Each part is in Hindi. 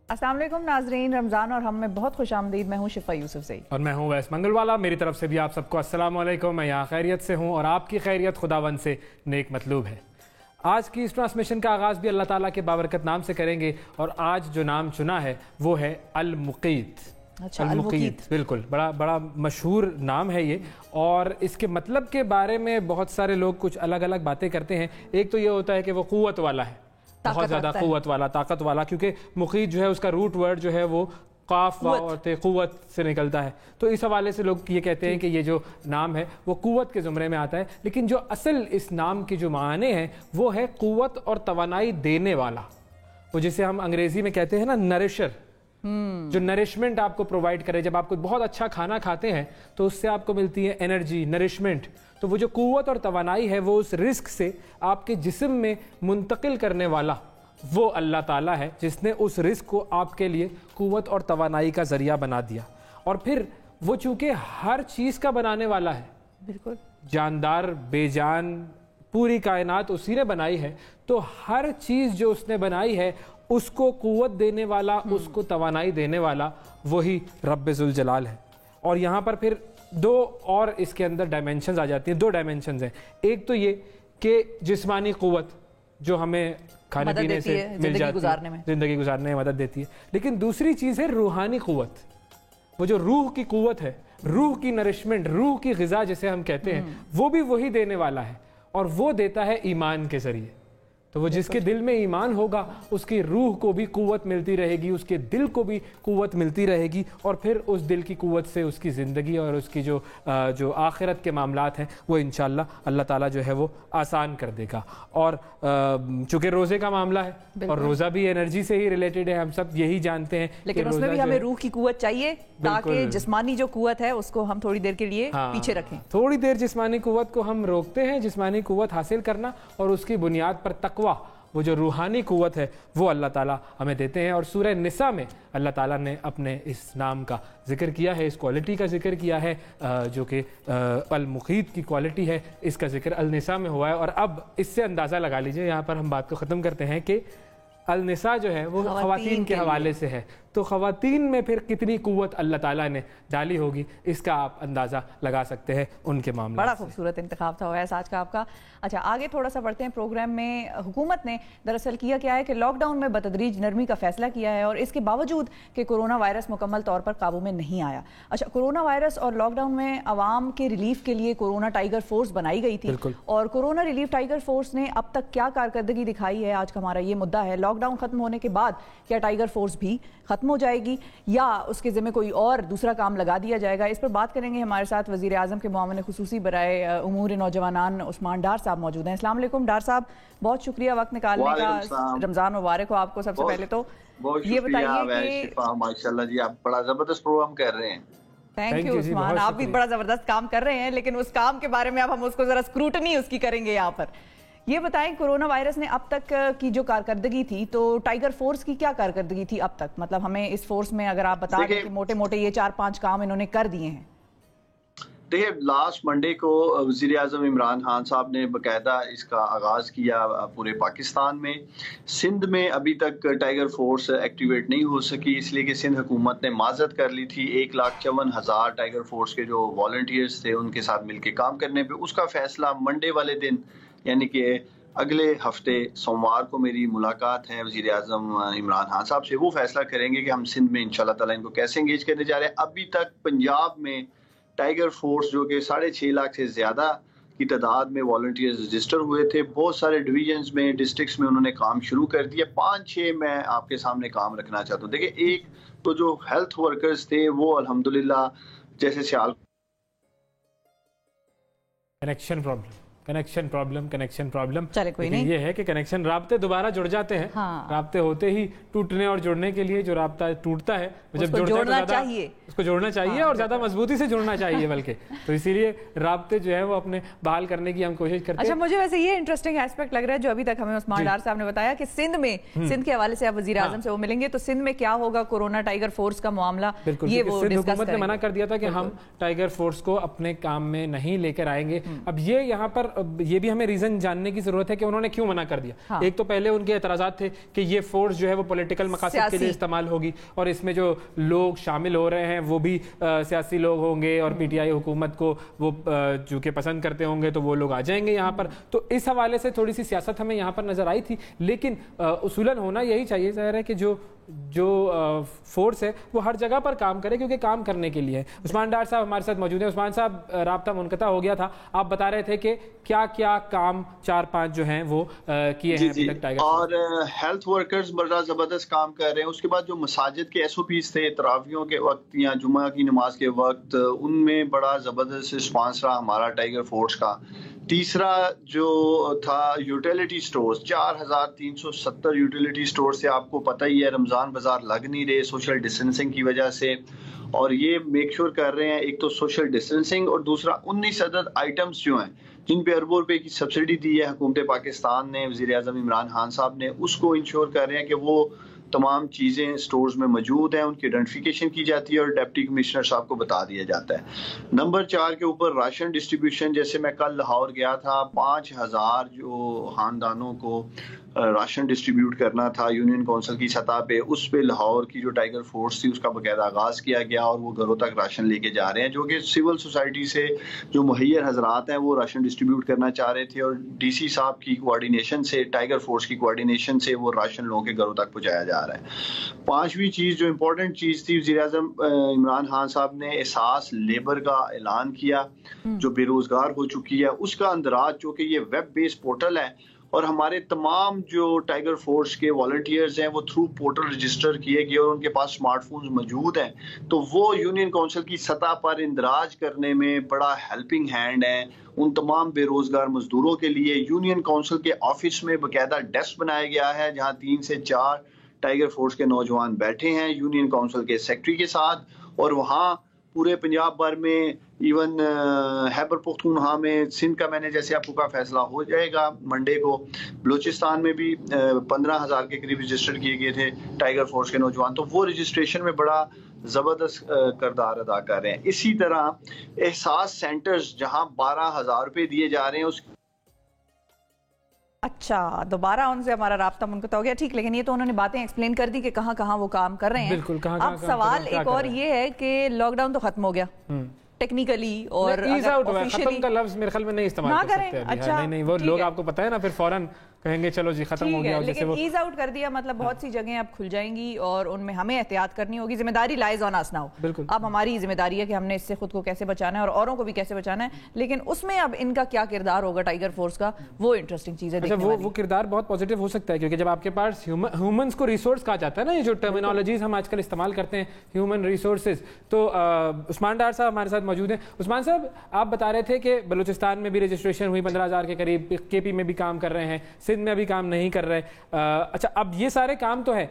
अस्सलाम वालेकुम नाजरीन, रमज़ान और हम में बहुत खुश आमदीद। मैं हूँ शिफा यूसुफ ज़ई और मैं हूँ वैस मंगलवाला। मेरी तरफ से भी आप सबको अस्सलाम वालेकुम। मैं यहाँ खैरियत से हूँ और आपकी खैरियत खुदावंद से नेक मतलूब है। आज की इस ट्रांसमिशन का आगाज़ भी अल्लाह ताला के बाबरकत नाम से करेंगे और आज जो नाम चुना है वो है अल-मुक़ीत। अच्छा, अल-मुक़ीत बिल्कुल बड़ा मशहूर नाम है ये, और इसके मतलब के बारे में बहुत सारे लोग कुछ अलग अलग बातें करते हैं। एक तो ये होता है कि वो क़ुव्वत वाला है, बहुत ज़्यादा क़ुव्वत वाला, ताकत वाला, क्योंकि मुक़ीत जो है उसका रूट वर्ड जो है वो काफ और क़ुव्वत से निकलता है। तो इस हवाले से लोग ये कहते हैं कि ये जो नाम है वो क़ुव्वत के ज़ुमरे में आता है। लेकिन जो असल इस नाम की जो माने हैं वो है क़ुव्वत और तवानाई देने वाला, वो जिसे हम अंग्रेज़ी में कहते हैं ना नरिशर, जो नरिशमेंट आपको प्रोवाइड करे। जब आप कुछ बहुत अच्छा खाना खाते हैं तो उससे आपको मिलती है एनर्जी, नरिशमेंट। तो वो जो क़ुव्वत और तवानाई है वो उस रिस्क से आपके जिस्म में मुंतकिल करने वाला वो अल्लाह ताला है, जिसने उस रिस्क को आपके लिए क़ुव्वत और तवानाई का ज़रिया बना दिया। और फिर वो चूँकि हर चीज़ का बनाने वाला है, बिल्कुल जानदार बेजान पूरी कायनात उसी ने बनाई है, तो हर चीज़ जो उसने बनाई है उसको क़ुव्वत देने वाला, उसको तवानाई देने वाला वही रब्बे ज़ुल जलाल है। और यहाँ पर फिर दो और इसके अंदर डायमेंशंस आ जाती हैं। दो डायमेंशंस हैं। एक तो ये कि जिस्मानी क़ुव्वत जो हमें खाने पीने से मिल जाती है, ज़िंदगी गुजारने में मदद देती है। लेकिन दूसरी चीज़ है रूहानी क़ुव्वत, वो जो रूह की क़ुव्वत है, रूह की नरिशमेंट, रूह की ग़िज़ा जिसे हम कहते हैं, वो भी वही देने वाला है। और वो देता है ईमान के ज़रिए। तो वो जिसके दिल में ईमान होगा उसकी रूह को भी क़ुव्वत मिलती रहेगी, उसके दिल को भी क़ुव्वत मिलती रहेगी, और फिर उस दिल की क़ुव्वत से उसकी ज़िंदगी और उसकी जो आखिरत के मामलात हैं वो इंशाअल्लाह अल्लाह ताला जो है वो आसान कर देगा। और चूँकि रोज़े का मामला है और रोज़ा भी एनर्जी से ही रिलेटेड है, हम सब यही जानते हैं। लेकिन उसमें भी हमें रूह की क़ुव्वत चाहिए ताकि जिस्मानी जो क़ुव्वत है उसको हम थोड़ी देर के लिए पीछे रखें। थोड़ी देर जिस्मानी क़ुव्वत को हम रोकते हैं, जिस्मानी क़ुव्वत हासिल करना, और उसकी बुनियाद पर तक़वा, वो जो रूहानी क़ुव्वत है वो अल्लाह ताला हमें देते हैं। और सूरह निसा में अल्लाह ताला ने अपने इस नाम का जिक्र किया है, इस क्वालिटी का जिक्र किया है जो कि अल-मुक़ीत की क्वालिटी है। इसका जिक्र अल-निसा में हुआ है। और अब इससे अंदाज़ा लगा लीजिए, यहाँ पर हम बात को ख़त्म करते हैं कि अल-निसा जो है वो ख़वातीन के हवाले से है, तो ख़वातीन में फिर कितनी क़ुव्वत अल्लाह ताला ने डाली होगी इसका आप अंदाज़ा लगा सकते हैं उनके मामले। बड़ा खूबसूरत इंतखाब था वैसे आज का आपका। अच्छा, आगे थोड़ा सा बढ़ते हैं प्रोग्राम में। हुकूमत ने दरअसल किया क्या है कि लॉकडाउन में बतदरीज नरमी का फैसला किया है, और इसके बावजूद कि कोरोना वायरस मुकम्मल तौर पर काबू में नहीं आया। अच्छा, कोरोना वायरस और लॉकडाउन में आवाम के रिलीफ के लिए कोरोना टाइगर फोर्स बनाई गई थी, और कोरोना रिलीफ टाइगर फोर्स ने अब तक क्या कारकर्दगी दिखाई है, आज का हमारा ये मुद्दा है। लॉकडाउन खत्म होने के बाद क्या टाइगर फोर्स भी खत्म हो जाएगी या उसके ज़िम्मे कोई और दूसरा काम लगा दिया जाएगा? इस पर बात करेंगे। हमारे साथ वज़ीर आज़म के मुआविन खुसूसी बराए उमूर नौजवानान उस्मान डार साहब मौजूद हैं। अस्सलाम वालेकुम डार साहब, बहुत शुक्रिया वक्त निकालने का। रमज़ान मुबारक हो आपको। सबसे पहले तो ये बताइए कि माशाल्लाह जी आप बड़ा ज़बरदस्त प्रोग्राम कर रहे हैं। थैंक यू उस्मान, आप भी बड़ा ज़बरदस्त काम कर रहे हैं, लेकिन उस काम के बारे में अब हम उसको ज़रा स्क्रूटनी उसकी करेंगे यहाँ पर। ये बताएं, कोरोना वायरस ने अब तक की जो कारकर्दगी थी, तो टाइगर फोर्स की क्या कारकर्दगी थी अब तक? मतलब हमें इस फोर्स में अगर आप बता दें कि मोटे मोटे ये 4-5 काम इन्होंने कर दिए हैं। देखिए, लास्ट मंडे को वज़ीर आज़म इमरान खान साहब ने बाकायदा इसका आगाज़ किया पूरे पाकिस्तान में। सिंध में अभी तक टाइगर फोर्स एक्टिवेट नहीं हो सकी, इसलिए कि सिंध हुकूमत ने माज़रत कर ली थी 1,54,000 टाइगर फोर्स के जो वॉलंटियर्स थे उनके साथ मिलकर काम करने पे। उसका फैसला मंडे वाले दिन, यानी कि अगले हफ्ते सोमवार को मेरी मुलाकात है वज़ीर आज़म इमरान खान साहब से, वो फैसला करेंगे कि हम सिंध में इंशाल्लाह ताला इनको कैसे इंगेज करने जा रहे हैं। अभी तक पंजाब में टाइगर फोर्स जो कि 6.5 लाख से ज़्यादा की तादाद में वॉलंटियर्स रजिस्टर हुए थे, बहुत सारे डिवीजन्स में, डिस्ट्रिक्ट्स में उन्होंने काम शुरू कर दिया। 5-6 मैं आपके सामने काम रखना चाहता हूँ। देखिए, एक तो जो हेल्थ वर्कर्स थे वो अल्हम्दुलिल्लाह, जैसे सियाल कनेक्शन प्रॉब्लम चले कोई नहीं, ये है कि कनेक्शन राब्ते दोबारा जुड़ जाते हैं। राब्ते होते ही टूटने और जुड़ने के लिए जो राब्ता टूटता है जब जोड़ना चाहिए, उसको जोड़ना चाहिए और ज्यादा मजबूती से जुड़ना चाहिए बल्कि, तो इसीलिए राब्ते जो है वो अपने बहाल करने की हम कोशिश करते हैं। अच्छा, मुझे वैसे ये इंटरेस्टिंग एस्पेक्ट लग रहा है जो अभी तक हमें उस्मान डार साहब ने बताया कि सिंध में, सिंध के हवाले से आप वज़ीर आज़म से वो मिलेंगे, तो सिंध में क्या होगा कोरोना टाइगर फोर्स का मामला, ये वो हुकूमत ने मना कर दिया था कि हम टाइगर फोर्स को अपने काम में नहीं लेकर आएंगे। अब ये यहाँ पर ये भी हमें रीजन जानने की जरूरत है कि उन्होंने क्यों मना कर दिया। हाँ। एक तो पहले उनके एतराजात थे कि ये फोर्स जो है वो पॉलिटिकल मकासद के लिए इस्तेमाल होगी और इसमें जो लोग शामिल हो रहे हैं वो भी सियासी लोग होंगे और पीटीआई हुकूमत को वो जो कि पसंद करते होंगे तो वो लोग आ जाएंगे यहाँ पर। तो इस हवाले से थोड़ी सी सियासत हमें यहाँ पर नजर आई थी, लेकिन उसूलन होना यही चाहिए ज़ाहिर है कि जो फोर्स है वो हर जगह पर काम करे, क्योंकि काम करने के लिए है। उस्मान डार साहब हमारे साथ मौजूद हैं। उस्मान साहब, राब्ता मुनक़ता हो गया था, आप बता रहे थे कि क्या क्या काम 4-5 जो हैं वो किए हैं अभी तक टाइगर। और हेल्थ वर्कर्स बड़ा ज़बरदस्त काम कर रहे हैं। उसके बाद जो मसाजिद के SOPs थे तरावियों के वक्त या जुमा की नमाज के वक्त, उनमें बड़ा ज़बरदस्त रिस्पांस रहा हमारा टाइगर फोर्स का। तीसरा जो था यूटिलिटी स्टोर्स, 4370 यूटिलिटी स्टोर से आपको पता ही है रमज़ान बाजार लग नहीं रहे सोशल डिस्टेंसिंग की वजह से, और ये मेक श्योर कर रहे हैं एक तो सोशल डिस्टेंसिंग और दूसरा 19 अदद आइटम्स जो हैं जिन पे अरबों रुपए की सब्सिडी दी है हुकूमत पाकिस्तान ने, वज़ीर आज़म इमरान खान साहब ने, उसको इंश्योर कर रहे हैं कि वो तमाम चीज़ें स्टोर्स में मौजूद हैं, उनकी आइडेंटिफिकेशन की जाती है और डिप्टी कमिश्नर साहब को बता दिया जाता है। नंबर 4 के ऊपर राशन डिस्ट्रीब्यूशन, जैसे मैं कल लाहौर गया था, 5000 जो खानदानों को राशन डिस्ट्रीब्यूट करना था यूनियन काउंसिल की सतह पे, उस पे लाहौर की जो टाइगर फोर्स थी उसका बाकायदा आगाज़ किया गया और वो घरों तक राशन लेके जा रहे हैं, जो कि सिविल सोसाइटी से जो मुहैयर हजरात हैं वो राशन डिस्ट्रीब्यूट करना चाह रहे थे और DC साहब की कोऑर्डिनेशन से, टाइगर फोर्स की कोऑर्डिनेशन से वो राशन लोगों के घरों तक पहुँचाया जा रहा है। 5वीं चीज़ जो इम्पोर्टेंट चीज़ थी, वज़ीर आज़म इमरान खान साहब ने एहसास लेबर का ऐलान किया जो बेरोजगार हो चुकी है, उसका अंदराज जो कि ये वेब बेस्ड पोर्टल है और हमारे तमाम जो टाइगर फोर्स के वॉलंटियर्स हैं वो थ्रू पोर्टल रजिस्टर किए गए और उनके पास स्मार्टफोन्स मौजूद हैं, तो वो यूनियन काउंसिल की सतह पर इंदराज करने में बड़ा हेल्पिंग हैंड है। उन तमाम बेरोजगार मजदूरों के लिए यूनियन काउंसिल के ऑफिस में बाकायदा डेस्क बनाया गया है जहाँ 3 से 4 टाइगर फोर्स के नौजवान बैठे हैं यूनियन काउंसिल के सेक्रेटरी के साथ, और वहाँ पूरे पंजाब भर में, इवन खैबर पख्तूनख्वा में, सिंध का मैंने जैसे आपको का फैसला हो जाएगा मंडे को, बलूचिस्तान में भी 15,000 के करीब रजिस्टर किए गए थे टाइगर फोर्स के नौजवान, तो वो रजिस्ट्रेशन में बड़ा ज़बरदस्त किरदार अदा कर रहे हैं। इसी तरह एहसास सेंटर्स जहां 12,000 रुपये दिए जा रहे हैं उस अच्छा, दोबारा उनसे हमारा राब्ता मुनक़ता हो गया, ठीक। लेकिन ये तो उन्होंने बातें एक्सप्लेन कर दी कि कहाँ कहाँ वो काम कर रहे हैं। बिल्कुल, अब सवाल एक और ये है कि लॉकडाउन तो खत्म हो गया टेक्निकली, और खत्म का लफ्ज मेरे ख्याल में नहीं इस्तेमाल कर सकते। अच्छा, नहीं, वो लोग आपको पता है ना, फिर फौरन कहेंगे चलो जी खत्म हो गया। लेकिन वो ईज आउट कर दिया, मतलब बहुत सी जगहें अब खुल जाएंगी और उनमें हमें एहतियात करनी होगी। जिम्मेदारी लाइज ऑन अस नाउ। बिल्कुल, अब हमारी जिम्मेदारी है कि हमने इससे खुद को कैसे बचाना है और औरों को भी कैसे बचाना है, लेकिन उसमें अब इनका क्या किरदार होगा टाइगर फोर्स का, वो इंटरेस्टिंग चीज है। वो किरदार बहुत पॉजिटिव हो सकता है, क्योंकि जब आपके पास ह्यूमंस को रिसोर्स कहा जाता है ना, ये जो टर्मिनोलॉजीज हम आजकल इस्तेमाल करते हैं, ह्यूमन रिसोर्सेज, तो उस्मान डार साहब हमारे साथ मौजूद हैं। उस्मान साहब, आप बता रहे थे कि बलूचिस्तान में भी रजिस्ट्रेशन हुई 15,000 के करीब, KP में भी काम कर रहे हैं, सिंध में अभी काम नहीं कर रहे। अच्छा, अब ये सारे काम तो है,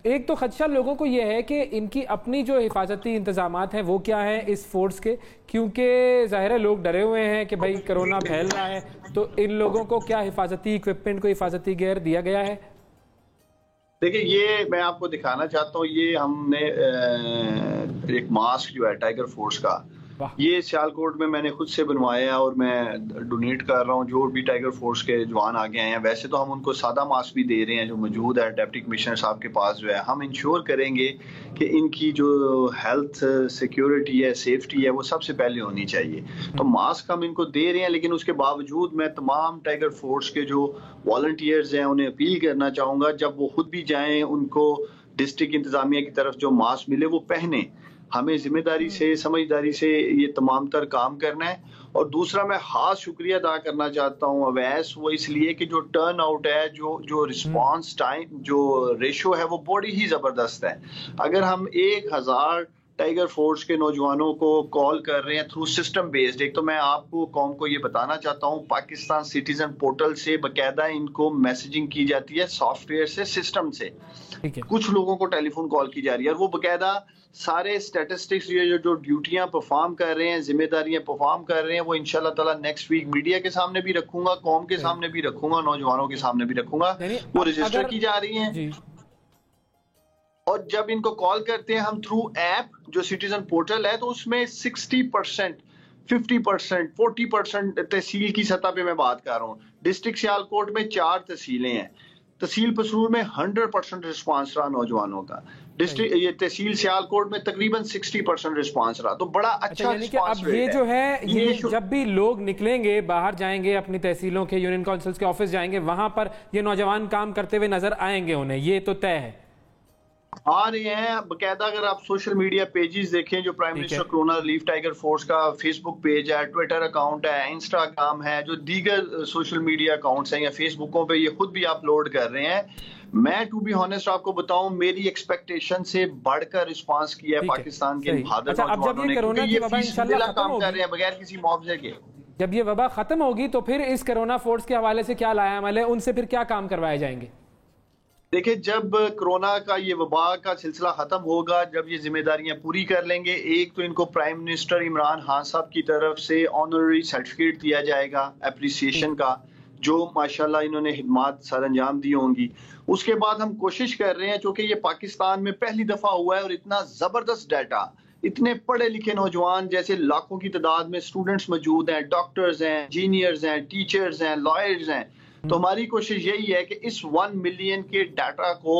एक तो खदशा लोगों को ये है कि इनकी अपनी जो हिफाजती इंतजामात हैं वो क्या है इस फोर्स के, क्योंकि जाहिर है लोग डरे हुए हैं कि भाई कोरोना फैल रहा है, तो इन लोगों को क्या हिफाजती इक्विपमेंट, को हिफाजती गियर दिया गया है? देखिए, ये मैं आपको दिखाना चाहता हूँ, ये हमने एक मास्क जो है टाइगर फोर्स का, ये सियालकोट में मैंने खुद से बनवाया है और मैं डोनेट कर रहा हूँ जो भी टाइगर फोर्स के जवान आगे आए हैं। वैसे तो हम उनको सादा मास्क भी दे रहे हैं जो मौजूद है डिप्टी कमिश्नर साहब के पास जो है। हम इंश्योर करेंगे कि इनकी जो हेल्थ सिक्योरिटी है, सेफ्टी है, वो सबसे पहले होनी चाहिए। तो मास्क हम इनको दे रहे हैं, लेकिन उसके बावजूद मैं तमाम टाइगर फोर्स के जो वॉलंटियर्स हैं उन्हें अपील करना चाहूँगा, जब वो खुद भी जाएँ उनको डिस्ट्रिक्ट इंतजामिया की तरफ जो मास्क मिले वो पहने। हमें जिम्मेदारी से, समझदारी से ये तमाम तर काम करना है। और दूसरा मैं खास शुक्रिया अदा करना चाहता हूँ अवैस, वो इसलिए कि जो टर्न आउट है, जो रिस्पांस टाइम, जो रेशो है, वो बड़ी ही जबरदस्त है। अगर हम 1000 टाइगर फोर्स के नौजवानों को कॉल कर रहे हैं थ्रू सिस्टम बेस्ड, एक तो मैं आपको कौम को ये बताना चाहता हूँ, पाकिस्तान सिटीजन पोर्टल से बकायदा इनको मैसेजिंग की जाती है, सॉफ्टवेयर से, सिस्टम से। कुछ लोगों को टेलीफोन कॉल की जा रही है और वो बकायदा सारे स्टैटिस्टिक्स जो ड्यूटियां परफॉर्म कर रहे हैं, जिम्मेदारियां परफॉर्म कर रहे हैं, वो इंशाल्लाह ताला नेक्स्ट वीक मीडिया के सामने भी रखूंगा, कौम के सामने भी रखूंगा, नौजवानों के सामने भी रखूंगा। वो रजिस्टर की जा रही हैं और जब इनको कॉल करते हैं हम थ्रू ऐप जो सिटीजन पोर्टल है, तो उसमें 60% 50%, 40% तहसील की सतह पे मैं बात कर रहा हूँ। डिस्ट्रिक्ट सियालकोट में 4 तहसीलें हैं। तहसील पसरूर में 100% रिस्पांस रहा नौजवानों का। डिस्ट्रिक्ट ये तहसील सियालकोट में तकरीबन 60% रिस्पांस रहा, तो बड़ा अच्छा यानी कि अब ये जो है ये जब भी लोग निकलेंगे, बाहर जाएंगे, अपनी तहसीलों के यूनियन काउंसिल्स के ऑफिस जाएंगे, वहां पर ये नौजवान काम करते हुए नजर आएंगे उन्हें, ये तो तय है। आ रहे हैं बकायदा। अगर आप सोशल मीडिया पेजेस देखें, जो prime minister corona relief tiger force का फेसबुक पेज है, ट्विटर अकाउंट है, इंस्टाग्राम है, जो दीगर सोशल मीडिया अकाउंट्स हैं या फेसबुकों पे ये खुद भी अपलोड कर रहे हैं। मैं टू बी ऑनेस्ट आपको बताऊं, मेरी एक्सपेक्टेशन से बढ़कर रिस्पांस किया है पाकिस्तान के बहादुर नौजवानों ने, क्योंकि ये फीसदिला काम कर रहे हैं बगैर किसी मुआवजे के। जब ये वबा खत्म होगी तो फिर इस कोरोना फोर्स के हवाले से क्या लायामल है, उनसे फिर क्या काम करवाए जाएंगे? देखिए, जब कोरोना का ये वबा का सिलसिला खत्म होगा, जब ये जिम्मेदारियां पूरी कर लेंगे, एक तो इनको प्राइम मिनिस्टर इमरान खान साहब की तरफ से ऑनररी सर्टिफिकेट दिया जाएगा एप्रिसिएशन का, जो माशाल्लाह इन्होंने खिदमत सर अंजाम दी होंगी। उसके बाद हम कोशिश कर रहे हैं, चूंकि ये पाकिस्तान में पहली दफा हुआ है और इतना जबरदस्त डाटा, इतने पढ़े लिखे नौजवान जैसे लाखों की तादाद में स्टूडेंट्स मौजूद हैं, डॉक्टर्स हैं, इंजीनियर्स हैं, टीचर्स हैं, लॉयर्स हैं, तो हमारी कोशिश यही है कि इस 1 मिलियन के डाटा को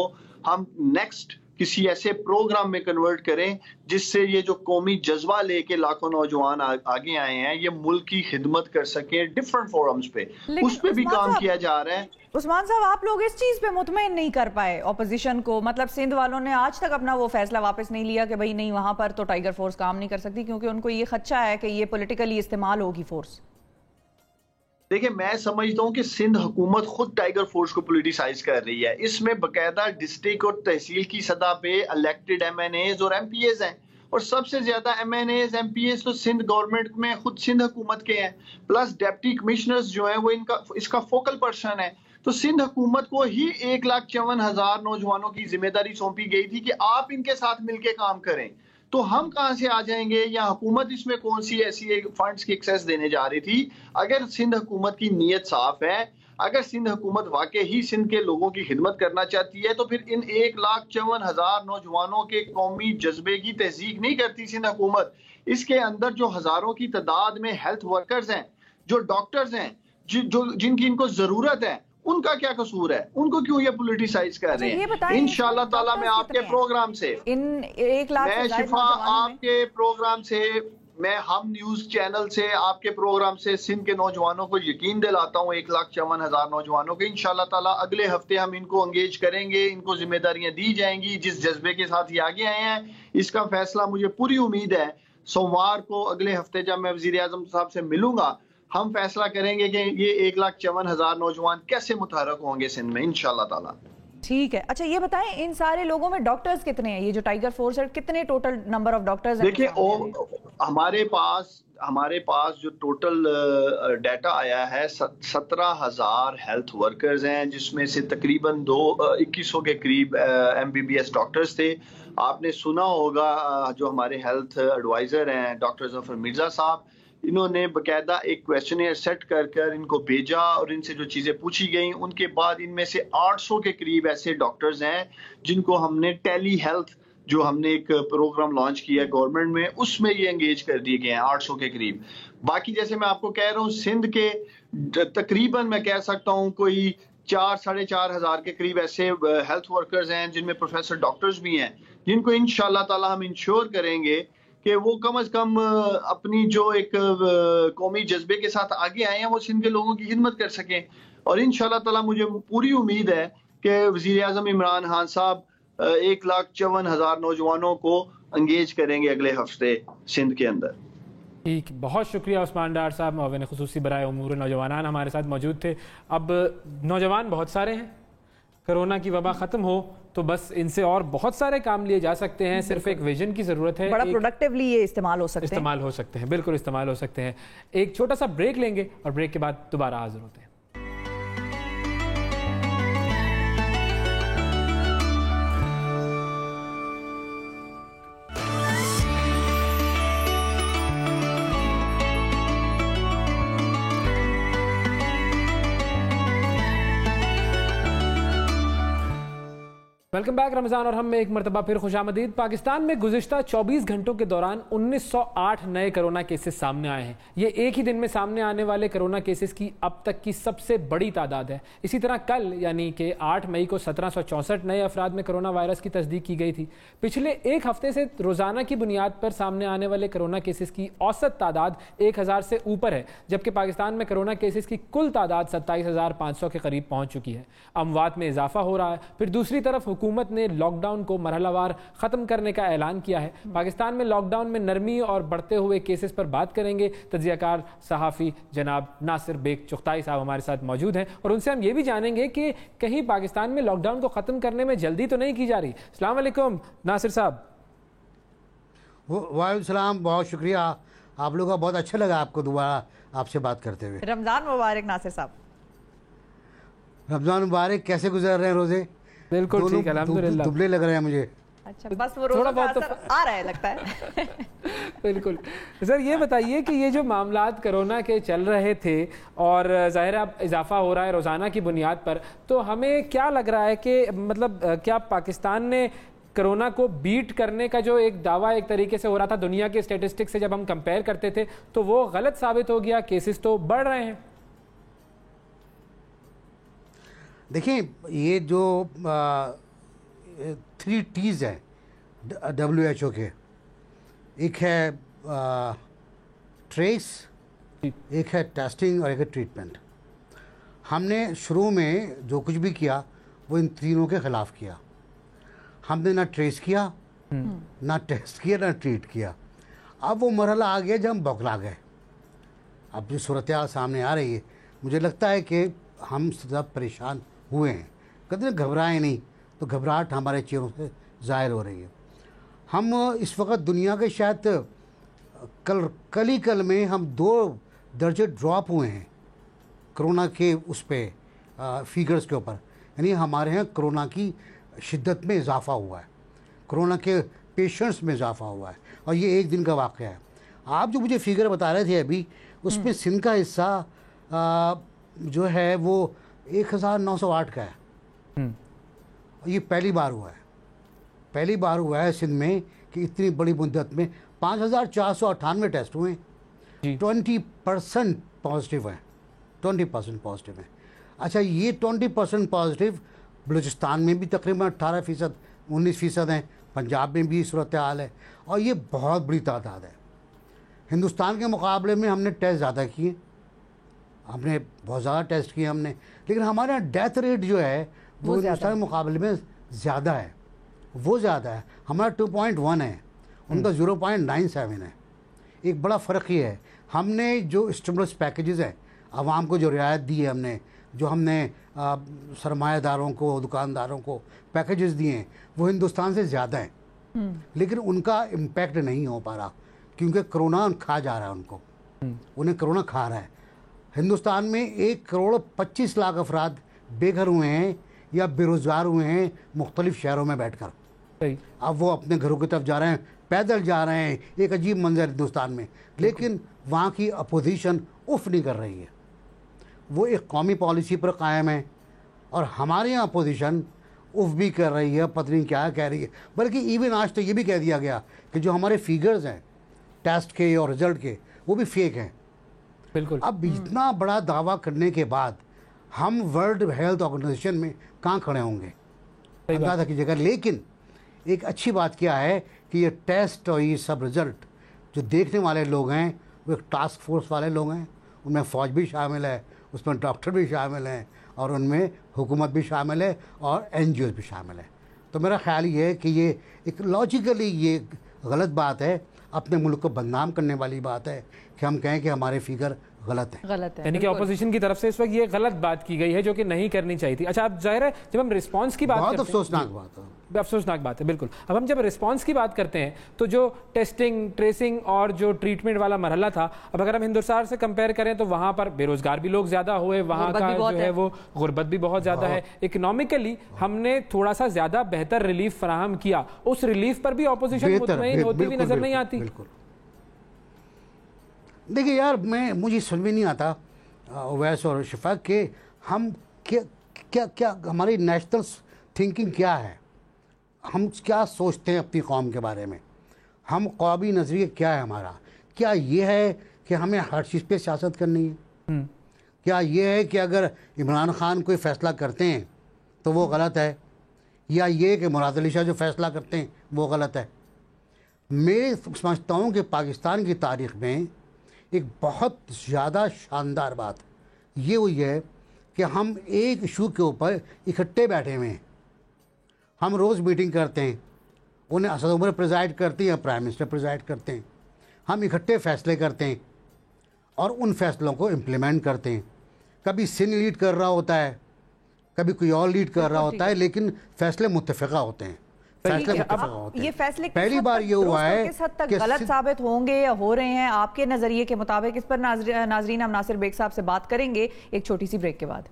हम नेक्स्ट किसी ऐसे प्रोग्राम में कन्वर्ट करें जिससे ये जो कौमी जज्बा लेके लाखों नौजवान आगे आए हैं, ये मुल्क की खिदमत कर सकें डिफरेंट फोरम्स पे, उस पे भी काम किया जा रहा है। उस्मान साहब, आप लोग इस चीज पे मुतमईन नहीं कर पाए ऑपोजिशन को? मतलब सिंध वालों ने आज तक अपना वो फैसला वापस नहीं लिया कि भाई नहीं, वहां पर तो टाइगर फोर्स काम नहीं कर सकती, क्योंकि उनको ये खदशा है कि ये पॉलिटिकली इस्तेमाल होगी फोर्स। देखिए, मैं समझता हूं कि सिंध हुकूमत खुद टाइगर फोर्स को पॉलिटिसाइज कर रही है। इसमें बकायदा डिस्ट्रिक्ट और तहसील की सतह पे इलेक्टेड MNAs और MPAs हैं, और सबसे ज्यादा MNAs MPAs तो सिंध गवर्नमेंट में खुद सिंध हुकूमत के हैं, प्लस डिप्टी कमिश्नर्स जो हैं वो इसका फोकल पर्सन है। तो सिंध हुकूमत को ही 1,54,000 नौजवानों की जिम्मेदारी सौंपी गई थी कि आप इनके साथ मिलकर काम करें, तो हम कहां से आ जाएंगे, या हुकूमत इसमें कौन सी ऐसी फंड्स की एक्सेस देने जा रही थी? अगर सिंध हुकूमत की नीयत साफ है, अगर सिंध हुकूमत वाकई ही सिंध के लोगों की खिदमत करना चाहती है, तो फिर इन 1,54,000 नौजवानों के कौमी जज्बे की तहजीक नहीं करती सिंध हुकूमत। इसके अंदर जो हजारों की तादाद में हेल्थ वर्कर्स हैं, जो डॉक्टर्स हैं, जिनकी इनको जरूरत है, उनका क्या कसूर है? उनको क्यों ये पॉलिटिसाइज कर रहे हैं? इंशाल्लाह ताला मैं आपके प्रोग्राम से, इन 1 लाख मैं शिफा आपके प्रोग्राम से, मैं हम न्यूज चैनल से, आपके प्रोग्राम से सिंध के नौजवानों को यकीन दिलाता हूँ, 1,54,000 नौजवानों को इंशाल्लाह ताला अगले हफ्ते हम इनको एंगेज करेंगे, इनको जिम्मेदारियां दी जाएंगी। जिस जज्बे के साथ ये आगे आए हैं, इसका फैसला मुझे पूरी उम्मीद है सोमवार को अगले हफ्ते जब मैं वजीर आजम साहब से मिलूंगा, हम फैसला करेंगे कि ये 1,54,000 नौजवान कैसे मुतहरक होंगे सिंध में इंशाल्लाह ताला। ठीक है। अच्छा, ये बताएं, इन सारे लोगों में डॉक्टर्स कितने हैं? ये जो टाइगर फोर्स है, कितने टोटल नंबर ऑफ डॉक्टर्स हैं? देखिए, हमारे पास जो टोटल डाटा आया है, 17,000 हेल्थ वर्कर्स हैं, जिसमें से तकरीबन 2100 के करीब MBBS डॉक्टर्स थे। आपने सुना होगा जो हमारे हेल्थ एडवाइजर हैं डॉक्टर जफर मिर्जा साहब, इन्होंने बकायदा एक क्वेश्चनियर सेट कर इनको भेजा, और इनसे जो चीजें पूछी गई, उनके बाद इनमें से 800 के करीब ऐसे डॉक्टर्स हैं जिनको हमने टेली हेल्थ, जो हमने एक प्रोग्राम लॉन्च किया गवर्नमेंट में, उसमें ये एंगेज कर दिए गए हैं 800 के करीब। बाकी जैसे मैं आपको कह रहा हूँ, सिंध के तकरीबन मैं कह सकता हूँ कोई 4-4,500 के करीब ऐसे हेल्थ वर्कर्स हैं, जिनमें प्रोफेसर डॉक्टर्स भी हैं, जिनको इंशाल्लाह ताला हम इंश्योर करेंगे कि वो कम से कम अपनी जो एक कौमी जज्बे के साथ आगे आए हैं, वो सिंध के लोगों की खिदमत कर सकें। और इंशाल्लाह ताला मुझे पूरी उम्मीद है कि वजीर आजम इमरान खान साहब 1,54,000 नौजवानों को एंगेज करेंगे अगले हफ्ते सिंध के अंदर। ठीक, बहुत शुक्रिया उस्मान डार साहब, मुआविन खुसूसी बराए उमूर नौजवान हमारे साथ मौजूद थे। अब नौजवान बहुत सारे हैं, कोरोना की वबा खत्म हो तो बस इनसे और बहुत सारे काम लिए जा सकते हैं, सिर्फ एक विजन की जरूरत है। बड़ा प्रोडक्टिवली ये इस्तेमाल हो सकते हैं, बिल्कुल इस्तेमाल हो सकते हैं। एक छोटा सा ब्रेक लेंगे और ब्रेक के बाद दोबारा हाजिर होते हैं। वेलकम बैक रमज़ान और हम में एक मरतबा फिर खुशामदीद। पाकिस्तान में गुज़िश्ता 24 घंटों के दौरान 1908 नए कोरोना केसेस सामने आए हैं। ये एक ही दिन में सामने आने वाले कोरोना केसेस की अब तक की सबसे बड़ी तादाद है। इसी तरह कल यानी कि 8 मई को 1764 नए अफराद में कोरोना वायरस की तस्दीक की गई थी। पिछले एक हफ्ते से रोज़ाना की बुनियाद पर सामने आने वाले कोरोना केसेस की औसत तादाद 1000 से ऊपर है, जबकि पाकिस्तान में कोरोना केसेस की कुल तादाद 27,500 के करीब पहुँच चुकी है। अमवात में इजाफा हो रहा है। फिर दूसरी तरफ हुकूमत ने लॉकडाउन को मरहलावार ख़त्म करने का ऐलान किया है। पाकिस्तान में लॉकडाउन में नरमी और बढ़ते हुए केसेस पर बात करेंगे। तज्ज़ियाकार सहाफ़ी जनाब नासिर बेग चुगताई साहब हमारे साथ मौजूद हैं और उनसे हम ये भी जानेंगे कि कहीं पाकिस्तान में लॉकडाउन को ख़त्म करने में जल्दी तो नहीं की जा रही। अस्सलाम वालेकुम नासिर साहब। वालेकुम सलाम, बहुत शुक्रिया। आप लोगों का बहुत अच्छा लगा आपको दोबारा आपसे बात करते हुए। रमज़ान मुबारक नासिर साहब। रमज़ान मुबारक। कैसे गुजर रहे हैं रोजे? बिल्कुल ठीक, अल्हम्दुलिल्लाह। दुबले लग रहे हैं मुझे। अच्छा, बस वो थोड़ा बहुत तो आ रहा है लगता है। बिल्कुल सर, ये बताइए कि ये जो मामलात कोरोना के चल रहे थे और ज़ाहिर अब इजाफा हो रहा है रोज़ाना की बुनियाद पर, तो हमें क्या लग रहा है कि मतलब क्या पाकिस्तान ने कोरोना को बीट करने का जो एक दावा एक तरीके से हो रहा था दुनिया के स्टेटिस्टिक से जब हम कंपेयर करते थे, तो वो गलत साबित हो गया? केसेस तो बढ़ रहे हैं। देखिए, ये जो 3 T's हैं WHO के, एक है ट्रेस, एक है टेस्टिंग और एक है ट्रीटमेंट। हमने शुरू में जो कुछ भी किया वो इन तीनों के ख़िलाफ़ किया। हमने ना ट्रेस किया, ना टेस्ट किया, ना ट्रीट किया। अब वो मरहला आ गया जब हम बौखला गए। अब जो सूरत हाल सामने आ रही है, मुझे लगता है कि हम सब परेशान हुए हैं। कहते हैं घबराएं नहीं, तो घबराहट हमारे चेहरों से ज़ाहिर हो रही है। हम इस वक्त दुनिया के शायद कल में हम 2 दर्जे ड्रॉप हुए हैं कोरोना के उस पे फिगर्स के ऊपर। यानी हमारे यहाँ कोरोना की शिद्दत में इजाफा हुआ है, कोरोना के पेशेंट्स में इजाफा हुआ है, और ये एक दिन का वाक़या है। आप जो मुझे फिगर बता रहे थे अभी, उसमें सिंध का हिस्सा जो है वो 1908 का है। ये पहली बार हुआ है सिंध में कि इतनी बड़ी मुद्दत में 5,498 टेस्ट हुए, 20% पॉजिटिव हैं, 20% पॉजिटिव हैं। अच्छा, ये 20% पॉजिटिव बलूचिस्तान में भी तकरीबन 18%, 19% हैं, पंजाब में भी सूरत हाल है, और ये बहुत बड़ी तादाद है। हिंदुस्तान के मुकाबले में हमने टेस्ट ज़्यादा किए, हमने बहुत ज़्यादा टेस्ट किए हमने, लेकिन हमारा डेथ रेट जो है वो हिंदुस्तान के मुकाबले में ज़्यादा है, वो ज़्यादा है। हमारा 2.1 है, उनका 0.97 है। एक बड़ा फ़र्क ये है, हमने जो स्टिमुलस पैकेजेस हैं, आवाम को जो रियायत दी है हमने, जो हमने सरमायादारों को, दुकानदारों को पैकेजेस दिए हैं, वो हिंदुस्तान से ज़्यादा हैं, लेकिन उनका इम्पैक्ट नहीं हो पा रहा क्योंकि कोरोना खा जा रहा है उनको, उन्हें कोरोना खा रहा है। हिंदुस्तान में 1,25,00,000 अफराद बेघर हुए हैं या बेरोज़गार हुए हैं मुख्तलिफ शहरों में बैठकर। अब वो अपने घरों की तरफ जा रहे हैं, पैदल जा रहे हैं। एक अजीब मंजर हिंदुस्तान में, लेकिन वहाँ की अपोजिशन उफ नहीं कर रही है, वो एक कौमी पॉलिसी पर कायम है, और हमारे यहाँ अपोजिशन उफ भी कर रही है, पता नहीं क्या कह रही है। बल्कि इवन आज तो ये भी कह दिया गया कि जो हमारे फिगर्स हैं टेस्ट के और रिजल्ट के, वो भी फेक हैं। बिल्कुल। अब इतना बड़ा दावा करने के बाद हम वर्ल्ड हेल्थ ऑर्गेनाइजेशन में कहाँ खड़े होंगे, अंदाजा कीजिएगा। लेकिन एक अच्छी बात क्या है कि ये टेस्ट और ये सब रिज़ल्ट जो देखने वाले लोग हैं वो एक टास्क फोर्स वाले लोग हैं, उनमें फ़ौज भी शामिल है, उसमें डॉक्टर भी शामिल हैं, और उनमें हुकूमत भी शामिल है, और NGOs भी शामिल है। तो मेरा ख्याल ये है कि ये एक लॉजिकली ये गलत बात है, अपने मुल्क को बदनाम करने वाली बात है कि हम कहें कि हमारे फिगर गलत है। यानी कि ऑपोजिशन की तरफ से इस वक्त ये गलत बात की गई है जो कि नहीं करनी चाहिए थी। अच्छा, अब जाहिर है जब हम रिस्पांस की बात करते हैं, बहुत अफसोसनाक बात है बिल्कुल। अब हम जब रिस्पांस की बात करते हैं तो जो टेस्टिंग, ट्रेसिंग और जो ट्रीटमेंट वाला मरहला था, अब अगर हम हिंदुस्तान से कंपेयर करें तो वहाँ पर बेरोजगार भी लोग ज़्यादा हुए, वहाँ का जो है वो गुर्बत भी बहुत ज़्यादा है। इकोनॉमिकली हमने थोड़ा सा ज़्यादा बेहतर रिलीफ फराहम किया, उस रिलीफ पर भी ऑपोजिशन मुतमईन होती हुई नजर नहीं आती। देखिए यार, मुझे समझ में नहीं आता वैस और शिफा के हम क्या हमारी नेशनल थिंकिंग क्या है। हम क्या सोचते हैं अपनी कौम के बारे में, हम कौमी नज़रिया क्या है हमारा, क्या ये है कि हमें हर चीज़ पे सियासत करनी है, क्या ये है कि अगर इमरान खान कोई फ़ैसला करते हैं तो वो गलत है, या ये कि मुराद अली शाह जो फ़ैसला करते हैं वो गलत है। मैं समझता हूँ कि पाकिस्तान की तारीख़ में एक बहुत ज़्यादा शानदार बात ये हुई है कि हम एक इशू के ऊपर इकट्ठे बैठे हुए हैं। हम रोज़ मीटिंग करते हैं, उन्हें असद उमर प्रिजाइड करती हैं, प्राइम मिनिस्टर प्रिजाइड करते हैं, हम इकट्ठे फ़ैसले करते हैं और उन फैसलों को इम्प्लीमेंट करते हैं। कभी सिंध लीड कर रहा होता है, कभी कोई और लीड कर रहा होता है, लेकिन फैसले मुत्तफ़िक़ा होते हैं, फैसले मुत्तफ़िक़ा होते हैं। ये फैसले पहली बार ये हुआ है किस हद तक गलत साबित होंगे या हो रहे हैं आपके नज़रिए के मुताबिक, इस पर नाजरीन हम नासिर बेग साहब से बात करेंगे एक छोटी सी ब्रेक के बाद।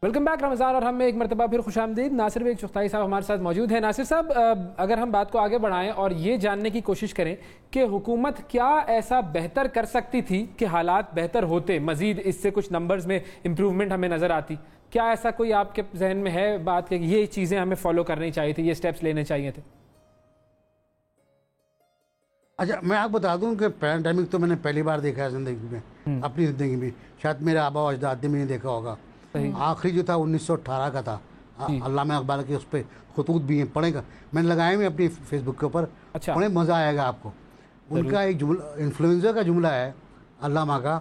वेलकम बैक रमज़ान, और हम में एक मरतबा फिर खुशामदीद। नासिर बेग चुगताई साहब हमारे साथ मौजूद हैं। नासिर साहब, अगर हम बात को आगे बढ़ाएं और ये जानने की कोशिश करें कि हुकूमत क्या ऐसा बेहतर कर सकती थी कि हालात बेहतर होते, मज़ीद इससे कुछ नंबर्स में इम्प्रूवमेंट हमें नज़र आती, क्या ऐसा कोई आपके जहन में है बात कि ये चीज़ें हमें फॉलो करनी चाहिए थी, ये स्टेप्स लेने चाहिए थे? अच्छा, मैं आपको बता दूं कि पैंडेमिक तो मैंने पहली बार देखा है ज़िंदगी में, अपनी ज़िंदगी में। शायद मेरे आबा अजदाद ने भी नहीं देखा होगा। आखिरी जो था 1918 का था। अल्लामा इकबाल के उस पर खतूत भी हैं, पढ़ेगा, मैंने लगाए हुए अपनी फेसबुक के ऊपर। अच्छा, बड़े मज़ा आएगा आपको। उनका एक जुमला, इन्फ्लुएंजा का जुमला है अल्लामा का,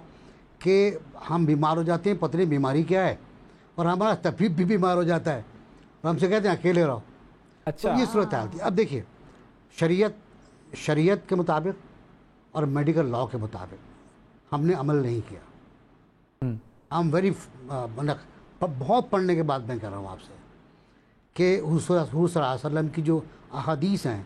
कि हम बीमार हो जाते हैं, पता नहीं बीमारी क्या है, और हमारा तबीब भी बीमार हो जाता है और हमसे कहते हैं अकेले रहो। अच्छा, तो ये सूरत हाल थी। अब देखिए, शरीयत के मुताबिक और मेडिकल लॉ के मुताबिक हमने अमल नहीं किया। आई एम वेरी, मतलब बहुत पढ़ने के बाद मैं कह रहा हूँ आपसे कि हुज़ूर सल्लल्लाहु अलैहि वसल्लम की जो अहादीस हैं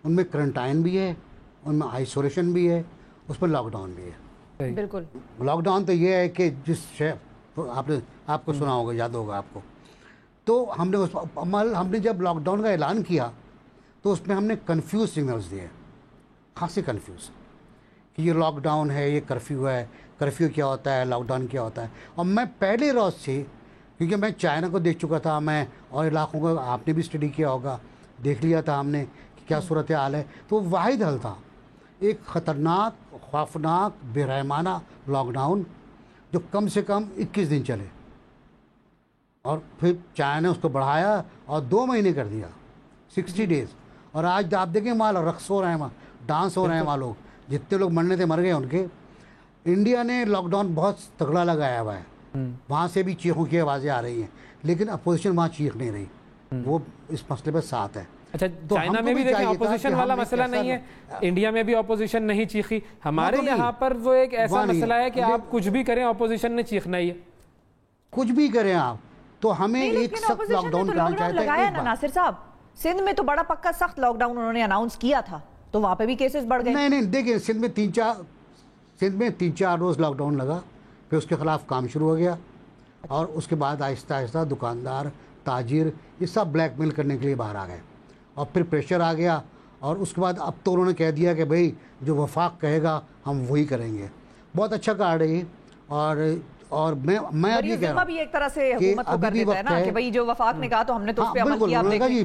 उनमें क्वारंटाइन भी है, उनमें आइसोलेशन भी है, उसमें लॉकडाउन भी है। बिल्कुल, लॉकडाउन तो ये है कि जिस आपको सुना होगा, याद होगा आपको, तो हमने उस अमल, हमने जब लॉकडाउन का ऐलान किया तो उसमें हमने कन्फ्यूज सिग्नल्स दिए, खासी कन्फ्यूज़, कि ये लॉकडाउन है, ये कर्फ्यू है, कर्फ्यू क्या होता है, लॉकडाउन क्या होता है। और मैं पहले रोज़ से, क्योंकि मैं चाइना को देख चुका था, मैं और इलाक़ों को आपने भी स्टडी किया होगा, देख लिया था हमने कि क्या सूरत हाल है, तो वाहिद हल था एक ख़तरनाक, खौफनाक, बेरहमाना लॉकडाउन जो कम से कम 21 दिन चले, और फिर चाइना ने उसको बढ़ाया और 2 महीने कर दिया, 60 डेज़। और आज आप देखें वहाँ रक्स हो रहे हैं, वहाँ डांस हो रहे हैं, वहाँ लोग जितने लोग मरने थे मर गए उनके। इंडिया ने लॉकडाउन बहुत तगड़ा लगाया हुआ है, वहाँ से भी चीखों की आवाज़ें आ रही हैं, लेकिन अपोजिशन वहाँ चीख नहीं रही, वो इस मसले पर साथ है। अच्छा, तो चाइना में भी देखिए अपोजिशन वाला मसला नहीं है, इंडिया में भी अपोजिशन नहीं चीखी, हमारे यहाँ पर वो एक ऐसा मसला है कि आप कुछ भी करें अपोजिशन ने चीखना ही है। कुछ भी करें आप, तो हमें एक सख्त लॉकडाउन करना चाहिए था। नासिर साहब, सिंध में तो बड़ा पक्का सख्त लॉकडाउन उन्होंने अनाउंस किया था, तो वहाँ पे भी केसेस बढ़ गए। नहीं, देखिए सिंध में 3-4 रोज़ लॉकडाउन लगा, फिर उसके ख़िलाफ़ काम शुरू हो गया, और उसके बाद आहिस्ता आहिस्ता दुकानदार, ताजिर, ये सब ब्लैकमेल करने के लिए बाहर आ गए, और फिर प्रेशर आ गया, और उसके बाद अब तो उन्होंने कह दिया कि भाई जो वफाक कहेगा हम वही करेंगे। बहुत अच्छा कार्ड है ये, और मैं अभी कह रहा हूँ भी एक तरह से हुकूमत को कर देता है ना कि भाई जो वफाक ने कहा तो हमने तो उस पे अमल किया।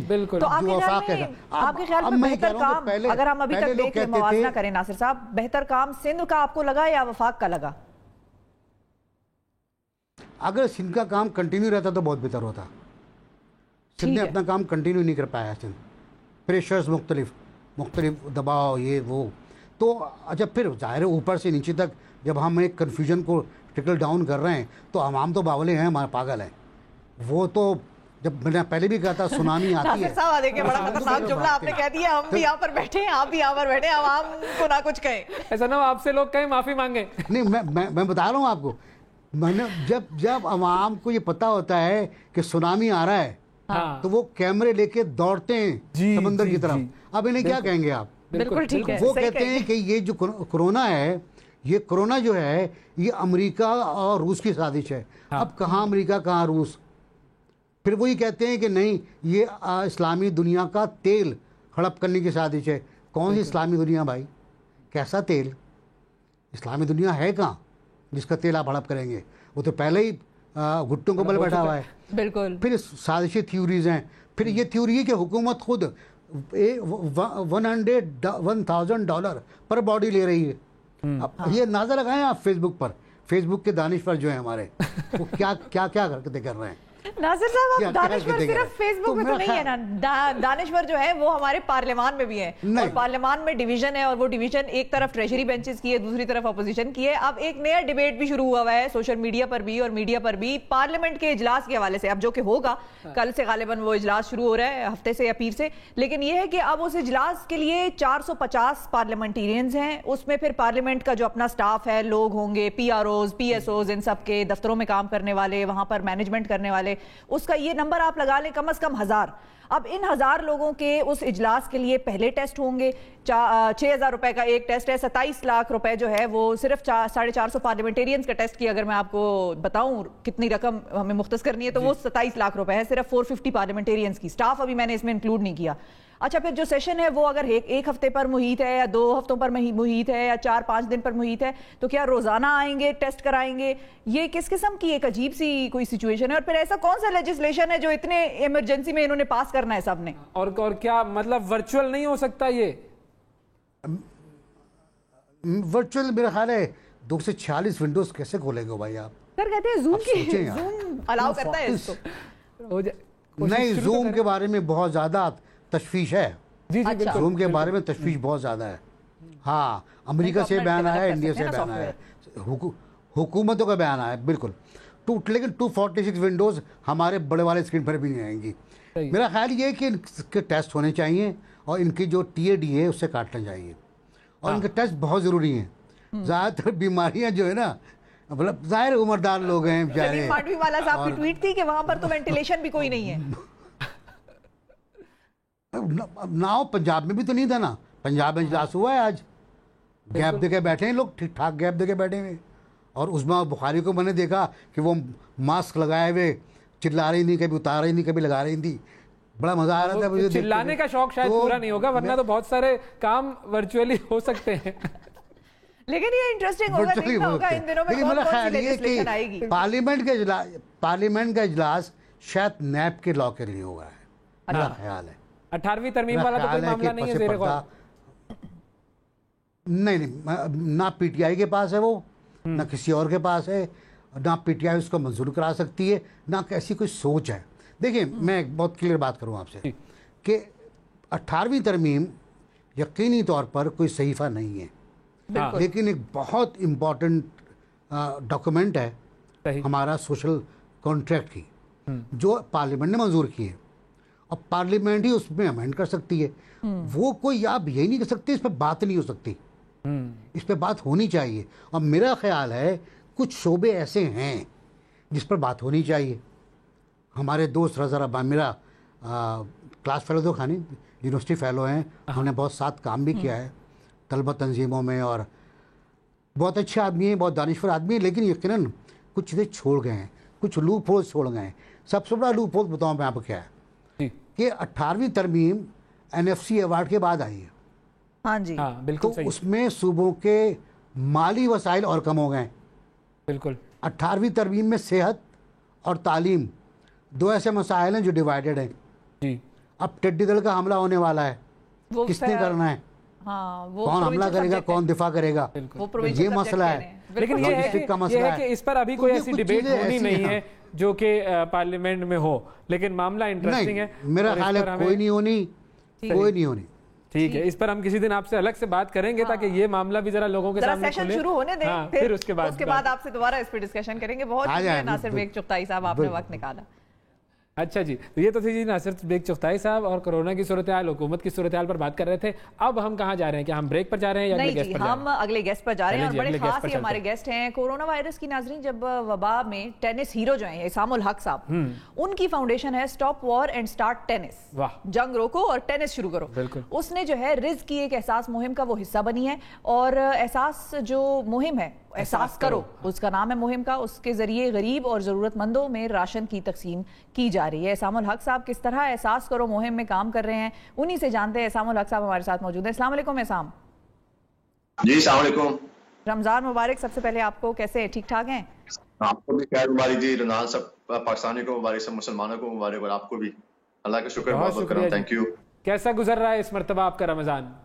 बिल्कुल, तो आपके ख्याल में बेहतर काम, अगर हम अभी तक देख लें, मवाजना करें नासिर साहब, बेहतर काम सिंध का आपको लगा या वफाक का लगा? अगर सिंध का काम कंटिन्यू रहता तो बहुत बेहतर होता। सिंध ने अपना काम कंटिन्यू नहीं कर पाया। सिंध प्रेशर्स मुख्तलिफ दबाव, ये वो, तो अच्छा, फिर जाहिर है ऊपर से नीचे तक जब हम एक कन्फ्यूजन को ट्रिकल डाउन कर रहे हैं तो आवाम तो बावले हैं, हमारे पागल हैं। वो तो जब मैंने पहले भी कहा था सुनामी आती है। साहब देखिए, बड़ा खतरनाक जुमला आपने कह दिया, हम भी यहाँ पर बैठे हैं, आप भी यहाँ पर बैठे हैं, आवाम को ना कुछ कहें, ऐसा ना आपसे लोग कहें माफी मांगे। नहीं, मैं बता रहा हूँ आपको, मैंने जब आवाम को ये पता होता है कि सुनामी आ रहा है, हाँ, तो वो कैमरे लेके दौड़ते हैं समंदर की तरफ। अब इन्हें क्या कहेंगे आप? बिल्कुल ठीक है, वो कहते हैं कि ये जो कोरोना है ये कोरोना जो है ये अमेरिका और रूस की साजिश है। अब कहाँ अमेरिका कहाँ रूस, फिर वो ये कहते हैं कि नहीं ये इस्लामी दुनिया का तेल हड़प करने की साजिश है। कौन सी इस्लामी दुनिया भाई, कैसा तेल? इस्लामी दुनिया है कहाँ जिसका तेल आप हड़प करेंगे? वो तो पहले ही घुट्टों को बल बैठा हुआ है। बिल्कुल। फिर साजिशी थ्योरीज हैं, फिर ये थ्योरी है कि हुकूमत खुद $1,000 पर बॉडी ले रही है। अब ये अंदाजा लगाएं आप फेसबुक के दानिश्वर जो है हमारे वो क्या क्या क्या हरकतें कर रहे हैं। नासिर साहब, आप दानिश्वर सिर्फ फेसबुक पे तो नहीं है ना, दानिश्वर जो है वो हमारे पार्लियामान में भी है, और पार्लियामान में डिवीजन है, और वो डिवीजन एक तरफ ट्रेजरी बेंचेस की है, दूसरी तरफ अपोजिशन की है। अब एक नया डिबेट भी शुरू हुआ है सोशल मीडिया पर भी और मीडिया पर भी, पार्लियामेंट के इजलास के हवाले से। अब जो कि होगा कल से गालिबन वो इजलास शुरू हो रहा है, हफ्ते से या पीर से, लेकिन ये है कि अब उस इजलास के लिए 450 पार्लियामेंटेरियंस हैं, उसमें फिर पार्लियामेंट का जो अपना स्टाफ है, लोग होंगे, PROs, PSOs, इन सब के दफ्तरों में काम करने वाले, वहां पर मैनेजमेंट करने वाले, उसका ये नंबर आप लगा लें कम से कम 1000। अब इन 1000 लोगों के उस इजलास के लिए पहले टेस्ट होंगे। 6,000 रुपए का एक टेस्ट है, 27 लाख रुपए जो है वो सिर्फ 450 पार्लियामेंटेरियंस का टेस्ट की अगर मैं आपको बताऊं कितनी रकम हमें मुख्तस करनी है तो वो 27 लाख रुपए है सिर्फ 450 पार्लियामेंटेरियंस की। स्टाफ अभी मैंने इसमें इंक्लूड नहीं किया। अच्छा, फिर जो सेशन है वो अगर एक हफ्ते पर मुहित है या 2 हफ्तों पर मुहित है या 4-5 दिन पर मुहित है, तो क्या रोजाना आएंगे, टेस्ट कराएंगे? ये किस किस्म की एक अजीब सी कोई सिचुएशन है। और फिर ऐसा कौन सा लेजिस्लेशन है जो इतने इमरजेंसी में इन्होंने पास करना है सबने? और क्या मतलब वर्चुअल नहीं हो सकता? ये वर्चुअल मेरा ख्याल है 246 विंडोज कैसे खोलेंगे भाई आप? सर कहते हैं जूम अलाउ करता है इसको। नहीं, जूम के बारे में बहुत ज्यादा तशवीश है। जी जी, अच्छा। जूम के बारे में तशवीश बहुत ज्यादा है। हाँ, अमेरिका से बयान आया है, इंडिया से बयान आया है, हुकूमतों का बयान आया है, बिल्कुल। लेकिन 246 विंडोज हमारे बड़े वाले स्क्रीन पर भी नहीं आएंगी। मेरा ख्याल ये है कि इनके टेस्ट होने चाहिए और इनकी जो TAD है उससे काटना चाहिए, और इनके टेस्ट बहुत ज़रूरी हैं। ज़्यादातर बीमारियां जो है ना, मतलब ज़ाहिर उम्रदार लोग हैं बेचारे। पाटवी वाला साहब की ट्वीट थी कि वहां पर तो वेंटिलेशन भी कोई नहीं है। ना हो, पंजाब में भी तो नहीं था ना, पंजाब में इजलास हुआ है आज, गैप देके बैठे हैं लोग, ठीक ठाक गैप देके बैठे हुए। और उसमें बुखारी को मैंने देखा कि वो मास्क लगाए हुए चिल्ला रही थी, कभी उतार रही थी, कभी लगा रही थी, बड़ा मजा आ रहा था मुझे। चिल्लाने का शौक शायद पूरा नहीं होगा, वरना तो बहुत सारे काम वर्चुअली हो सकते हैं। लेकिन ये इंटरेस्टिंग होगा, देखना होगा इन दिनों में कौन सी लेजिस्लेशन आएगी। पार्लियामेंट का इजलास शायद नैब के लॉ के लिए होगा, मेरा ख्याल है। 18वीं तरमीम वाला तो कोई मामला नहीं है ज़ेरे गौर? नहीं, ना PTI के पास है वो, ना किसी और के पास है, ना PTI उसको मंजूर करा सकती है, ना ऐसी कोई सोच है। देखिए, मैं एक बहुत क्लियर बात करूं आपसे कि 18वीं तरमीम यकीनी तौर पर कोई सहीफा नहीं है, लेकिन एक बहुत इम्पोर्टेंट डॉक्यूमेंट है हमारा सोशल कॉन्ट्रैक्ट की, जो पार्लियामेंट ने मंजूर की है, और पार्लियामेंट ही उसमें अमेंड कर सकती है। वो कोई आप यही नहीं कर सकते, इस पर बात नहीं हो सकती, इस पर बात होनी चाहिए। और मेरा ख्याल है कुछ शोबे ऐसे हैं जिस पर बात होनी चाहिए। हमारे दोस्त रज़ा रब्बानी, मेरा क्लास फेलो तो खानी यूनिवर्सिटी फेलो हैं, हमने बहुत साथ काम भी किया है तलबा तंजीमों में, और बहुत अच्छे आदमी हैं, बहुत दानिश्वर आदमी हैं, लेकिन यकीनन कुछ चीज़ें छोड़ गए हैं, कुछ लूप होल्स छोड़ गए हैं। सबसे बड़ा लूप होल्स बताऊँ मैं आपको क्या है कि 18वीं तरमीम NFC अवार्ड के बाद आई है। हाँ जी, हाँ, बिल्कुल तो उसमें सूबों के माली वसाइल और कम हो गए। बिल्कुल। 18वीं तरमीम में सेहत और तालीम 2 ऐसे मसाइल हैं जो डिवाइडेड हैं जी। अब टिड्डी दल का हमला होने वाला है, किसने करना है? हाँ, कौन हमला करेगा, कौन दिफा करेगा, ये मसला है। लेकिन ये है कि इस पर अभी कोई ऐसी डिबेट होनी नहीं है जो कि पार्लियामेंट में हो, लेकिन मामला इंटरेस्टिंग है। मेरा ख्याल है कोई नहीं होनी, कोई नहीं होनी। ठीक है, इस पर हम किसी दिन आपसे अलग से बात करेंगे ताकि ये मामला भी जरा लोगों के सामने खुले। शुरू होने दें, हाँ, फिर उसके बाद आपसे दोबारा इस पर डिस्कशन करेंगे। बहुत शुक्रिया नासिर बेग चुगताई साहब, आपने वक्त निकाला। अच्छा जी, तो ये तो थी जी नासिर बेग चुगताई साहब और कोरोना की सूरत हाल, हुकूमत की सूरत हाल पर बात कर रहे थे। अब हम कहाँ जा रहे हैं? क्या हम ब्रेक पर जा रहे हैं या अगले गेस्ट पर जा रहे हैं? हम अगले गेस्ट पर जा रहे हैं और बड़े खास ही हमारे गेस्ट हैं। कोरोना वायरस की नाजरीन, जब वबा में टेनिस हीरो जो हैं इसामुल हक साहब, उनकी फाउंडेशन है stop war and start tennis, जंग रोको और टेनिस शुरू करो। उसने जो है रिज की एक एहसास मुहिम का वो हिस्सा बनी है और एहसास जो मुहिम है एहसास करो उसका नाम है मुहिम का, उसके जरिए गरीब और जरूरतमंदों में राशन की तकसीम की जा रही है। इसामुल हक साहब किस तरह एहसास करो मुहिम में काम कर रहे हैं, उन्हीं से जानते हैं। इसामुल हक साहब हमारे साथ मौजूद है। अस्सलाम वालेकुम इसाम। जी अस्सलाम वालेकुम। रमजान मुबारक सबसे पहले आपको, कैसे हैं? ठीक ठाक हैं? आपको भी खैर मुबारक जी। रमजान सब पाकिस्तानियों को मुबारक, सब मुसलमानों को मुबारक और आपको भी अल्लाह का शुक्र, बहुत शुक्रिया, थैंक यू। कैसा गुजर रहा है इस मर्तबा आपका Ramzan?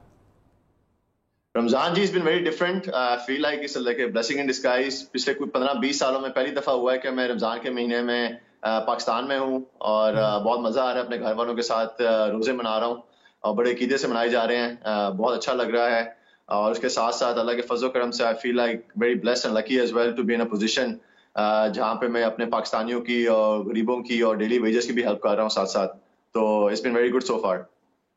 Ramzan ji is been very different. I feel like it's like a blessing in disguise. पिछले कुछ 15-20 सालों में पहली दफा हुआ है कि मैं रमजान के महीने में पाकिस्तान में हूँ और बहुत मजा आ रहा है, अपने घर वालों के साथ रोजे मना रहा हूँ और बड़े अकीदे से मनाए जा रहे हैं। बहुत अच्छा लग रहा है और उसके साथ साथ अल्लाह के फजल करम से I feel like very blessed and lucky as well to be in a position जहाँ पे मैं अपने पाकिस्तानियों की और गरीबों की और डेली वेजेस की भी हेल्प कर रहा हूँ साथ साथ। तो it's been very good so far.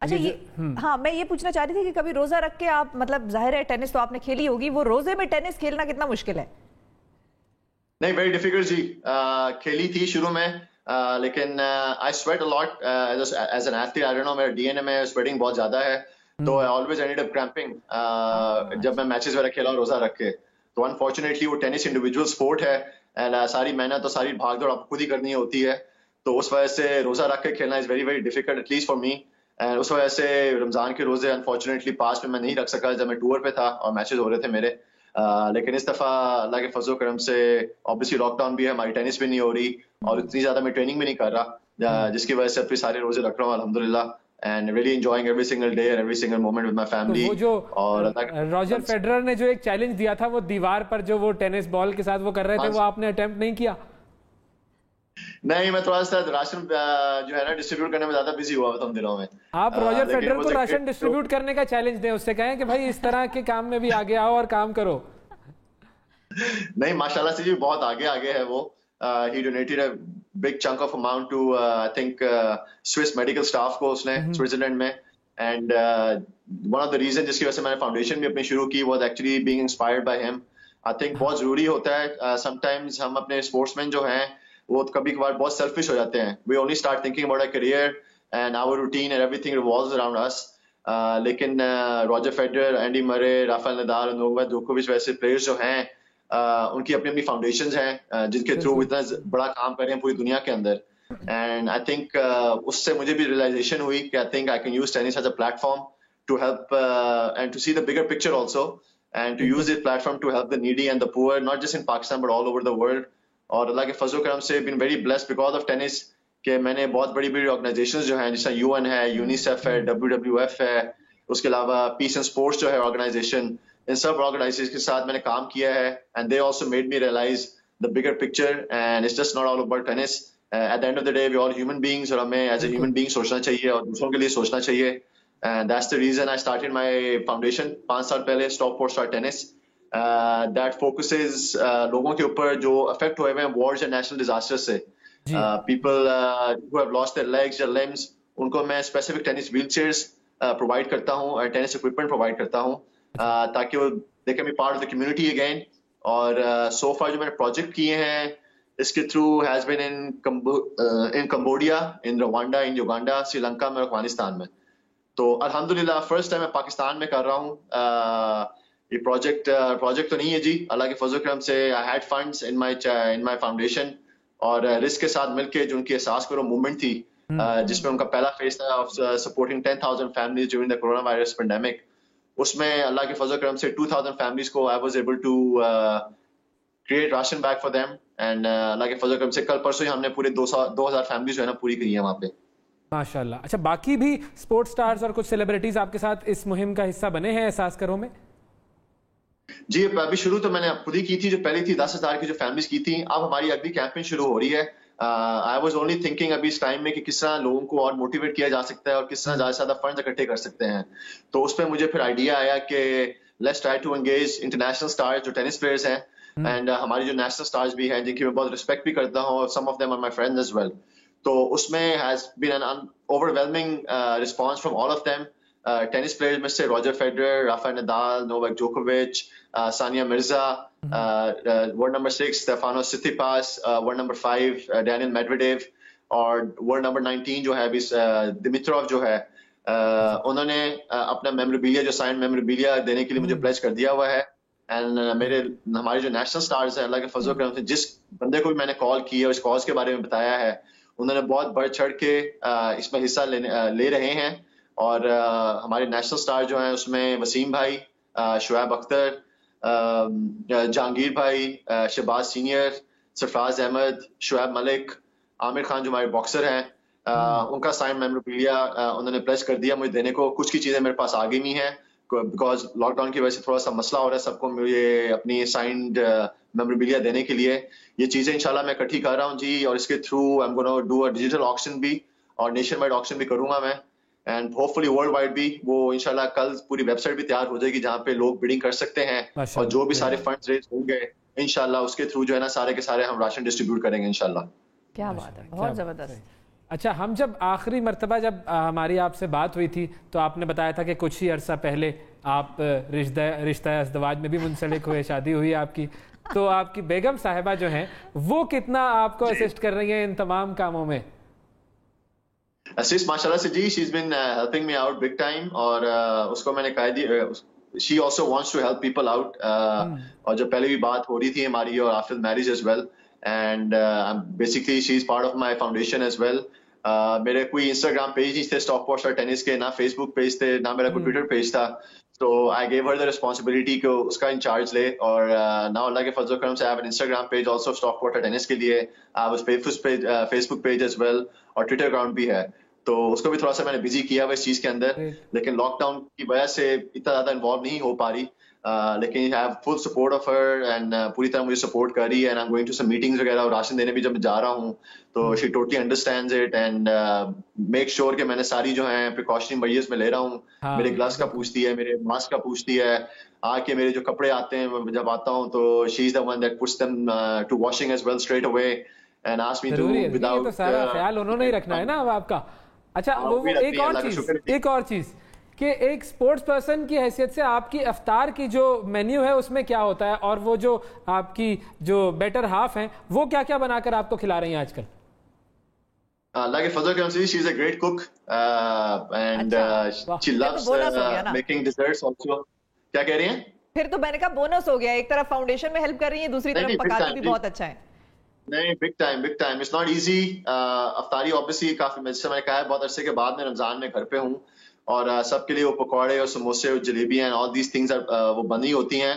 अच्छा, ये हाँ, मैं ये पूछना चाह रही थी कि कभी रोजा रख के आप, मतलब जाहिर है टेनिस तो आपने खेली होगी, वो रोजे में टेनिस खेलना कितना मुश्किल है? नहीं, वेरी डिफिकल्ट जी। खेली थी शुरू में लेकिन I sweat a lot as an athlete. I don't know, मेरा डीएनए में स्वेटिंग बहुत ज्यादा है तो I always ended up cramping जब मैं मैचेस वगैरह खेला रोजा रख के। तो अनफॉर्चुनेटली वो टेनिस इंडिविजुअल स्पोर्ट है एंड सारी मेहनत तो सारी भागदौड़ आपको खुद ही करनी होती है, तो उस वजह से रोजा रख के खेलना is very very difficult at least for me. And उस वजह से रमजान के रोजे अनफॉर्चुनेटली पास में मैं नहीं रख सका जब मैं टूर पे था और मैचेस हो रहे थे मेरे। लेकिन इस दफा अल्लाह के फजल करम से ऑब्वियसली लॉकडाउन भी है, हमारी टेनिस भी नहीं हो रही और इतनी ज्यादा मैं ट्रेनिंग भी नहीं कर रहा, जिसकी वजह से अपने सारे रोजे रख रहा हूँ अल्हम्दुलिल्लाह and really enjoying every single day and every single moment with my family. वो जो रॉजर फेडरर ने जो एक चैलेंज दिया था वो दीवार पर जो वो टेनिस बॉल के साथ वो कर रहे थे, वो आपने अटेम्प्ट नहीं किया? नहीं, मैं थोड़ा सा राशन जो है ना डिस्ट्रीब्यूट करने में ज्यादा बिजी हुआ था उन दिनों में। आप रॉजर फेडरर को राशन डिस्ट्रीब्यूट करने का चैलेंज दें, उससे कहें कि भाई इस तरह के काम में भी आगे आओ और काम करो। नहीं, माशाल्लाह से जी बहुत आगे है वो। he donated a big chunk of amount to I think Swiss medical staff को उसने स्विट्जरलैंड में and one of the reasons जिसकी वजह से मैंने फाउंडेशन भी अपनी शुरू की was actually being inspired by him। I think बहुत जरूरी होता है sometimes हम अपने स्पोर्ट्समैन जो हैं वो कभी कभार बहुत सेल्फिश हो जाते हैं। We only start thinking about our career and our routine and everything revolves around us। लेकिन Roger Federer, Andy Murray, Rafale Nadal, Novak जोकोविच वैसे प्लेयर्स जो हैं उनकी अपनी अपनी फाउंडेशंस हैं जिनके थ्रू इतना बड़ा काम कर रहे हैं पूरी दुनिया के अंदर। एंड आई थिंक उससे मुझे भी रियलाइजेशन हुई कि I think I can use tennis as a platform to help and to see the bigger picture also and to use this platform to help the needy and the poor not just in Pakistan but all over the world. और अल्लाह के फजल करम से been very blessed because of tennis कि मैंने बहुत बड़ी बड़ी ऑर्गेनाइजेशंस जो हैं जैसे यूएन है, यूनिसेफ है, WWF है, उसके अलावा पीस एंड स्पोर्ट्स जो है ऑर्गेनाइजेशन, इन सब ऑर्गेनाइजेशंस के साथ मैंने काम किया है and they also made me realise the bigger picture and it's just not all about tennis. At the end of the day we all human beings और हमें एज अ ह्यूमन बीइंग सोचना चाहिए और दूसरों के लिए सोचना चाहिए and that's the reason I started my foundation 5 साल पहले, stop for start tennis, that focuses लोगों के ऊपर जो अफेक्ट हुए हैं वॉर्स एंड नेशनल डिजास्टर से। People who have lost their legs या लिम्स, उनको मैं स्पेसिफिक टेनिस व्हीलचेयर्स प्रोवाइड करता हूँ और टेनिस इक्विपमेंट प्रोवाइड करता हूँ ताकि वो they can be part of the community again. और सो फार जो मैंने प्रोजेक्ट किए हैं इसके through has been in Cambodia, in Rwanda, in Uganda, Sri Lanka में और अफगानिस्तान में। तो अल्हम्दुलिल्लाह फर्स्ट टाइम मैं पाकिस्तान में कर रहा हूँ ये प्रोजेक्ट तो नहीं है जी, अल्लाह के फजल करम से I had funds in my foundation और रिस्क के साथ मिलके जो उनकी एहसास करो मूवमेंट थी जिसमें उनका पहला फेज था of supporting 10,000 families during the corona virus pandemic. उसमें अल्लाह के फजल करम से 2,000 फैमिलीज को I was able to create ration bag for them and अल्लाह के फजल करम से कल परसों ही हमने पूरे 2,000 फैमिलीज जो है ना पूरी करी है वहाँ पे। माशाल्लाह। अच्छा, बाकी भी स्पोर्ट्स स्टार्स और कुछ सेलिब्रिटीज आपके साथ इस मुहिम का हिस्सा बने हैं एहसास करो में? जी, अभी शुरू तो मैंने खुद ही की थी, जो पहली थी 10,000 की जो फैमिलीज की थी। अब हमारी अगली कैंपेन शुरू हो रही है। आई वाज ओनली थिंकिंग अभी इस टाइम में कि किस तरह लोगों को और मोटिवेट किया जा सकता है और किस तरह ज्यादा से ज्यादा फंड इकट्ठे कर सकते हैं। तो उस पर मुझे फिर आइडिया आया कि let's try to engage international stars जो टेनिस प्लेयर्स हैं एंड हमारी जो नेशनल स्टार्स भी हैं जिनकी मैं बहुत रिस्पेक्ट भी करता हूँ, some of them are my friends as well. तो उसमें has been an overwhelming response from all of them. Tennis players में से Roger Federer, Rafael Nadal, Novak जोकोविच, Sania Mirza, world number 6 Stefanos Tsitsipas, world number 5 Daniil Medvedev, और वर्ल्ड नंबर 19 जो है अभी दिमित्रोव जो है, उन्होंने अपना मेमोरेबिलिया, जो साइन मेमोरेबिलिया देने के लिए मुझे प्लेज कर दिया हुआ है। एंड हमारे जो नेशनल स्टार्स हैं, अल्लाह के फजल करम से जिस बंदे को भी मैंने कॉल किया और इस कॉज के बारे में बताया है, उन्होंने बहुत बढ़ चढ़ के इसमें हिस्सा ले रहे हैं। और हमारे नेशनल स्टार जो हैं उसमें वसीम भाई, शुएब अख्तर, जहांगीर भाई, शहबाज सीनियर, सरफराज अहमद, शुएब मलिक, आमिर खान जो हमारे बॉक्सर हैं, उनका साइन मेमोरेबिलिया उन्होंने प्लेज कर दिया मुझे देने को। कुछ की चीजें मेरे पास आ गई नहीं है बिकॉज लॉकडाउन की वजह से थोड़ा सा मसला हो रहा है सबको मुझे अपनी साइंड मेमोरेबिलिया देने के लिए। ये चीजें इंशाल्लाह मैं इकट्ठी कर रहा हूँ जी, और इसके through I am gonna do a digital auction भी, और नेशन वाइड ऑक्शन भी करूंगा मैं, एंड होपफुली वर्ल्ड वाइड भी। वो इंशाल्लाह कल पूरी वेबसाइट भी तैयार हो जाएगी जहाँ पे लोग बिडिंग कर सकते हैं, और जो भी सारे फंड्स रेज होंगे इंशाल्लाह उसके थ्रू जो है ना सारे के सारे हम राशन डिस्ट्रीब्यूट करेंगे इंशाल्लाह। क्या बात है, बहुत जबरदस्त। अच्छा, हम जब आखिरी मर्तबा जब हमारी आपसे बात हुई थी तो आपने बताया था कि कुछ ही अरसा पहले आप रिश्ता अज़दवाज में भी मुंसलिक हुए, शादी हुई आपकी, तो आपकी बेगम साहिबा जो हैं वो कितना आपको असिस्ट कर रही हैं इन तमाम कामों में? असिस्ट माशाल्लाह से जी, she is been helping me out big time, और उसको मैंने कह दी she also wants to help people out. और जब पहले भी बात हो रही थी हमारी और after marriage as well, and basically she is part of my foundation as well. मेरे कोई इंस्टाग्राम पेज नहीं थे स्टॉक पोस्टर टेनिस के, ना फेसबुक पेज थे, ना मेरा कोई ट्विटर पेज था। तो I gave her the responsibility को उसका इंचार्ज ले, और नाउ अल्लाह के फजल करम से I have an Instagram page also stock poster tennis के लिए, I have Facebook page as well, और ट्विटर अकाउंट भी है। तो उसको भी थोड़ा सा मैंने बिजी किया हुआ इस चीज के अंदर, लेकिन लॉकडाउन की वजह से इतना ज्यादा इन्वॉल्व नहीं हो पा रही। लेकिन I have full support of her, and पूरी तरह मुझे सपोर्ट कर रही है, and I am going to some meetings वगैरह, और राशन देने भी जब मैं जा रहा हूँ तो she totally understands it, and make sure कि मैंने सारी जो है प्रिकॉशनरी मेजर्स में ले रहा हूँ। मेरे ग्लव्स का पूछती है, मेरे मास्क का पूछती है, आके मेरे जो कपड़े आते हैं जब आता हूँ तो she is the one that puts them to washing as well straight away, and asks me to without, तो सारा ख्याल उन्होंने ही रखना है ना अब आपका। अच्छा, वो एक और चीज कि एक स्पोर्ट्स पर्सन की हैसियत से आपकी इफ्तार की जो मेन्यू है उसमें क्या होता है, और वो जो आपकी जो बेटर हाफ हैं वो क्या क्या बनाकर आपको खिला रही हैं आजकल? अल्लाह के फजल करम से she is a great cook, and she loves making desserts also. क्या कह रही हैं? फिर तो मैंने कहा बोनस हो गया, एक तरफ फाउंडेशन में हेल्प कर रही है, दूसरी तरफ पकाती भी बहुत अच्छा है। नहीं, big time it's not easy. अफ्तारी ऑब्वियसली काफी, मैंने कहा है बहुत अरसे के बाद मैं रमजान में घर पे हूँ, और सबके लिए वो पकौड़े और समोसे और जलेबियां ऑल दीज थिंग्स वो बनी होती हैं,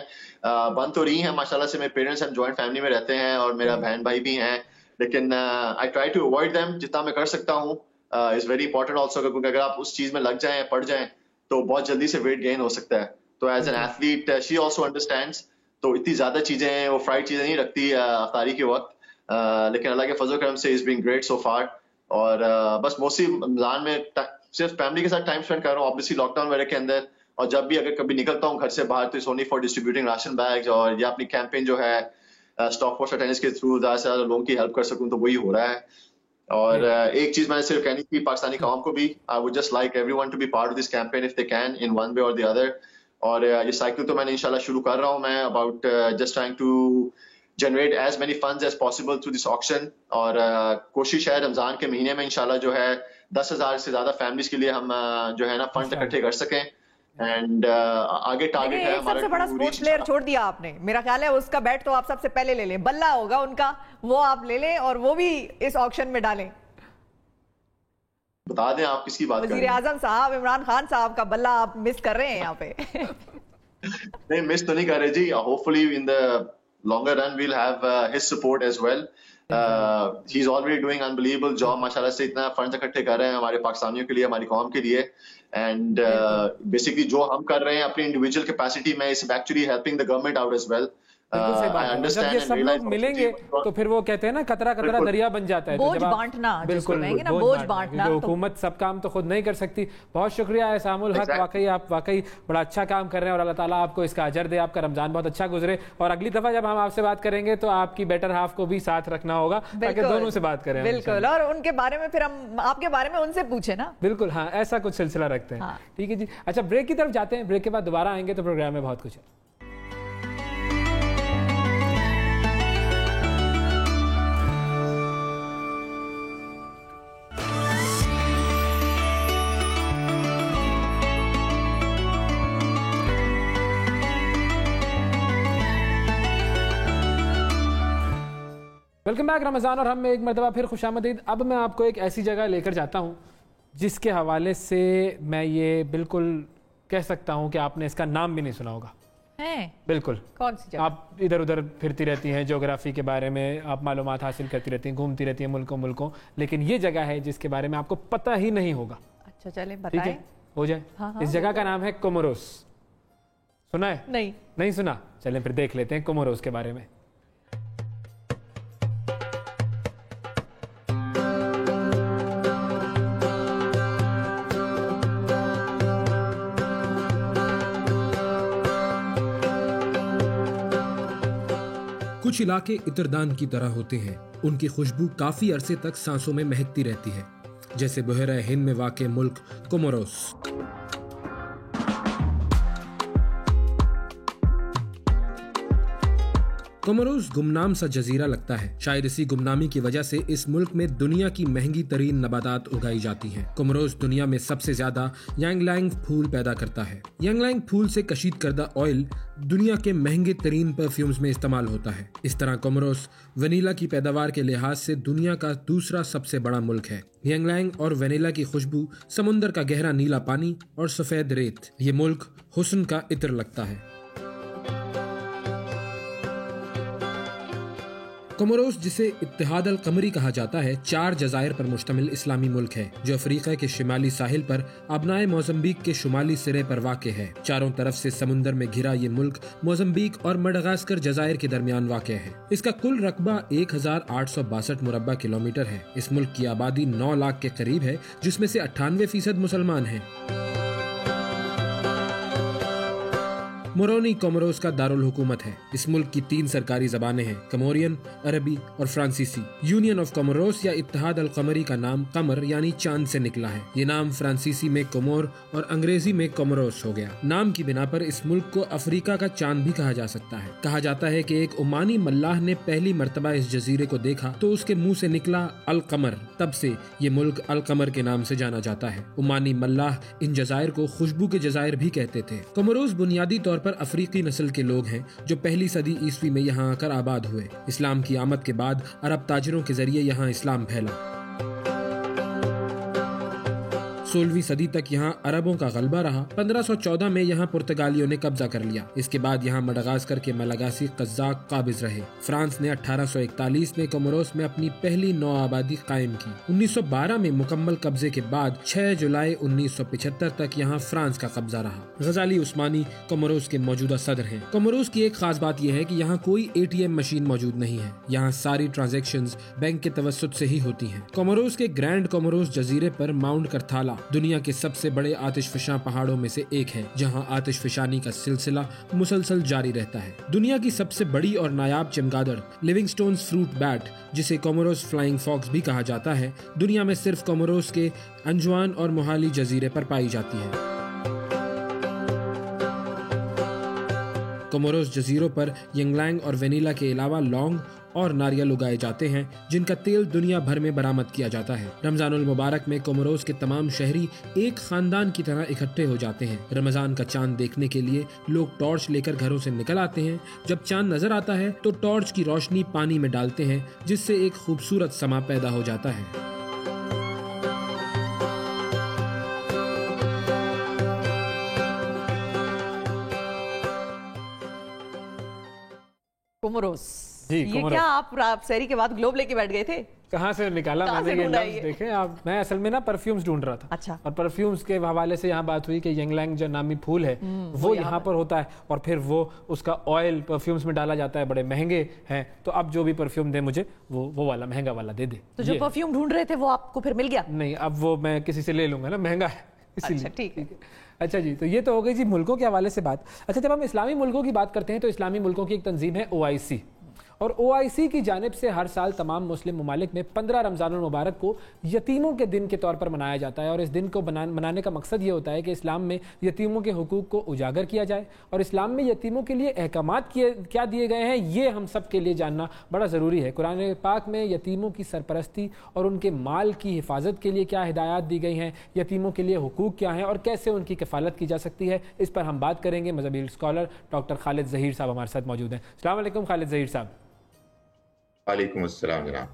बन तो रही हैं माशाल्लाह से। मेरे पेरेंट्स हम जॉइंट फैमिली में रहते हैं, और मेरा बहन भाई भी हैं, लेकिन I try to avoid them जितना मैं कर सकता हूँ। इज वेरी इंपॉर्टेंट ऑल्सो, क्योंकि अगर आप उस चीज में लग जाएं, पड़ जाएं, तो बहुत जल्दी से वेट गेन हो सकता है। तो as an athlete she also understands, तो इतनी ज्यादा चीजें, वो फ्राइड चीजें नहीं रखती अफ्तारी के वक्त, लेकिन अल्लाह के फजल करम से इज बीइंग ग्रेट सो फार। और बस मोस्टली रमजान में सिर्फ फैमिली के साथ टाइम स्पेंड कर रहा हूँ ऑब्वियसली लॉकडाउन वगैरह के अंदर, और जब भी अगर कभी निकलता हूँ घर से बाहर तो it's only for distributing ration bags, और या अपनी कैंपेन जो है स्टॉक पोस्टर टेनिस के थ्रू ज्यादा से ज्यादा लोगों की हेल्प कर सकूँ, तो वही हो रहा है। और एक चीज मैंने सिर्फ कहनी थी पाकिस्तानी कौम को भी, I would just like everyone to be part of this campaign if they can in one way और द अदर। और ये साइकिल तो मैंने इंशाल्लाह शुरू कर रहा हूँ मैं, about just trying to generate as many funds as possible through this auction, और कोशिश है रमजान के महीने में इंशाल्लाह जो है 10,000 से ज्यादा फैमिलीज के लिए हम जो है ना फंड इकट्ठे कर सकें, एंड आगे टारगेट है हमारा। सबसे बड़ा स्पोर्ट्स प्लेयर छोड़ दिया आपने, मेरा ख्याल है उसका बैट तो आप सबसे पहले ले लें, बल्ला होगा उनका, वो आप ले लें और वो भी इस ऑक्शन में डालें। बता दें आप किसकी बात कर रहे हैं? वज़ीर आज़म साहब इमरान खान साहब का बल्ला आप मिस कर रहे हैं यहाँ पे। नहीं, मिस तो नहीं कर रहे जी, hopefully in the longer run we'll have his support as well. He's already doing unbelievable job माशाल्लाह से, इतना फंड इकट्ठे कर रहे हैं हमारे पाकिस्तानियों के लिए, हमारी कौम के लिए, एंड बेसिकली जो हम कर रहे हैं अपनी इंडिविजुअल कैपेसिटी में is actually helping the government out as well. बिल्कुल सही बात है। जब ये सब लोग मिलेंगे तो फिर वो कहते हैं ना, कतरा कतरा दरिया बन जाता है। बोझ बांटना, बिल्कुल ना बोझ बांटना। हुकूमत सब काम तो खुद नहीं कर सकती। बहुत शुक्रिया एहसामुल हक, वाकई आप वाकई बड़ा अच्छा काम कर रहे हैं और अल्लाह ताला आपको इसका अजर दे, आपका रमजान बहुत अच्छा गुजरे। और अगली दफा जब हम आपसे बात करेंगे तो आपकी बेटर हाफ को भी साथ रखना होगा ताकि दोनों से बात करें। बिल्कुल, और उनके बारे में फिर हम आपके बारे में उनसे पूछे ना। बिल्कुल, हाँ, ऐसा कुछ सिलसिला रखते हैं। ठीक है जी। अच्छा, ब्रेक की तरफ जाते हैं, ब्रेक के बाद दोबारा आएंगे तो प्रोग्राम में बहुत कुछ है। वेलकम बैक रमज़ान, और हम एक मरतबा फिर खुशामदीद। अब मैं आपको एक ऐसी जगह लेकर जाता हूँ जिसके हवाले से मैं ये बिल्कुल कह सकता हूँ कि आपने इसका नाम भी नहीं सुना होगा। हैं? बिल्कुल। कौन सी जगह? आप इधर उधर फिरती रहती हैं, ज्योग्राफी के बारे में आप मालूमात हासिल करती रहती हैं, घूमती रहती हैं मुल्कों, लेकिन ये जगह है जिसके बारे में आपको पता ही नहीं होगा। अच्छा, चले बताएं। ठीक है, हो जाए। हाँ, इस जगह का नाम है कोमोरोस। सुना है? नहीं सुना? चलें फिर देख लेते हैं कोमोरोस के बारे में। कुछ इलाके इत्रदान की तरह होते हैं, उनकी खुशबू काफी अरसे तक सांसों में महकती रहती है, जैसे बहरा हिंद में वाक़े मुल्क कोमोरोस। कोमोरोस गुमनाम सा जजीरा लगता है। शायद इसी गुमनामी की वजह से इस मुल्क में दुनिया की महंगी तरीन नबातात उगाई जाती हैं। कोमोरोस दुनिया में सबसे ज्यादा यांगलांग फूल पैदा करता है। यांगलांग फूल से कशीद करदा ऑयल दुनिया के महंगे तरीन परफ्यूम्स में इस्तेमाल होता है। इस तरह कोमोरोस वनीला की पैदावार के लिहाज से दुनिया का दूसरा सबसे बड़ा मुल्क है। यांगलांग और वनीला की खुशबू, समुंदर का गहरा नीला पानी और सफेद रेत, ये मुल्क हुस्न का इत्र लगता है। कोमोरोस, जिसे इत्तेहाद अल कमरी कहा जाता है, 4 जजायर पर मुश्तमिल इस्लामी मुल्क है जो अफ्रीका के शिमाली साहिल पर अबनाए मोजम्बिक के शुमाली सिरे पर वाक़े है। चारों तरफ से समुंदर में घिरा ये मुल्क मोजम्बिक और मडागास्कर जजायर के दरमियान वाक़े है। इसका कुल रकबा 1862 मुरब्बा किलोमीटर है। इस मुल्क की आबादी 9 लाख के करीब है, जिसमें से 98% मुसलमान हैं। मोरोनी कोमोरोस का दारुल हुकूमत है। इस मुल्क की 3 सरकारी जबानें हैं, कमोरियन, अरबी और फ्रांसीसी। यूनियन ऑफ कोमोरोस या इत्तेहाद अल कमरी का नाम कमर यानी चांद से निकला है। ये नाम फ्रांसीसी में कोमोर और अंग्रेजी में कोमोरोस हो गया। नाम की बिना पर इस मुल्क को अफ्रीका का चांद भी कहा जा सकता है। कहा जाता है कि एक ओमानी मल्लाह ने पहली मर्तबा इस जजीरे को देखा तो उसके मुंह से निकला अल कमर। तब से ये मुल्क अल कमर के नाम से जाना जाता है। ओमानी मल्लाह इन जजायर को खुशबू के जजायर भी कहते थे। कोमोरोस बुनियादी तौर पर अफ्रीकी नस्ल के लोग हैं जो पहली सदी ईस्वी में यहाँ आकर आबाद हुए। इस्लाम की आमद के बाद अरब ताजिरों के जरिए यहाँ इस्लाम फैला। 16वीं सदी तक यहाँ अरबों का गलबा रहा। 1514 में यहाँ पुर्तगालियों ने कब्जा कर लिया। इसके बाद यहाँ मडागास्कर के मलागासी कज़ाक काबिज रहे। फ्रांस ने 1841 में कोमोरोस में अपनी पहली नौ आबादी कायम की। 1912 में मुकम्मल कब्जे के बाद 6 जुलाई 1975 तक यहाँ फ्रांस का कब्जा रहा। गजाली उस्मानी कोमोरोस के मौजूदा सदर हैं। कोमोरोस की एक खास बात यह है कि यहाँ कोई ATM मशीन मौजूद नहीं है। यहाँ सारी ट्रांजैक्शंस बैंक के तवस्सुत से ही होती हैं। कोमोरोस के ग्रैंड कोमोरोस जजीरे पर माउंट करथाला दुनिया के सबसे बड़े आतिशफशां पहाड़ों में से एक है, जहां आतिशफशानी का सिलसिला मुसलसल जारी रहता है। दुनिया की सबसे बड़ी और नायाब चमगादड़ लिविंगस्टोन्स फ्रूट बैट, जिसे कोमोरोस फ्लाइंग फॉक्स भी कहा जाता है, दुनिया में सिर्फ कोमोरोस के अंजुआन और मोहाली जजीरे पर पाई जाती है। कोमोरोस जजीरों पर यंगलांग और वेनिला के अलावा लौंग और नारियल उगाए जाते हैं, जिनका तेल दुनिया भर में बरामद किया जाता है। रमजानुल मुबारक में कोमोरोस के तमाम शहरी एक खानदान की तरह इकट्ठे हो जाते हैं। रमजान का चांद देखने के लिए लोग टॉर्च लेकर घरों से निकल आते हैं। जब चांद नजर आता है तो टॉर्च की रोशनी पानी में डालते हैं, जिससे एक खूबसूरत समा पैदा हो जाता है। कोमोरोस, जी, ये क्या आप सहरी के बाद ग्लोब लेके बैठ गए थे? कहाँ से निकाला मैंने ये लफ्ज, देखें आप। मैं असल में ना परफ्यूम्स ढूंढ रहा था। अच्छा। और परफ्यूम्स के हवाले से यहाँ बात हुई कि यंगलैंग जो नामी फूल है वो यहाँ पर होता है और फिर वो उसका ऑयल परफ्यूम्स में डाला जाता है, बड़े महंगे हैं। तो अब जो भी परफ्यूम दे मुझे वो वाला महंगा वाला दे दे। तो जो परफ्यूम ढूंढ रहे थे वो आपको फिर मिल गया? नहीं, अब वो मैं किसी से ले लूंगा ना, महंगा है इसीलिए। अच्छा, ठीक है। अच्छा जी, तो ये तो हो गई जी मुल्कों के हवाले से बात। अच्छा, जब हम इस्लामी मुल्कों की बात करते हैं तो इस्लामी मुल्कों की एक तंजीम है OIC, और OIC की जानिब से हर साल तमाम मुस्लिम ममालिक में 15 रमज़ानुल मुबारक को यतीमों के दिन के तौर पर मनाया जाता है। और इस दिन को मनाने का मकसद ये होता है कि इस्लाम में यतीमों के हुकूक को उजागर किया जाए, और इस्लाम में यतीमों के लिए अहकामात क्या दिए गए हैं ये हम सब के लिए जानना बड़ा ज़रूरी है। कुरान पाक में यतीमों की सरपरस्ती और उनके माल की हिफाजत के लिए क्या हिदायत दी गई हैं, यतीमों के लिए हुकूक क्या हैं और कैसे उनकी कफ़ालत की जा सकती है, इस पर हम बात करेंगे। मज़हबी स्कॉलर डॉक्टर खालिद ज़हीर साहब हमारे साथ मौजूद हैं। अस्सलाम वालेकुम खालिद ज़हीर साहब। वालेकुम अस्सलाम जनाब।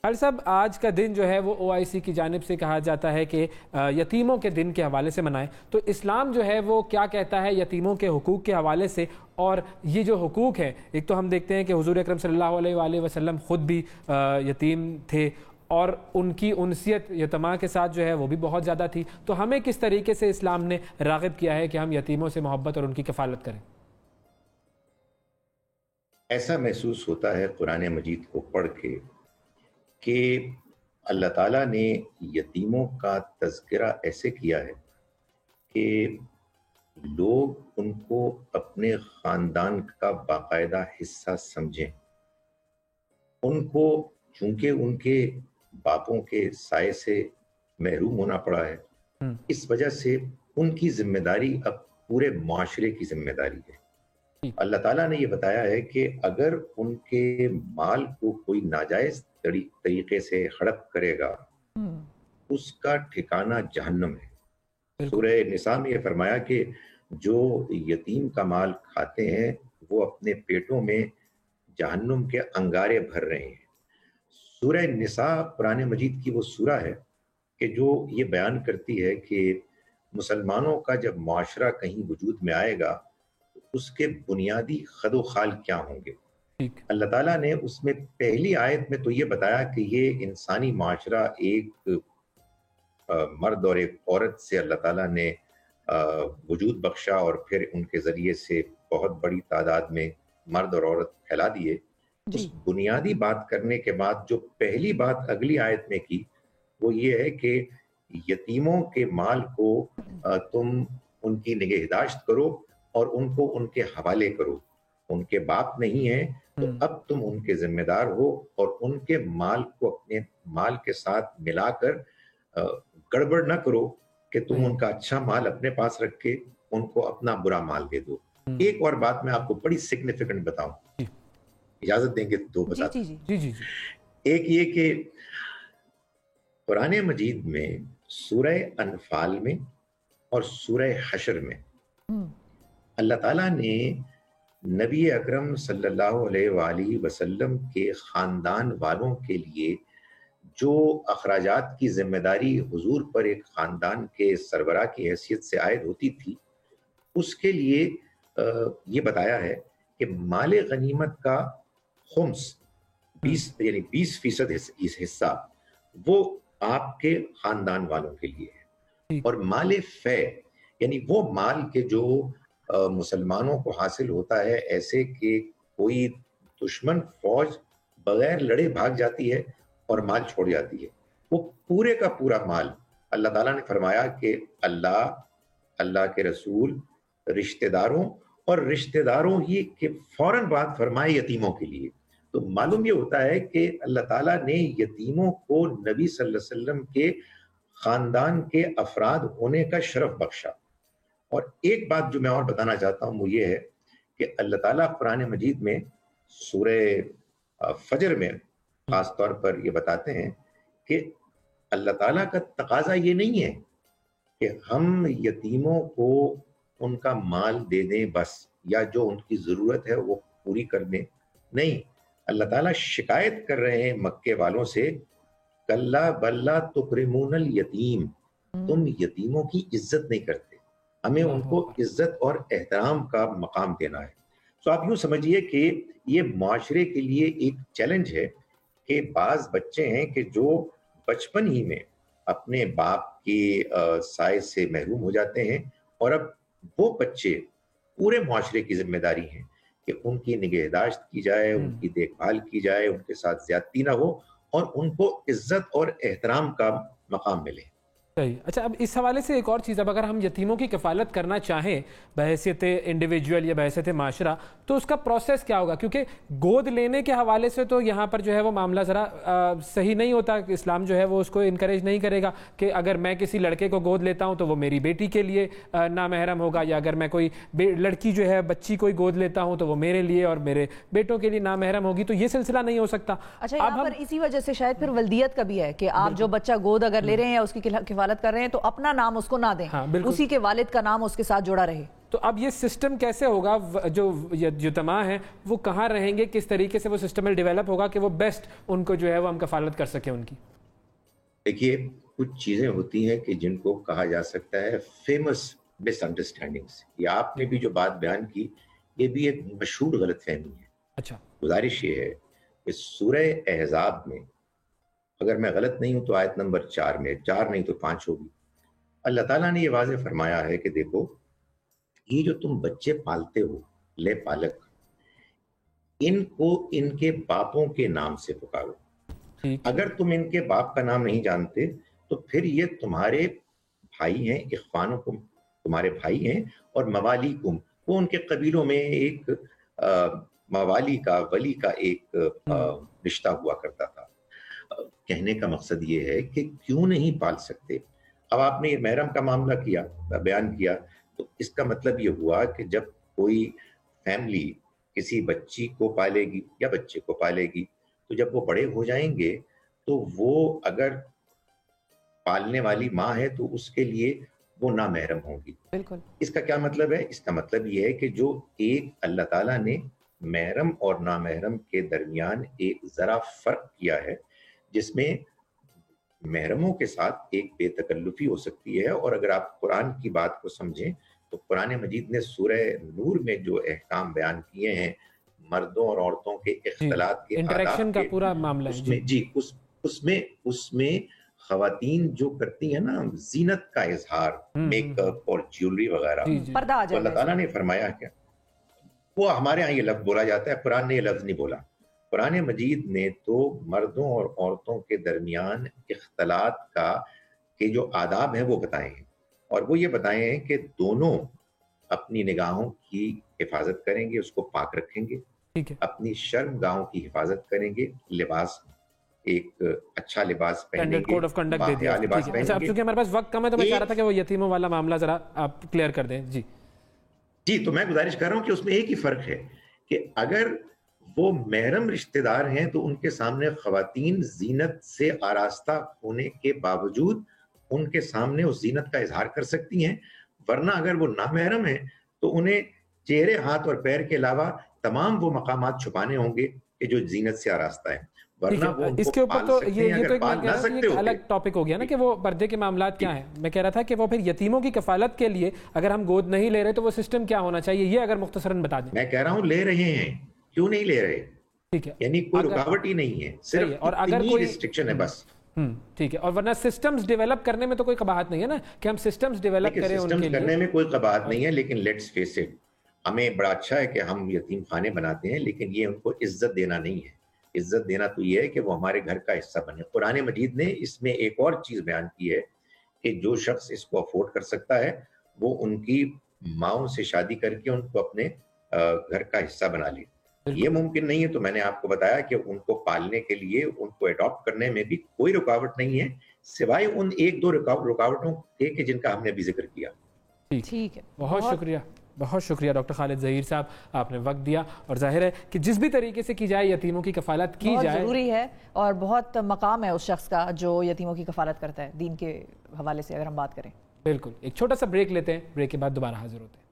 खालिद साहब, आज का दिन जो है वो OIC की जानिब से कहा जाता है कि यतीमों के दिन के हवाले से मनाएं। तो इस्लाम जो है वो क्या कहता है यतीमों के हुकूक के हवाले से, और ये जो हुकूक है, एक तो हम देखते हैं कि हुजूर अकरम सल्लल्लाहु अलैहि वसल्लम खुद भी यतीम थे और उनकी उनसियत यतमा के साथ जो है वो भी बहुत ज़्यादा थी। तो हमें किस तरीके से इस्लाम ने राग़िब किया है कि हम यतीमों से मोहब्बत और उनकी कफ़ालत करें? ऐसा महसूस होता है कुरान मजीद को पढ़ के कि अल्लाह ताला ने यतीमों का तज़किरा ऐसे किया है कि लोग उनको अपने ख़ानदान का बाकायदा हिस्सा समझें। उनको चूंकि उनके बापों के साए से महरूम होना पड़ा है, इस वजह से उनकी जिम्मेदारी अब पूरे माशरे की जिम्मेदारी है। अल्लाह ताला ने ये बताया है कि अगर उनके माल को कोई नाजायज तरीके से हड़प करेगा उसका ठिकाना जहन्नम है। सूरह निसा में ये फरमाया कि जो यतीम का माल खाते हैं वो अपने पेटों में जहन्नुम के अंगारे भर रहे हैं। सूरह निसा कुरान मजीद की वो सूरा है कि जो ये बयान करती है कि मुसलमानों का जब मुआशरा कहीं वजूद में आएगा उसके बुनियादी खदो खाल क्या होंगे। अल्लाह ताला ने उसमें पहली आयत में तो ये बताया कि ये इंसानी माशरा एक मर्द और एक औरत से अल्लाह ताला ने वजूद बख्शा और फिर उनके ज़रिए से बहुत बड़ी तादाद में मर्द और औरत फैला दिए। उस बुनियादी बात करने के बाद जो पहली बात अगली आयत में की वो ये है कि यतीमों के माल को तुम उनकी निगहदाश्त करो और उनको उनके हवाले करो। उनके बाप नहीं है तो अब तुम उनके जिम्मेदार हो और उनके माल को अपने माल के साथ मिलाकर गड़बड़ न करो कि तुम उनका अच्छा माल अपने पास रख के उनको अपना बुरा माल दे दो। एक और बात मैं आपको बड़ी सिग्निफिकेंट बताऊं, इजाजत देंगे तो बता। जी। एक ये कि कुरान मजीद में सूरह अनफाल में और सूरह हशर में अल्लाह ताला ने नबी अकरम सल्लल्लाहु अलैहि वसल्लम के ख़ानदान वालों के लिए जो अखराजात की जिम्मेदारी हुजूर पर एक ख़ानदान के सरबराह की हैसियत से आयद होती थी उसके लिए ये बताया है कि माले गनीमत का खुम्स 20% हिस्सा वो आपके ख़ानदान वालों के लिए है, और माले फै यानी वो माल के जो मुसलमानों को हासिल होता है ऐसे कि कोई दुश्मन फौज बगैर लड़े भाग जाती है और माल छोड़ जाती है, वो पूरे का पूरा माल अल्लाह ताला ने फरमाया कि अल्लाह के रसूल, रिश्तेदारों और रिश्तेदारों ही के फौरन बाद फरमाए यतीमों के लिए। तो मालूम ये होता है कि अल्लाह ताला ने यतीमों को नबी सल्लल्लाहु अलैहि वसल्लम के खानदान के अफराद होने का शरफ बख्शा। और एक बात जो मैं और बताना चाहता हूँ वो ये है कि अल्लाह ताला कुरान मजीद में सूरह फजर में खास तौर पर ये बताते हैं कि अल्लाह ताला का तकाजा ये नहीं है कि हम यतीमों को उनका माल दे दें बस, या जो उनकी ज़रूरत है वो पूरी कर दें। नहीं, अल्लाह ताला शिकायत कर रहे हैं मक्के वालों से, कल्ला बल्ला तुकरिमूनल यतीम, तुम यतीमों की इज्जत नहीं करते, हमें उनको इज्जत और एहतराम का मकाम देना है। तो आप यूँ समझिए कि ये माशरे के लिए एक चैलेंज है कि बाज बच्चे हैं कि जो बचपन ही में अपने बाप की साय से महरूम हो जाते हैं, और अब वो बच्चे पूरे मुआशरे की जिम्मेदारी है कि उनकी निगहदाश्त की जाए, उनकी देखभाल की जाए, उनके साथ ज्यादती ना हो और उनको इज्जत और एहतराम का मकाम मिले। सही। अच्छा, अब इस हवाले से एक और चीज़, अब अगर हम यतीमों की कफ़ालत करना चाहें बहैसियत इंडिविजुअल या बहैसियत माशरा, तो उसका प्रोसेस क्या होगा? क्योंकि गोद लेने के हवाले से तो यहाँ पर जो है वो मामला ज़रा सही नहीं होता। इस्लाम जो है वो उसको इनकरेज नहीं करेगा कि अगर मैं किसी लड़के को गोद लेता हूँ तो वो मेरी बेटी के लिए नामहरम होगा, या अगर मैं कोई लड़की जो है बच्ची कोई गोद लेता हूँ तो वो मेरे लिए और मेरे बेटों के लिए नामहरम होगी। तो ये सिलसिला नहीं हो सकता। अच्छा, यहाँ पर इसी वजह से शायद फिर वल्दियत का भी है कि आप जो बच्चा गोद अगर ले रहे हैं या उसकी किफालत कर रहे हैं तो अपना नाम उसको ना दें, हाँ, उसी के वालिद का नाम उसके साथ जुड़ा रहे। तो अब ये सिस्टम कैसे होगा? जो तमा है वो कहाँ रहेंगे, किस तरीके से वो सिस्टम डेवलप होगा कि वो बेस्ट उनको जो है वो हम कफालत कर सके उनकी? देखिए, कुछ चीजें होती हैं कि जिनको कहा जा सकता है फेमस मिसअंडरस्टैंडिंग्स। ये आपने भी जो बात बयान की, ये भी एक मशहूर गलतफहमी है। अच्छा, गुजारिश ये है कि सूरह अहज़ाब में, अगर मैं गलत नहीं हूं तो आयत नंबर 4 में, 4 नहीं तो 5 होगी, अल्लाह ताला ने ये वाज़ेह फरमाया है कि देखो, ये जो तुम बच्चे पालते हो, ले पालक, इनको इनके बापों के नाम से पुकारो। अगर तुम इनके बाप का नाम नहीं जानते तो फिर ये तुम्हारे भाई हैं, इख्वानुकुम, तुम्हारे भाई हैं, और मवालीकुम, वो उनके कबीलों में एक मवाली का, वली का एक रिश्ता हुआ करता था। कहने का मकसद ये है कि क्यों नहीं पाल सकते। अब आपने ये महरम का मामला किया, बयान किया, तो इसका मतलब ये हुआ कि जब कोई फैमिली किसी बच्ची को पालेगी या बच्चे को पालेगी, तो जब वो बड़े हो जाएंगे तो वो अगर पालने वाली माँ है तो उसके लिए वो ना महरम होगी। बिल्कुल। इसका क्या मतलब है? इसका मतलब ये है कि जो एक अल्लाह ताला ने महरम और ना महरम के दरमियान एक जरा फर्क किया है, जिसमें महरमों के साथ एक बेतकल्लुफी हो सकती है। और अगर आप कुरान की बात को समझें तो कुरान मजीद ने सूरह नूर में जो अहकाम बयान किए हैं मर्दों और औरतों के इख्तिलात के, इंटरेक्शन का पूरा मामला है, उसमें जी उसमें खवातीन जो करती है ना जीनत का इजहार, मेकअप और ज्वेलरी वगैरह, तो अल्लाह ताला ने फरमाया क्या, वो हमारे यहाँ ये लफ्ज बोला जाता है, कुरान ने ये लफ्ज नहीं बोला। कुरान मजीद ने तो मर्दों और औरतों के दरमियान इख्तिलात का के जो आदाब हैं वो बताए हैं, और वो ये बताए हैं कि दोनों अपनी निगाहों की हिफाजत करेंगे, उसको पाक रखेंगे, ठीक है, अपनी शर्मगाहों की हिफाजत करेंगे, लिबास एक अच्छा लिबास पहनेंगे, कोड ऑफ कंडक्ट दे दिया लिबास पहनेंगे। अच्छा, क्योंकि हमारे पास वक्त कम है तो मैं चाह रहा था कि वो यतीमों वाला मामला जरा आप क्लियर कर दें। जी, तो मैं गुजारिश कर रहा हूं कि उसमें एक ही फर्क है कि अगर वो महरम रिश्तेदार हैं तो उनके सामने खवातीन जीनत से आरास्ता होने के बावजूद उनके सामने उस जीनत का इजहार कर सकती हैं, वरना अगर वो नामहरम हैं तो उन्हें चेहरे, हाथ और पैर के अलावा तमाम वो मकामात छुपाने होंगे कि जो जीनत से आरास्ता है। वरना वो इसके ऊपर तो ये तो एक अलग टॉपिक हो गया ना कि वो पर्दे के मामलात क्या हैं। मैं कह रहा था कि वो फिर यतीमों की कफालत के लिए अगर हम गोद नहीं ले रहे तो वो सिस्टम क्या होना चाहिए, ये अगर मुख्तसरन बता दें। मैं कह रहा हूँ ले रहे हैं, क्यों नहीं ले रहे? ठीक है, यानी कोई रुकावट ही नहीं है, सिर्फ और अगर कोई रिस्ट्रिक्शन है बस। ठीक है, और वरना सिस्टम्स डेवलप करने में तो कोई कबाहत नहीं है ना कि हम सिस्टम्स डेवलप करें उनके लिए। करने में कोई कबाहत नहीं है, लेकिन लेट्स फेस इट, हमें बड़ा अच्छा है कि हम यतीम खाने बनाते हैं, लेकिन ये उनको इज्जत देना नहीं है। इज्जत देना तो ये है कि वो हमारे घर का हिस्सा बने। कुरान मजीद ने इसमें एक और चीज बयान की है कि जो शख्स इसको अफोर्ड कर सकता है वो उनकी माओं से शादी करके उनको अपने घर का हिस्सा बना ले। ये मुमकिन नहीं है तो मैंने आपको बताया कि उनको पालने के लिए, उनको अडॉप्ट करने में भी कोई रुकावट नहीं है, सिवाय उन एक दो रुकावटों के जिनका हमने अभी जिक्र किया। ठीक है, बहुत शुक्रिया डॉक्टर खालिद ज़हीर साहब, आपने वक्त दिया। और जाहिर है कि जिस भी तरीके से की जाए यतीमों की कफालत की जाए ज़रूरी है, और बहुत मकाम है उस शख्स का जो यतीमों की कफालत करता है दीन के हवाले से अगर हम बात करें। बिल्कुल, एक छोटा सा ब्रेक लेते हैं, ब्रेक के बाद दोबारा हाजिर होते हैं।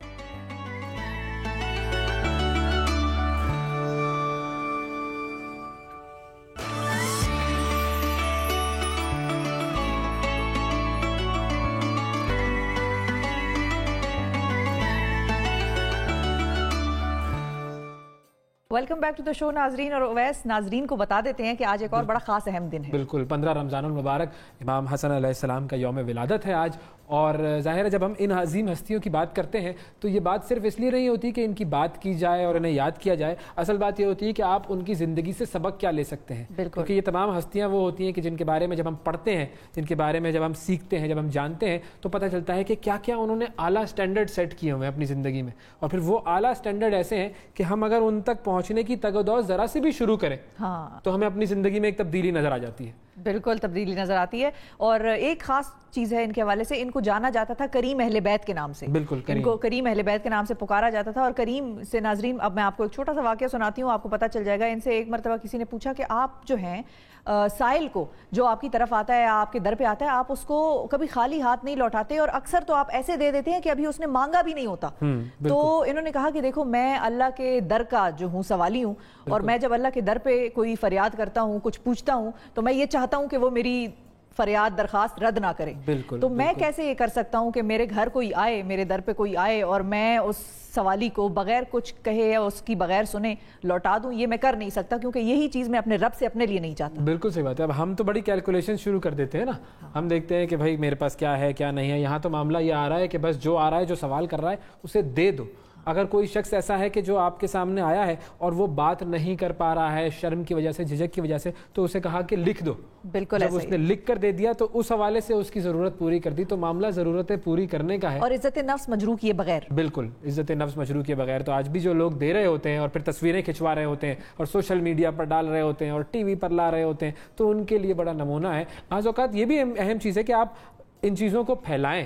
Welcome back to the show नाजरीन। और ओवैस, नाजरीन को बता देते हैं कि आज एक और बड़ा खास अहम दिन है। बिल्कुल, 15 रमज़ानुल मुबारक, इमाम हसन अलैहिस्सलाम का यौम विलादत है आज। और ज़ाहिर है जब हम इन अजीम हस्तियों की बात करते हैं तो ये बात सिर्फ इसलिए नहीं होती कि इनकी बात की जाए और इन्हें याद किया जाए, असल बात ये होती है कि आप उनकी ज़िंदगी से सबक क्या ले सकते हैं। क्योंकि ये तमाम हस्तियाँ वो होती हैं कि जिनके बारे में जब हम पढ़ते हैं, जिनके बारे में जब हम सीखते हैं, जब हम जानते हैं, तो पता चलता है कि क्या क्या उन्होंने आला स्टैंडर्ड सेट किए हुए हैं अपनी ज़िंदगी में। और फिर वो आला स्टैंडर्ड ऐसे हैं कि हम अगर उन तक पहुँचने की तगदौर ज़रा से भी शुरू करें तो हमें अपनी ज़िंदगी में एक तब्दीली नज़र आ जाती है। बिल्कुल तब्दीली नजर आती है। और एक खास चीज़ है इनके हवाले से, इनको जाना जाता था करीम अहले बैत के नाम से। बिल्कुल, इनको करीम अहले बैत के नाम से पुकारा जाता था। और करीम से नाजरीन, अब मैं आपको एक छोटा सा वाकया सुनाती हूँ, आपको पता चल जाएगा। इनसे एक मरतबा किसी ने पूछा कि आप जो हैं साइल को, जो आपकी तरफ आता है, आपके दर पे आता है, आप उसको कभी खाली हाथ नहीं लौटाते और अक्सर तो आप ऐसे दे देते हैं कि अभी उसने मांगा भी नहीं होता। तो इन्होंने कहा कि देखो, मैं अल्लाह के दर का जो हूँ सवाली हूँ, और मैं जब अल्लाह के दर पे कोई फरियाद करता हूँ, कुछ पूछता हूँ, तो मैं ये चाहता हूँ कि वो मेरी फरियाद दरखास्त रद्द ना करें। तो मैं कैसे ये कर सकता हूँ कि मेरे घर कोई आए, मेरे दर पे कोई आए और मैं उस सवाली को बगैर कुछ कहे या उसकी बगैर सुने लौटा दूं? ये मैं कर नहीं सकता, क्योंकि यही चीज़ मैं अपने रब से अपने लिए नहीं चाहता। बिल्कुल सही बात है। अब हम तो बड़ी कैलकुलेशन शुरू कर देते हैं ना। हम देखते हैं कि भाई मेरे पास क्या है क्या नहीं है। यहाँ तो मामला ये आ रहा है कि बस जो आ रहा है, जो सवाल कर रहा है, उसे दे दो। अगर कोई शख्स ऐसा है कि जो आपके सामने आया है और वो बात नहीं कर पा रहा है शर्म की वजह से, झिझक की वजह से, तो उसे कहा कि लिख दो। बिल्कुल, जब उसने लिख कर दे दिया तो उस हवाले से उसकी ज़रूरत पूरी कर दी, तो मामला ज़रूरतें पूरी करने का है। और इज्जत नफ्स मजरू किए बगैर। बिल्कुल, इज्जत नफ्स मजरू किए बगैर। तो आज भी जो लोग दे रहे होते हैं और फिर तस्वीरें खिंचवा रहे होते हैं और सोशल मीडिया पर डाल रहे होते हैं और टीवी पर ला रहे होते हैं, तो उनके लिए बड़ा नमूना है। आज औकात ये भी अहम चीज़ है कि आप इन चीज़ों को फैलाएं।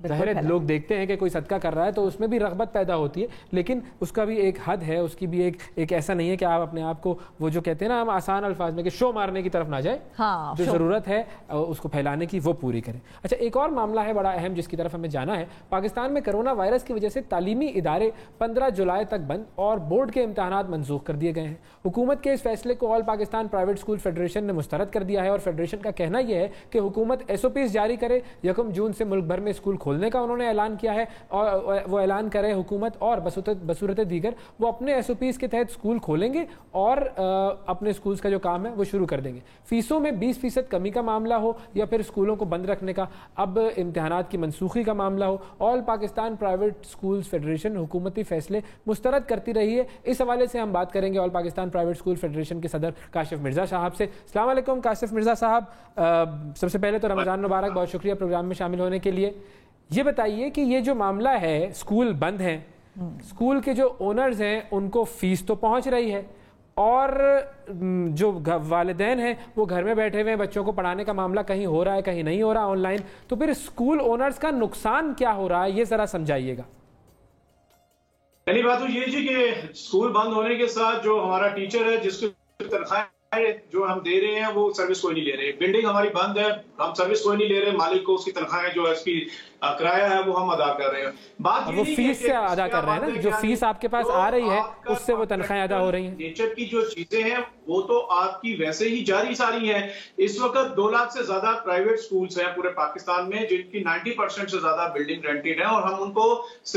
ज़ाहिर है लोग देखते हैं कि कोई सदका कर रहा है तो उसमें भी रग़बत पैदा होती है, लेकिन उसका भी एक हद है, उसकी भी एक ऐसा नहीं है कि आप अपने आप को, वो जो कहते हैं ना हम आसान अल्फाज में, कि शो मारने की तरफ ना जाए। जो ज़रूरत है उसको फैलाने की वो पूरी करें। अच्छा, एक और मामला है बड़ा अहम जिसकी तरफ हमें जाना है। पाकिस्तान में कोरोना वायरस की वजह से तालीमी इदारे 15 जुलाई तक बंद और बोर्ड के इम्तहानात मनसूख कर दिए गए हैं। हुकूमत के इस फैसले को all Pakistan private school federation ने मुस्तरद कर दिया है और फेडरेशन का कहना यह है कि हुकूमत SOPs जारी करे। 1 जून से मुल्क भर में स्कूल खोलने का उन्होंने ऐलान किया है और वो ऐलान करे हुकूमत, और बसूरत दीगर वो अपने SOPs के तहत स्कूल खोलेंगे और अपने स्कूल्स का जो काम है वो शुरू कर देंगे। फीसों में 20% कमी का मामला हो या फिर स्कूलों को बंद रखने का, अब इम्तहानात की मनसूखी का मामला हो, all Pakistan private schools federation हुकूमती फैसले मुस्तरद करती रही है। इस हवाले से हम बात करेंगे all Pakistan private school federation के सदर काशिफ मिर्ज़ा साहब से। अस्सलाम वालेकुम काशिफ मिर्ज़ा साहब, सबसे पहले तो रमज़ान मुबारक, बहुत शुक्रिया प्रोग्राम में शामिल होने के लिए। ये बताइए कि ये जो मामला है, स्कूल बंद हैं, स्कूल के जो ओनर्स हैं उनको फीस तो पहुंच रही है और जो वालिदैन हैं वो घर में बैठे हुए हैं, बच्चों को पढ़ाने का मामला कहीं हो रहा है कहीं नहीं हो रहा ऑनलाइन, तो फिर स्कूल ओनर्स का नुकसान क्या हो रहा है, ये जरा समझाइएगा। पहली बात तो ये जी कि स्कूल बंद होने के साथ जो हमारा टीचर है जिसकी तनख्वाह जो हम दे रहे हैं वो सर्विस कोई नहीं ले रहे। बिल्डिंग हमारी बंद है, हम सर्विस कोई नहीं ले रहे, मालिक को उसकी तनख्वाह जो है उसकी किराया है वो हम अदा कर रहे हैं। बात वो फीस से अदा कर रहे हैं ना, जो फीस आपके पास आ रही है उससे वो तनख्वाहें अदा हो रही हैं। नेचर की जो चीजें हैं वो तो आपकी वैसे ही जारी सारी हैं। इस वक्त 2 लाख से ज्यादा प्राइवेट स्कूल्स हैं पूरे पाकिस्तान में, जिनकी 90% से ज्यादा बिल्डिंग रेंटेड है और हम उनको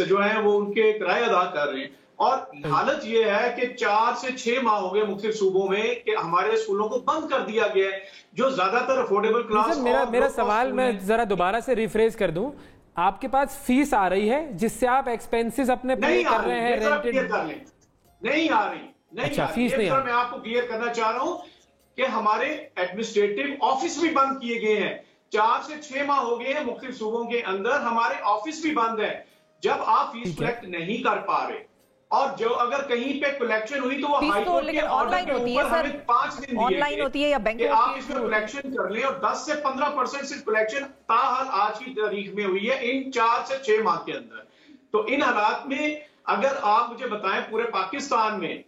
जो है वो उनके किराए अदा कर रहे हैं। और हालत ये है कि 4 से 6 माह हो गए मुख्तलिफ सूबों में कि हमारे स्कूलों को बंद कर दिया गया है, जो ज्यादातर अफोर्डेबल क्लास। मेरा सवाल मैं जरा दोबारा से रिफ्रेज कर दूं, आपके पास फीस आ रही है जिससे आप एक्सपेंसेस अपने पे कर रहे हैं, रेंटेड नहीं आ रही, नहीं। अच्छा, फीस नहीं। मैं आपको क्लियर करना चाह रहा हूं कि हमारे एडमिनिस्ट्रेटिव ऑफिस भी बंद किए गए हैं। 4 से 6 माह हो गए हैं मुख्तलिफ सूबों के अंदर हमारे ऑफिस भी बंद है। जब आप फीस कलेक्ट नहीं कर पा रहे और जो अगर कहीं पे कलेक्शन हुई तो वो हाई कोर्ट के ऑर्डर के ऊपर हमें 5 दिन दिए ऑनलाइन होती है या बैंक में आप इसमें कलेक्शन कर लें, और 10 से 15% सिर्फ कलेक्शन ताहाल आज की तारीख में हुई है इन 4 से 6 माह के अंदर। तो इन हालात में अगर आप मुझे बताएं पूरे पाकिस्तान में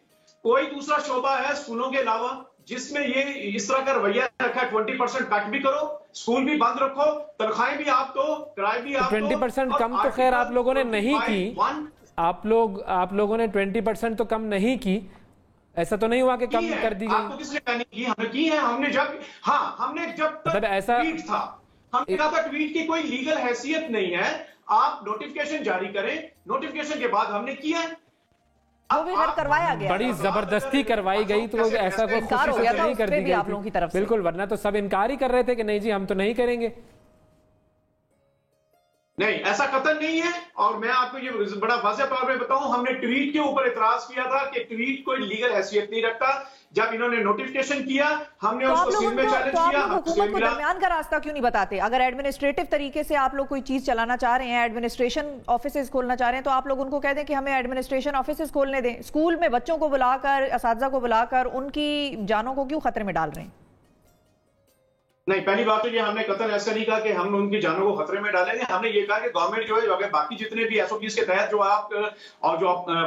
कोई दूसरा शोबा है स्कूलों के अलावा जिसमें ये इस तरह का रवैया रखा है? 20% कट भी करो, स्कूल भी बंद रखो, तनख्वाहें भी आप दो, किराए भी आप 20% कम तो खैर आप लोगों ने नहीं की, आप लोगों ने 20% तो कम नहीं की, ऐसा तो नहीं हुआ कि कम कर दी गई? आपको किसने कहने की? हमने की है। हमने जब हमने जब तक ऐसा ट्वीट था, हमने कहा था ट्वीट की कोई लीगल हैसियत नहीं है, आप नोटिफिकेशन जारी करें, नोटिफिकेशन के बाद हमने किया है। वो भी फिर करवाया गया, बड़ी जबरदस्ती करवाई गई, तो ऐसा कोई इनकार हो गया था नहीं कर दी गई आप लोगों की तरफ से। बिल्कुल, वरना तो सब इनकार ही कर रहे थे कि नहीं जी हम तो नहीं करेंगे। नहीं, ऐसा कतई नहीं है। और मैं आपको ये बड़ा वाज़ेह तौर पे बताऊं, हमने ट्वीट के ऊपर इतराज किया था कि ट्वीट कोई लीगल हैसियत नहीं रखता। जब इन्होंने नोटिफिकेशन किया, हमने उसको सील में चैलेंज किया। हुकूमत को दरमियान का रास्ता क्यों नहीं बताते? अगर एडमिनिस्ट्रेटिव तरीके से आप लोग कोई चीज चलाना चाह रहे हैं, एडमिनिस्ट्रेशन ऑफिसेज खोलना चाह रहे हैं, तो आप लोग उनको कह दें कि हमें एडमिनिस्ट्रेशन ऑफिसेज खोलने दें। स्कूल में बच्चों को बुलाकर, असातिज़ा को बुलाकर उनकी जानों को क्यों खतरे में डाल रहे हैं? नहीं, पहली बात तो ये हमने कतई ऐसा नहीं कहा कि हम उनकी जानों को खतरे में डालेंगे। हमने ये कहा कि गवर्नमेंट जो है, अगर बाकी जितने भी एसओपीज के तहत जो आप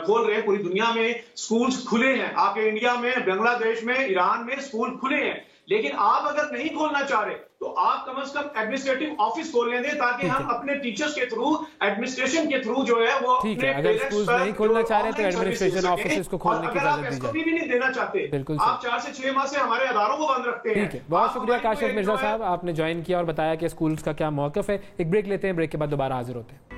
खोल रहे हैं, पूरी दुनिया में स्कूल्स खुले हैं, आपके इंडिया में, बांग्लादेश में, ईरान में स्कूल खुले हैं, लेकिन आप अगर नहीं खोलना चाह रहे तो आप कम से कम एडमिनिस्ट्रेटिव ऑफिस खोलने दें, ताकि हम अपने टीचर्स के थ्रू, एडमिनिस्ट्रेशन के थ्रू जो है वो ठीक है। अगर स्कूल्स नहीं खोलना चाह रहे तो एडमिनिस्ट्रेशन ऑफिस को खोलने की इजाजत दी जाए। भी नहीं देना चाहते, बिल्कुल, आप 4 से 6 माह से हमारे अदारों को बंद रखते हैं। ठीक है, बहुत शुक्रिया काशिफ मिर्जा साहब, आपने ज्वाइन किया और बताया कि स्कूल्स का क्या मौक़िफ़ है। एक ब्रेक लेते हैं, ब्रेक के बाद दोबारा हाजिर होते हैं।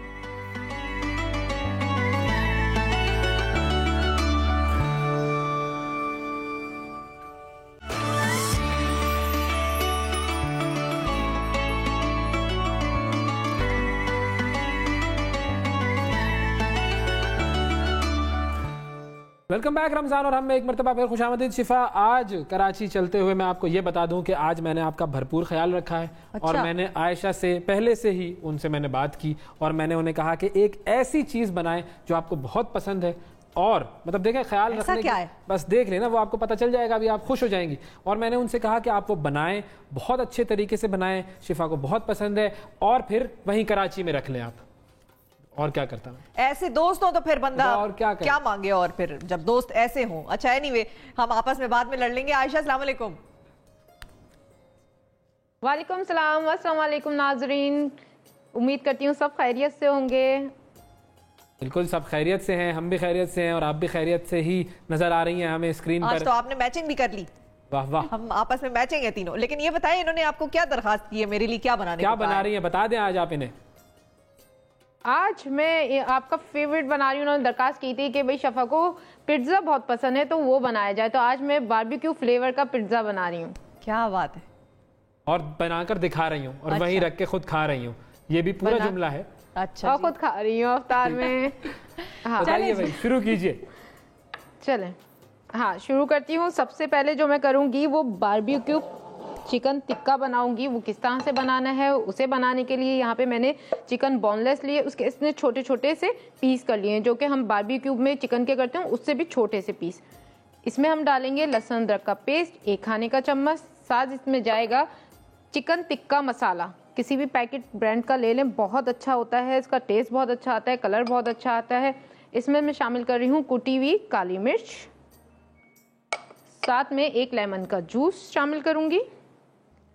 वेलकम बैक रमज़ान और हम में एक मरतबा फिर खुशामदीद शिफा। आज कराची चलते हुए मैं आपको ये बता दूं कि आज मैंने आपका भरपूर ख्याल रखा है। अच्छा। और मैंने आयशा से पहले से ही उनसे मैंने बात की और मैंने उन्हें कहा कि एक ऐसी चीज़ बनाएं जो आपको बहुत पसंद है, और मतलब देखें ख्याल रखने क्या है? बस देख लेना, वो आपको पता चल जाएगा, अभी आप खुश हो जाएंगी। और मैंने उनसे कहा कि आप वो बनाएं, बहुत अच्छे तरीके से बनाएं, शिफा को बहुत पसंद है, और फिर वहीं कराची में रख लें आप। और क्या करता मैं? ऐसे दोस्त हो तो फिर बंदा और क्या मांगे, और फिर जब दोस्त ऐसे हों। अच्छा, एनीवे हम आपस में बाद में लड़ लेंगे। आयशा, अस्सलाम वालेकुम। वालेकुम सलाम, अस्सलाम वालेकुम नाजरीन। उम्मीद करती हूँ सब खैरियत से होंगे। बिल्कुल, सब खैरियत से हैं, हम भी खैरियत से हैं और आप भी खैरियत से ही नजर आ रही हैं हमें स्क्रीन पर। आज तो आपने मैचिंग भी कर ली। वाह वाह, हम आपस में मैचिंग है तीनों। लेकिन ये बताएं, इन्होंने आपको क्या दरखास्त की है, मेरे लिए क्या बनाने क्या बना रही हैं, बता दें आज आप इन्हें। आज मैं आपका फेवरेट बना रही हूँ। उन्होंने दरखास्त की थी कि भाई शफा को पिज्ज़ा बहुत पसंद है तो वो बनाया जाए, तो आज मैं बारबेक्यू फ्लेवर का पिज्ज़ा बना रही हूँ। क्या बात है। और बनाकर दिखा रही हूँ और वहीं रख के खुद खा रही हूँ, ये भी पूरा जुमला है। अच्छा, और खुद खा रही हूँ अफ्तार में। हाँ, चलिए भाई शुरू कीजिए। चलें, हाँ शुरू करती हूँ। सबसे पहले जो मैं करूँगी वो बारबेक्यू चिकन टिक्का बनाऊंगी। वो किस तरह से बनाना है, उसे बनाने के लिए यहाँ पे मैंने चिकन बोनलेस लिए, उसके इसने छोटे छोटे से पीस कर लिए, जो कि हम बारबेक्यू में चिकन के करते हैं उससे भी छोटे से पीस। इसमें हम डालेंगे लहसुन अदरक का पेस्ट 1 खाने का चम्मच। साथ इसमें जाएगा चिकन टिक्का मसाला, किसी भी पैकेट ब्रांड का ले लें, बहुत अच्छा होता है, इसका टेस्ट बहुत अच्छा आता है, कलर बहुत अच्छा आता है। इसमें मैं शामिल कर रही हूँ कुटी हुई काली मिर्च, साथ में 1 लेमन का जूस शामिल करूँगी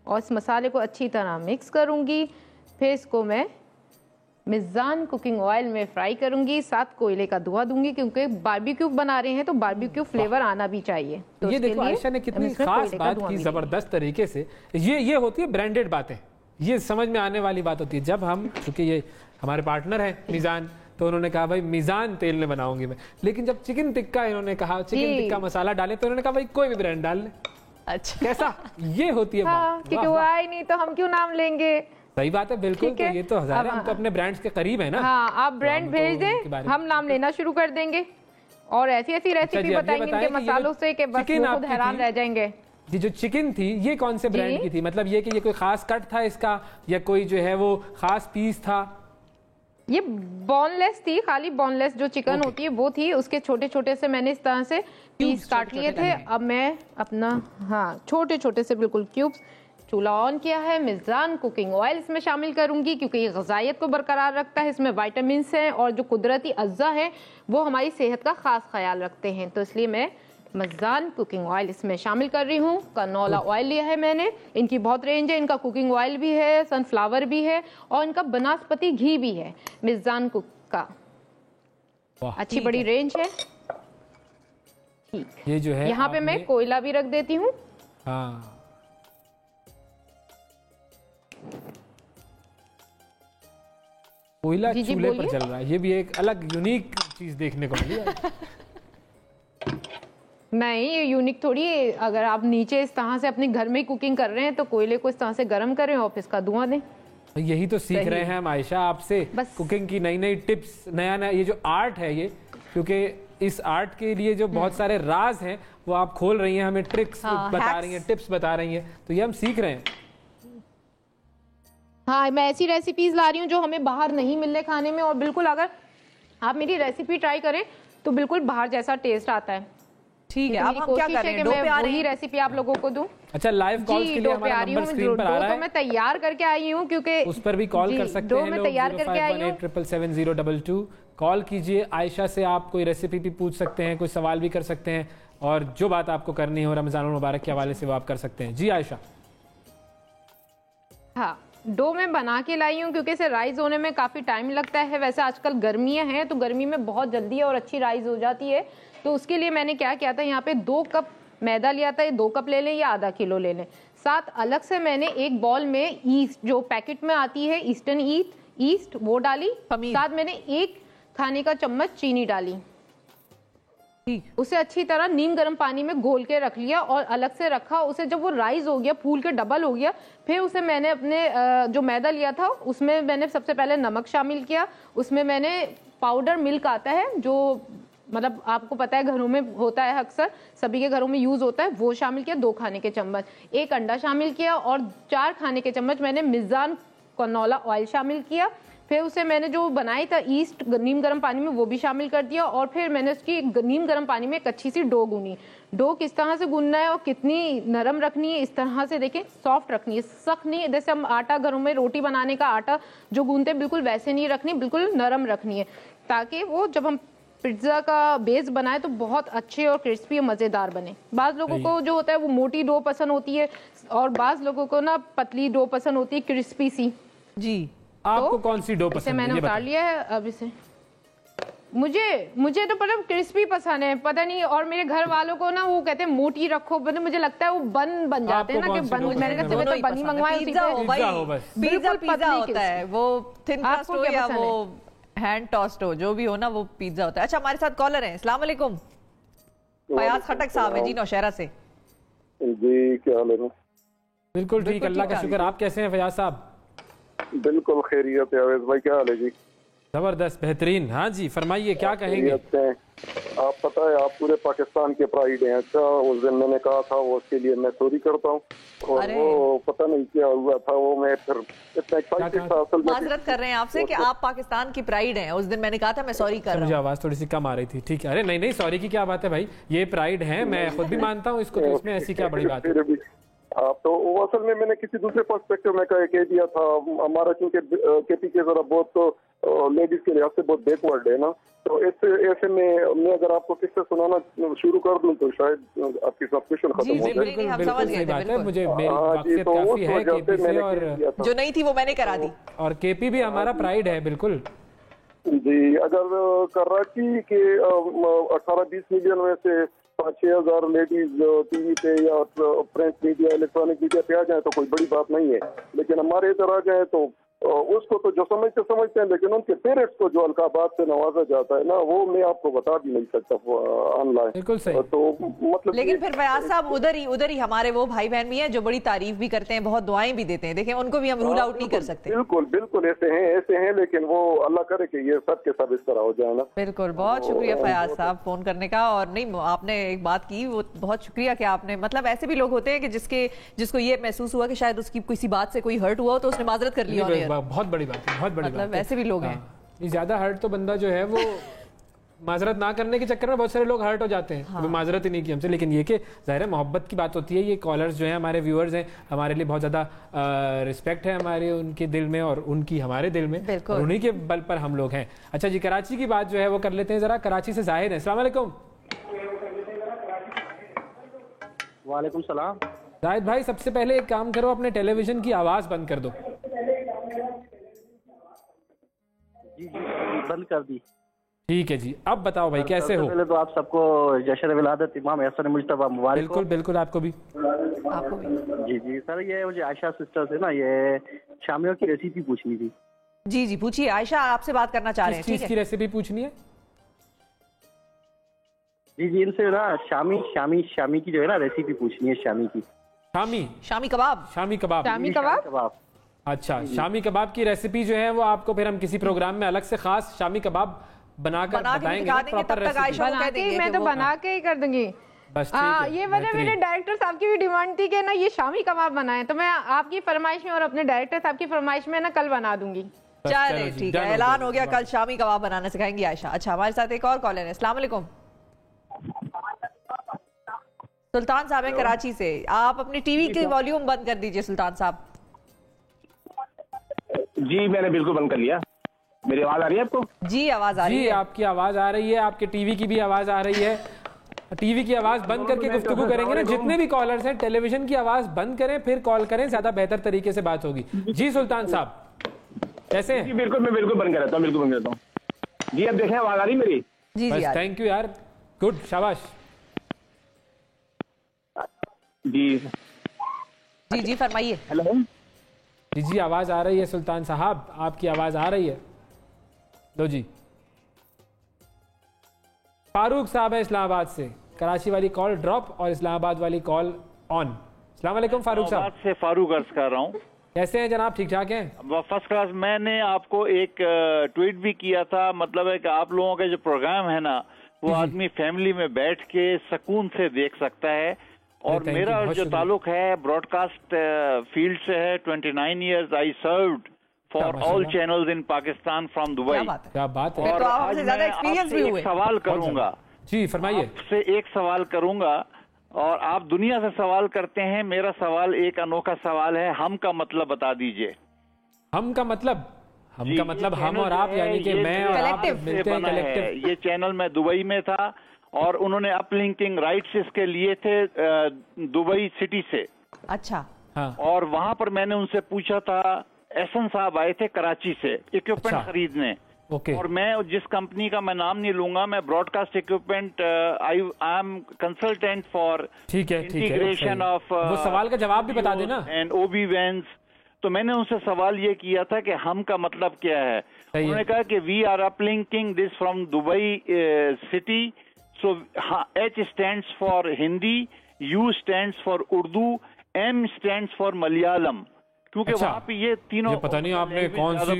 और इस मसाले को अच्छी तरह मिक्स करूंगी। फिर इसको मैं मिज़ान कुकिंग ऑयल में फ्राई करूंगी, साथ कोयले का धुआं दूंगी, क्योंकि बारबेक्यू बना रहे हैं तो बारबेक्यू फ्लेवर आना भी चाहिए। तो ये देखो आयशा ने कितनी खास बात की, जबरदस्त तरीके से। ये होती है ब्रांडेड बातें, ये समझ में आने वाली बात होती है। जब हम, चूंकि ये हमारे पार्टनर हैं मीज़ान, तो उन्होंने कहा भाई मीज़ान तेल में बनाऊंगी मैं, लेकिन जब चिकन टिक्का इन्होंने कहा चिकन टिक्का मसाला डाले तो उन्होंने कहा भाई कोई भी ब्रांड डाल ले। अच्छा, कैसा ये होती है हाँ, क्योंकि वो आए नहीं तो हम क्यों नाम लेंगे। सही बात है, बिल्कुल। तो ये तो हजार है, हम तो अपने ब्रांड्स के करीब है ना। हाँ, आप ब्रांड भेज दें, हम नाम लेना शुरू कर देंगे और ऐसी ऐसी रेसिपी बताएंगे इनके मसालों से कि बस खुद हैरान रह जाएंगे। ये जो चिकन थी ये कौन से ब्रांड की थी? मतलब ये कि ये कोई खास कट था इसका, या कोई जो है वो खास पीस था? ये बोनलेस थी, खाली बोनलेस जो चिकन होती है वो थी। उसके छोटे छोटे से मैंने इस तरह से पीस काट लिए थे। अब मैं अपना, हाँ, छोटे छोटे से बिल्कुल क्यूब्स, चूल्हा ऑन किया है। मिज़ान कुकिंग ऑयल इसमें शामिल करूंगी क्योंकि ये ग़िज़ाइयत को बरकरार रखता है, इसमें विटामिन्स हैं और जो कुदरती अज्जा हैं वो हमारी सेहत का ख़ास ख्याल रखते हैं। तो इसलिए मैं मिज़ान कुकिंग ऑयल इसमें शामिल कर रही हूँ। कनोला ऑयल लिया है मैंने, इनकी बहुत रेंज है, इनका कुकिंग ऑयल भी है, सनफ्लावर भी है और इनका बनास्पति घी भी है मिज़ान कुक का। अच्छी बड़ी रेंज है। ठीक, ये जो है यहाँ पे मैं कोयला भी रख देती हूँ। हाँ, कोयला चूल्हे पर चल रहा है, ये भी एक अलग यूनिक चीज देखने को मिली है। नहीं, ये यूनिक थोड़ी है। अगर आप नीचे इस तरह से अपने घर में ही कुकिंग कर रहे हैं तो कोयले को इस तरह से गर्म करें और इसका धुआं दें। यही तो सीख रहे हैं हम आयशा आपसे, कुकिंग की नई नई टिप्स, नया नया ये जो आर्ट है ये, क्योंकि इस आर्ट के लिए जो बहुत सारे राज हैं वो आप खोल रही हैं, हमें ट्रिक्स बता रही हैं, टिप्स बता रही हैं, तो ये हम सीख रहे हैं। हाँ, मैं ऐसी रेसिपीज ला रही हूँ जो हमें बाहर नहीं मिल रहे खाने में, और बिल्कुल अगर आप मेरी रेसिपी ट्राई करें तो बिल्कुल बाहर जैसा टेस्ट आता है। ठीक है, अब हम क्या कर रहे हैं? मैं वही रेसिपी आप लोगों को दूं। अच्छा, लाइव कॉल्स के लिए हमारा नंबर स्क्रीन पर आ रहा है, तो मैं तैयार करके आई हूँ, क्योंकि उस पर भी कॉल कर सकते हैं। मैं तैयार करके आई हूँ। 051877022 कॉल कीजिए। आयशा से आप कोई रेसिपी भी पूछ सकते हैं, कोई सवाल भी कर सकते हैं, और जो बात आपको करनी हो रमजानुल मुबारक के हवाले से वो आप कर सकते हैं। जी आयशा। हाँ, डो मैं बना के लाई हूँ क्योंकि इसे राइज होने में काफ़ी टाइम लगता है। वैसे आजकल गर्मियाँ हैं तो गर्मी में बहुत जल्दी और अच्छी राइज हो जाती है। तो उसके लिए मैंने क्या किया था, यहाँ पे 2 कप मैदा लिया था। ये 2 कप ले लें या आधा किलो ले लें। साथ अलग से मैंने एक बॉल में ईस्ट, जो पैकेट में आती है ईस्टर्न ईस्ट, वो डाली। साथ मैंने 1 खाने का चम्मच चीनी डाली। उसे अच्छी तरह नीम गर्म पानी में घोल के रख लिया और अलग से रखा। उसे जब वो राइज हो गया, फूल के डबल हो गया, फिर उसे मैंने अपने जो मैदा लिया था उसमें मैंने सबसे पहले नमक शामिल किया। उसमें मैंने पाउडर मिल्क आता है, जो मतलब आपको पता है घरों में होता है, अक्सर सभी के घरों में यूज होता है, वो शामिल किया। 2 खाने के चम्मच। 1 अंडा शामिल किया और 4 खाने के चम्मच मैंने मिजान कनोला ऑयल शामिल किया। फिर उसे मैंने जो बनाई था ईस्ट नीम गर्म पानी में, वो भी शामिल कर दिया। और फिर मैंने उसकी नीम गर्म पानी में एक अच्छी सी डो गूनी। डो किस तरह से गूनना है और कितनी नरम रखनी है, इस तरह से देखें, सॉफ्ट रखनी है, सख्त नहीं। जैसे हम आटा घरों में रोटी बनाने का आटा जो गूनते हैं बिल्कुल वैसे नहीं रखनी, बिल्कुल नरम रखनी है, ताकि वो जब हम पिज्जा का बेस बनाए तो बहुत अच्छे और क्रिस्पी और मजेदार बने। बाज लोगों को जो होता है वो मोटी डो पसंद होती है और बाज लोगों को ना पतली डो पसंद होती है, क्रिस्पी सी। जी, आपको तो कौन सी डो पसंद है? मैंने उतार लिया है अब इसे। मुझे तो मतलब क्रिस्पी पसंद है, पता नहीं, और मेरे घर वालों को ना वो कहते हैं मोटी रखो, मतलब मुझे लगता है वो बन जाते हैं ना कि बन। मैंने कहा तो बनी मंगवाए, पिज्जा होता है, वो थिन क्रस्ट हो या वो हैंड टॉस्ट हो, जो भी हो ना वो पिज्जा होता है। अच्छा, हमारे साथ कॉलर हैं। अस्सलाम वालेकुम, फयाज खटक साहब है जी नौशहरा से। जी, क्या हाल है? बिल्कुल ठीक, अल्लाह का शुक्र। आप कैसे हैं फयाज साहब? बिल्कुल खैरियत है। अवैस भाई क्या हाल है जी? जबरदस्त, बेहतरीन। हाँ जी, फरमाइए, क्या कहेंगे? आप पता है आप पूरे पाकिस्तान के प्राइड हैं। अच्छा, उस दिन मैंने कहा था वो, उसके लिए मैं सॉरी करता हूँ। और वो पता नहीं क्या हुआ था, वो मैं फिर इतना एक्साइटेड था। असल में माजरत कर रहे हैं आपसे कि आप पाकिस्तान की प्राइड हैं। उस दिन मैंने कहा था मैं सॉरी कर रहा हूं। मुझे आवाज थोड़ी सी कम आ रही थी। ठीक है, अरे नहीं सॉरी की क्या बात है भाई, ये प्राइड है, मैं खुद भी मानता हूँ इसको, तो इसमें ऐसी क्या बड़ी बात है? आप तो असल में मैंने किसी दूसरे पर्सपेक्टिव में कह दिया था। हमारा क्योंकि केपी के जरा बहुत तो लेडीज के लिहाज से बहुत बैकवर्ड है ना, तो ऐसे में मैं अगर आपको किससे सुनाना शुरू कर दूं तो शायद आपकी सब्सक्रिप्शन खत्म हो जाए। बिल्कुल सही बात है, मुझे मेरी वाकफियत काफी है केपी से, और जो नहीं थी वो मैंने करा दी। और केपी भी हमारा प्राइड है। बिल्कुल जी, अगर कराची के 18-20 मिलियन में से 5-6 हज़ार लेडीज टीवी पे या प्रिंट मीडिया, इलेक्ट्रॉनिक मीडिया पे आ जाए तो कोई बड़ी बात नहीं है। लेकिन हमारे इधर आ जाए तो उसको तो जो समझते हैं, लेकिन उनके पेरेंट्स को जो अलकाबात से नवाजा जाता है ना, वो मैं आपको बता भी नहीं सकता ऑनलाइन। बिल्कुल सही। तो मतलब लेकिन फिर फयाज साहब उधर ही हमारे वो भाई बहन भी हैं जो बड़ी तारीफ भी करते हैं, बहुत दुआएं भी देते हैं। देखें, उनको भी हम रूल आउट नहीं कर सकते। बिल्कुल ऐसे हैं, लेकिन वो अल्लाह करे कि ये सब के सब इस तरह हो जाए ना। बिल्कुल, बहुत शुक्रिया फयाज साहब फोन करने का। और नहीं, आपने एक बात की, वो बहुत शुक्रिया कि आपने, मतलब ऐसे भी लोग होते हैं कि जिसको ये महसूस हुआ कि शायद उसकी किसी बात से कोई हर्ट हुआ हो तो उसने माजरत कर ली। बहुत बड़ी बात है, बहुत बड़ी मतलब वैसे भी लोग हैं। ज्यादा हर्ट तो बंदा जो है वो माजरत ना करने के चक्कर में बहुत सारे लोग हर्ट हो जाते हैं। वो माजरत ही नहीं की हमसे, लेकिन ये कि जाहिर है मोहब्बत की बात होती है। ये कॉलर्स जो हैं, हमारे व्यूअर्स हैं, हमारे लिए बहुत ज्यादा रिस्पेक्ट है हमारे उनके दिल में और उनकी हमारे दिल में, और उन्हीं के बल पर हम लोग हैं। अच्छा जी, कराची की बात जो है वो कर लेते हैं जरा। कराची से जाहिर है। अस्सलाम वालेकुम। वालेकुम सलाम। जाहिद भाई, सबसे पहले एक काम करो, अपने टेलीविजन की आवाज बंद कर दो। जी बंद कर दी। ठीक है जी, अब बताओ भाई कैसे हो? पहले तो आप सबको जश्न विलादत इमाम हसन मुज्तबा मुबारक। बिल्कुल बिल्कुल, आपको भी। जी सर, ये मुझे आयशा सिस्टर से ना ये शामियों की रेसिपी पूछनी थी। जी पूछिए, आयशा आपसे बात करना चाह रहे हैं। किस चीज की रेसिपी पूछनी है? जी जी, इनसे ना शामी की जो है ना रेसिपी पूछनी है, शामी की। शामी कबाब। शामी कबाब। अच्छा, शामी कबाब की रेसिपी जो है वो आपको फिर हम किसी प्रोग्राम में अलग से खास शामी कबाब बनाकर बताएंगे। मैं तो बना के ही कर दूंगी। हाँ, ये मैंने मेरे डायरेक्टर साहब की भी डिमांड थी कि ना ये शामी कबाब बनाए, तो मैं आपकी फरमाइश में और अपने डायरेक्टर साहब की फरमाइश में ना कल बना दूंगी। चले ठीक है, ऐलान हो गया, कल शामी कबाब बनाना सिखाएंगी आयशा। अच्छा, हमारे साथ एक और कॉलर है। अस्सलाम वालेकुम। सुल्तान साहब हैं कराची से। आप अपनी टीवी की वॉल्यूम बंद कर दीजिए सुल्तान साहब। जी मैंने बिल्कुल बंद कर लिया। मेरी आवाज आ रही है आपको? जी आवाज आ रही है। जी आपकी आवाज आ रही है, आपके टीवी की भी आवाज आ रही है। टीवी की आवाज बंद करके गुफ्तगू करेंगे ना, जितने भी कॉलर्स हैं टेलीविजन की आवाज बंद करें फिर कॉल करें, ज्यादा बेहतर तरीके से बात होगी। जी सुल्तान साहब कैसे हैं? जी बिल्कुल, मैं बिल्कुल बंद कर देता हूँ। जी अब देखें आवाज आ रही मेरी? जी जी, थैंक यू यार, गुड, शाबाश। जी जी जी फरमाइए। हेलो जी जी, आवाज आ रही है सुल्तान साहब, आपकी आवाज आ रही है। लो जी, फारूक साहब है इस्लामाबाद से। कराची वाली कॉल ड्रॉप और इस्लामाबाद वाली कॉल ऑन। अस्सलाम वालेकुम फारूक साहब। से फारूक अर्ज कर रहा हूँ। कैसे हैं जनाब, ठीक ठाक हैं? First class. मैंने आपको एक ट्वीट भी किया था, मतलब है कि आप लोगों का जो प्रोग्राम है ना वो आदमी फैमिली में बैठ के सुकून से देख सकता है। और मेरा जो ताल्लुक है ब्रॉडकास्ट फील्ड से है। 29 years I served for all channels in Pakistan from Dubai. क्या बात है। और आज मैं आपसे एक सवाल करूंगा। जी फरमाइए। आपसे एक सवाल करूंगा और आप दुनिया से सवाल करते हैं। मेरा सवाल एक अनोखा सवाल है, हम का मतलब बता दीजिए। हम का मतलब? हम का मतलब हम और आप, यानी कि मैं और आप मिलते हैं, कलेक्टिव। ये चैनल में दुबई में था और उन्होंने अपलिंकिंग राइट्स इसके लिए थे दुबई सिटी से। अच्छा। हाँ। और वहां पर मैंने उनसे पूछा था, एहसन साहब आए थे कराची से इक्विपमेंट खरीदने। और मैं जिस कंपनी का मैं नाम नहीं लूंगा, मैं broadcast equipment I am consultant for integration of. वो सवाल का जवाब भी बता देना। And OB vans. तो मैंने उनसे सवाल ये किया था कि हम का मतलब क्या है। उन्होंने कहा कि we are uplinking this from Dubai city. So H stands for Hindi, U stands for Urdu, M stands for Malayalam। क्योंकि वहाँ पे ये तीनों पता नहीं आपने कौन सी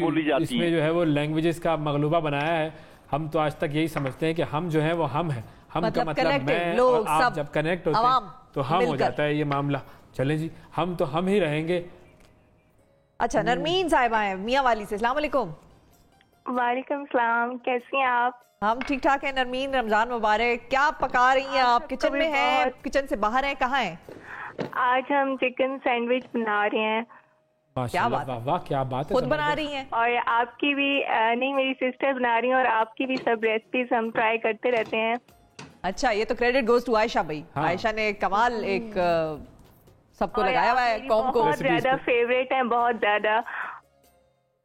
इसमें जो है वो लैंग्वेजेस का मगलूबा बनाया है। हम तो आज तक यही समझते हैं कि हम जो है वो हम है। हम का मतलब मैं और आप जब कनेक्ट होते हैं तो हम हो जाता है ये मामला। चलें जी, हम तो हम ही रहेंगे। अच्छा, नरमीन साहिबा हैं मियाँ वाली से। अस्सलाम वालेकुम। वालेकुम सलाम, कैसी हैं आप? हम ठीक ठाक हैं नरमीन, रमजान मुबारक। क्या पका रही हैं आप? किचन में हैं, किचन से बाहर हैं, कहाँ हैं? आज हम चिकन सैंडविच बना रहे हैं। क्या बात, वाह क्या बात है। खुद बना रही हैं? और आपकी भी नहीं, मेरी सिस्टर बना रही हैं और आपकी भी सब रेसिपीज हम ट्राई करते रहते हैं। अच्छा, ये तो क्रेडिट गोज टू आयशा भाई। हाँ। आयशा ने कमाल एक सबको लगाया हुआ है, कौम को। बहुत ज्यादा फेवरेट है, बहुत ज्यादा।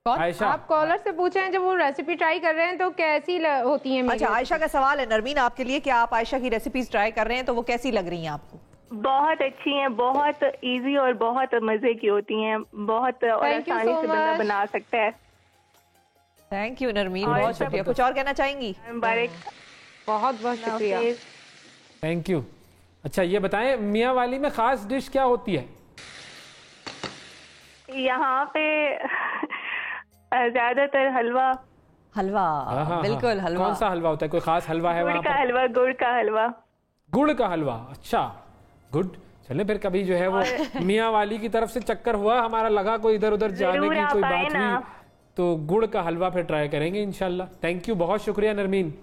आप कॉलर से पूछे हैं जब वो रेसिपी ट्राई कर रहे हैं तो कैसी होती है? अच्छा, आयशा का सवाल है नरमीन आपके लिए कि आप आयशा की रेसिपीज ट्राई कर रहे हैं तो वो कैसी लग रही हैं आपको? बहुत अच्छी हैं, बहुत इजी और बहुत मजे की होती हैं, बहुत और आसानी से बंदा बना सकता है। थैंक यू नरमीन, बहुत शुक्रिया। कुछ और कहना चाहेंगी? मुबारक। बहुत बहुत शुक्रिया, थैंक यू। अच्छा ये बताएं, मियाँ वाली में खास डिश क्या होती है? यहाँ पे ज्यादातर हलवा। हलवा, बिल्कुल हलवा। कौन सा हलवा होता है? कोई खास हलवा है? गुड़ का हलवा। गुड़ का हलवा। गुड़ का हलवा, अच्छा गुड। चले फिर कभी जो है वो मियाँ वाली की तरफ से चक्कर हुआ हमारा, लगा कोई इधर उधर जाने की कोई बात हुई तो गुड़ का हलवा फिर ट्राई करेंगे इंशाल्लाह। थैंक यू, बहुत शुक्रिया नरमीन।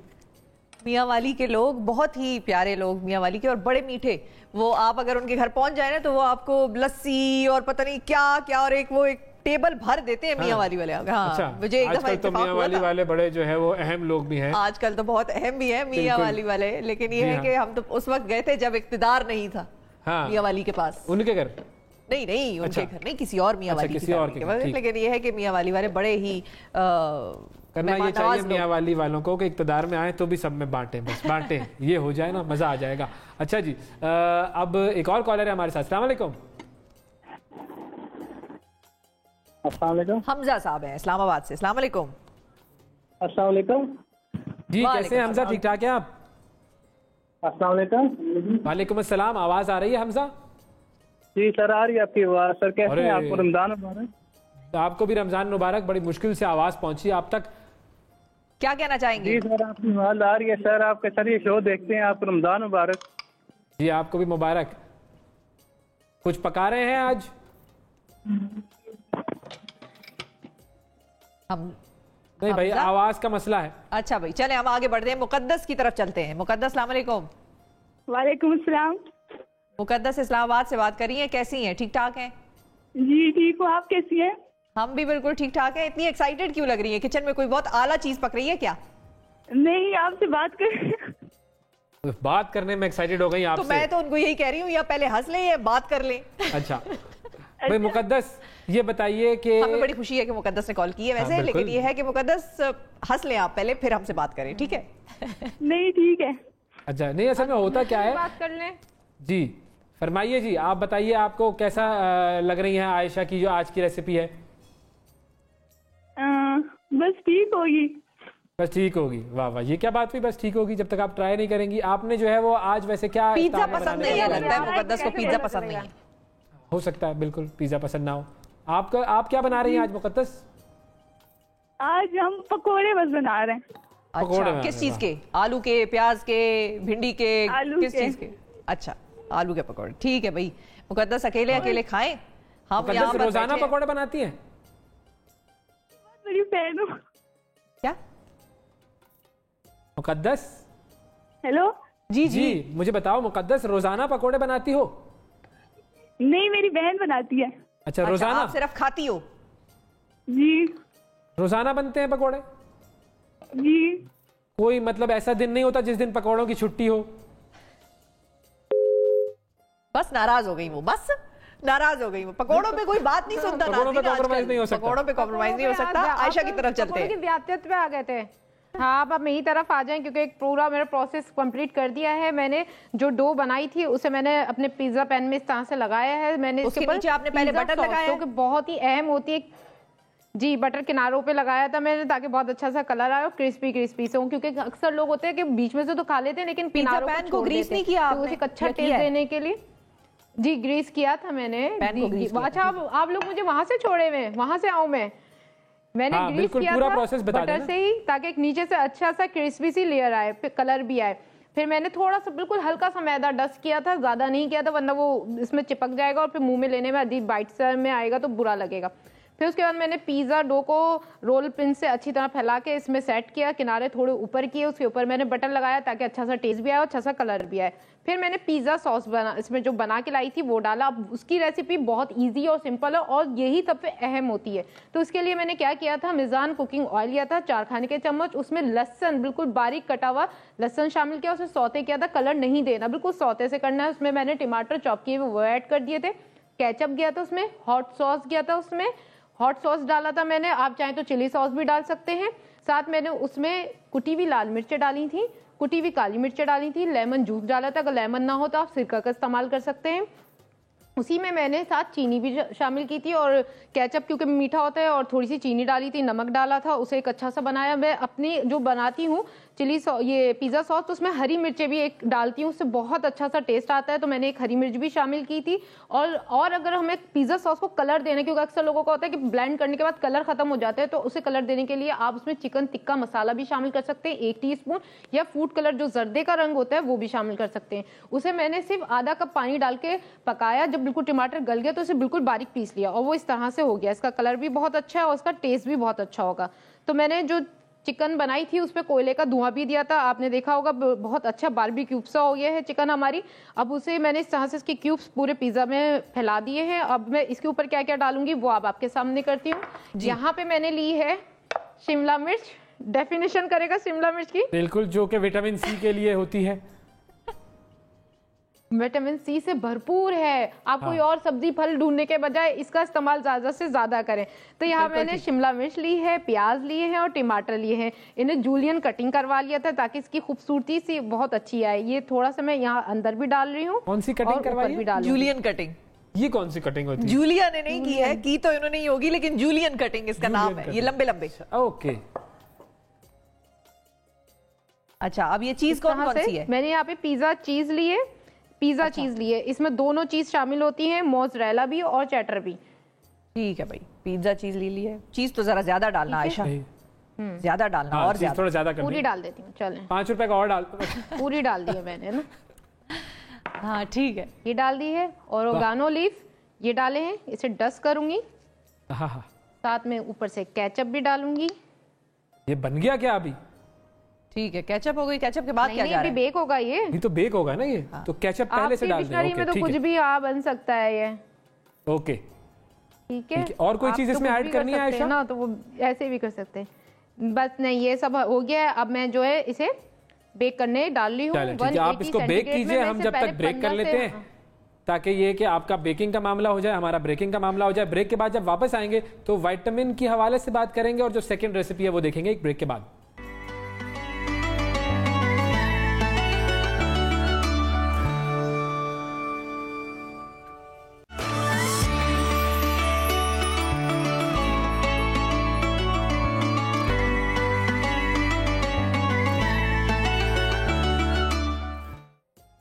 मियाँ वाली के लोग बहुत ही प्यारे लोग, मियाँ वाली के, और बड़े मीठे। वो आप अगर उनके घर पहुंच जाए ना तो वो आपको लस्सी और पता नहीं क्या क्या और एक टेबल भर देते हैं मियाँ वाली वाले। हाँ, अच्छा, मुझे एक दफा तो मियाँ वाली वाले बड़े जो है वो अहम लोग भी हैं। आजकल तो बहुत अहम भी है मियाँ वाली वाले, लेकिन ये है कि हम तो उस वक्त गए थे जब इख्तिदार नहीं था मियाँ वाली के पास। उनके घर नहीं उनके घर नहीं, किसी और मियाँ वाली किसी और के। लेकिन ये है कि मियाँ वाली वाले बड़े ही करना ये चाहिए मियाँ वाली वालों को कि इख्तिदार में आए तो भी सब में बांटे, बस बांटे, ये हो जाए ना मजा आ जाएगा। अच्छा जी, अब एक और कॉलर है हमारे साथ। अस्सलाम वालेकुम। हमजा साहब हैं इस्लामाबाद से। अस्सलाम वालेकुम। अस्सलाम वालेकुम जी, कैसे हैं हमजा, ठीक ठाक हैं आप? अस्सलाम वालेकुम। वालेकुम अस्सलाम। आवाज आ रही है हमजा? जी सर, आ रही है आपकी आवाज। सर कैसे हैं? आपको रमजान मुबारक। आपको भी रमजान मुबारक। बड़ी मुश्किल से आवाज पहुंची आप तक। क्या कहना चाहेंगे? जी सर, आपकी आवाज आ रही है सर। आपके सर ये शो देखते हैं। आपको रमजान मुबारक। जी आपको भी मुबारक। कुछ पका रहे हैं आज? हम नहीं भाई, आवाज का मसला है। अच्छा भाई, चले हम आगे बढ़ते हैं, मुकद्दस की तरफ चलते हैं। मुकद्दस, अस्सलाम वालेकुम। वालेकुम अस्सलाम। मुकद्दस इस्लामाबाद से बात कर रही हैं, कैसी हैं? ठीक ठाक हैं? जी ठीक हूँ, आप कैसी हैं? हम भी बिल्कुल ठीक ठाक हैं। इतनी एक्साइटेड क्यों लग रही है? किचन में कोई बहुत आला चीज पक रही है क्या? नहीं, आपसे बात करने में एक्साइटेड हो गई आपसे? तो मैं तो उनको यही कह रही हूँ, या पहले हंस लें या बात कर लें। अच्छा भाई मुकद्दस, ये बताइए कि हमें बड़ी खुशी है कि मुकद्दस ने कॉल की है वैसे, लेकिन ये है कि मुकद्दस हंस लें आप पहले, फिर हमसे बात करें, ठीक है? नहीं ठीक है। अच्छा, नहीं असल में होता क्या है, बात कर लें। जी फरमाइए जी, आप बताइए आपको कैसा लग रही है आयशा की जो आज की रेसिपी है? बस ठीक होगी। बस ठीक होगी? वाह वाह, ये क्या बात हुई बस ठीक होगी? जब तक आप ट्राई नहीं करेंगी। आपने जो है वो आज वैसे क्या पिज्जा पसंद नहीं है? लगता है मुकद्दस को पिज्जा पसंद नहीं है। हो सकता है, बिल्कुल पिज्जा पसंद ना हो। आप क्या बना रही हैं आज मुकद्दस? आज हम पकोड़े बस बना रहे हैं। अच्छा, किस चीज के? आलू के, प्याज के, भिंडी के, किस चीज के? अच्छा, आलू के पकोड़े, ठीक है भाई। मुकद्दस अकेले खाएं? हम यहाँ पर रोजाना पकोड़े बनाती हैं? बड़ी फैन हूँ। क्या मुकद्दस? हेलो जी मुझे बताओ, मुकद्दस रोजाना पकोड़े बनाती हो? नहीं, मेरी बहन बनाती है। अच्छा, रोजाना? आप सिर्फ खाती हो? जी। रोजाना बनते हैं पकोड़े? जी। कोई मतलब ऐसा दिन नहीं होता जिस दिन पकोड़ों की छुट्टी हो? बस नाराज हो गई वो, बस नाराज हो गई वो। पकोड़ों पे कोई बात नहीं सुनता। पकोड़ों पे कॉम्प्रोमाइज नहीं हो सकता। पकोड़ों पे कॉम्प्रोमाइज नहीं हो सकता। आयशा की तरफ चलते हैं। व्याप्तित्व पे आ गए थे। हाँ, अब मेरी तरफ आ जाएं, क्योंकि एक पूरा मेरा प्रोसेस कंप्लीट कर दिया है मैंने। जो डो बनाई थी उसे मैंने अपने पिज्जा पैन में इस तरह से लगाया है। मैंने उसके नीचे आपने पहले बटर लगाया है, बहुत ही अहम होती है। जी, बटर किनारों पे लगाया था मैंने, ताकि बहुत अच्छा सा कलर आए और क्रिस्पी से हो। क्योंकि अक्सर लोग होते हैं कि बीच में से तो खा लेते हैं, लेकिन पिज्जा पैन को ग्रीस नहीं किया आपने? उसे अच्छा टेस्ट देने के लिए जी ग्रीस किया था मैंने। अच्छा, आप लोग मुझे वहां से छोड़े हुए, वहां से आऊं मैंने ग्रीस किया पूरा था प्रोसेस बता बटर से ही, ताकि एक नीचे से अच्छा सा क्रिस्पी सी लेयर आए, फिर कलर भी आए। फिर मैंने थोड़ा सा बिल्कुल हल्का सा मैदा डस्ट किया था, ज्यादा नहीं किया था, वरना वो इसमें चिपक जाएगा और फिर मुंह में लेने में अजीब बाइट में आएगा तो बुरा लगेगा। फिर उसके बाद मैंने पिज्जा डो को रोल पिन से अच्छी तरह फैला के इसमें सेट किया, किनारे थोड़े ऊपर किए, उसके ऊपर मैंने बटर लगाया ताकि अच्छा सा टेस्ट भी आए और अच्छा सा कलर भी आए। फिर मैंने पिज्जा सॉस इसमें जो बना के लाई थी वो डाला। अब उसकी रेसिपी बहुत इजी और सिंपल है और यही सबसे अहम होती है। तो उसके लिए मैंने क्या किया था, मिजान कुकिंग ऑयल लिया था 4 खाने के चम्मच, उसमें लहसन बिल्कुल बारीक कटा हुआ लहसन शामिल किया, उसे सौते किया था। कलर नहीं देना, बिल्कुल सौते से करना है। उसमें मैंने टमाटर चॉप किए वो ऐड कर दिए थे। केचप गया था उसमें, हॉट सॉस गया था उसमें, हॉट सॉस डाला था मैंने, आप चाहें तो चिली सॉस भी डाल सकते हैं। साथ मैंने उसमें कुटी हुई लाल मिर्चें डाली थी, कुटी हुई काली मिर्चें डाली थी, लेमन जूस डाला था। अगर लेमन ना हो तो आप सिरका का इस्तेमाल कर सकते हैं। उसी में मैंने साथ चीनी भी शामिल की थी और केचप क्योंकि मीठा होता है और थोड़ी सी चीनी डाली थी, नमक डाला था, उसे एक अच्छा सा बनाया। मैं अपनी जो बनाती हूँ चिली ये पिज़्ज़ा सॉस, तो उसमें हरी मिर्चें भी एक डालती हूँ, उससे बहुत अच्छा सा टेस्ट आता है। तो मैंने एक हरी मिर्च भी शामिल की थी। और अगर हमें पिज़्ज़ा सॉस को कलर देना, क्योंकि अक्सर लोगों का होता है कि ब्लेंड करने के बाद कलर खत्म हो जाते हैं, तो उसे कलर देने के लिए आप उसमें चिकन टिक्का मसाला भी शामिल कर सकते हैं 1 टीस्पून, या फूड कलर जो जर्दे का रंग होता है वो भी शामिल कर सकते हैं। उसे मैंने सिर्फ आधा कप पानी डाल के पकाया। जब बिल्कुल टमाटर गल गया तो उसे बिल्कुल बारीक पीस लिया और वो इस तरह से हो गया। इसका कलर भी बहुत अच्छा है और उसका टेस्ट भी बहुत अच्छा होगा। तो मैंने जो चिकन बनाई थी उस पर कोयले का धुआं भी दिया था, आपने देखा होगा, बहुत अच्छा बारबेक्यू सा हो गया है चिकन हमारी। अब उसे मैंने इस तरह से इसके क्यूब्स पूरे पिज्जा में फैला दिए हैं। अब मैं इसके ऊपर क्या क्या डालूंगी वो अब आपके सामने करती हूँ। यहाँ पे मैंने ली है शिमला मिर्च। डेफिनेशन करेगा शिमला मिर्च की? बिल्कुल, जो कि विटामिन सी के लिए होती है। विटामिन सी से भरपूर है। आप कोई और सब्जी फल ढूंढने के बजाय इसका इस्तेमाल ज्यादा से ज्यादा करें। तो यहाँ मैंने शिमला मिर्च ली है, प्याज लिए हैं और टमाटर लिए हैं। इन्हें जूलियन कटिंग करवा लिया था ताकि इसकी खूबसूरती सी बहुत अच्छी आए। ये थोड़ा सा मैं यहाँ अंदर भी डाल रही हूँ। कौन सी कटिंग करवाई है? Julian cutting. ये कौन सी कटिंग होती है? जूलिया ने नहीं की है, की तो इन्होंने ही होगी, लेकिन जूलियन कटिंग इसका नाम है। ये लंबे लंबे। ओके, अच्छा, अब ये चीज कौन कौन सी है? मैंने यहाँ पे पिज्जा चीज ली है, पिज्जा चीज ली है, इसमें दोनों चीज शामिल होती हैं, मोज़रेला भी और चेटर भी। ठीक है भाई, पिज्जा चीज ले ली है। चीज तो जरा ज्यादा डालना आयशा, ज्यादा डालना। हाँ, और थोड़ा ज्यादा पूरी डाल देती हूँ, चलें 5 रुपए का और डाल। पूरी डाल दी है मैंने ना। हाँ ठीक है, ये डाल दी है। और ओगानो लीफ ये डाले हैं, इसे डस्ट करूंगी। साथ में ऊपर से केचप भी डालूंगी। ये बन गया क्या अभी? ठीक है, केचप हो गई। केचप के बाद क्या जा रहा है? बेक होगा ये तो बेक होगा ना ये। तो केचप पहले से डाल दें। डिक्शनरी में तो कुछ भी बन सकता है ये। ओके ठीक है। और कोई चीज इसमें ऐड करनी है आयशा? ना तो वो ऐसे भी कर सकते हैं। बस नहीं, ये सब हो गया। अब मैं जो है इसे बेक करने डाल रही हूँ। आप इसको बेक कीजिए, हम जब तक ब्रेक कर लेते हैं, ताकि ये कि आपका बेकिंग का मामला हो जाए, हमारा ब्रेकिंग का मामला हो जाए। ब्रेक के बाद जब वापस आएंगे तो विटामिन की हवाले से बात करेंगे और जो सेकंड रेसिपी है वो देखेंगे एक ब्रेक के बाद।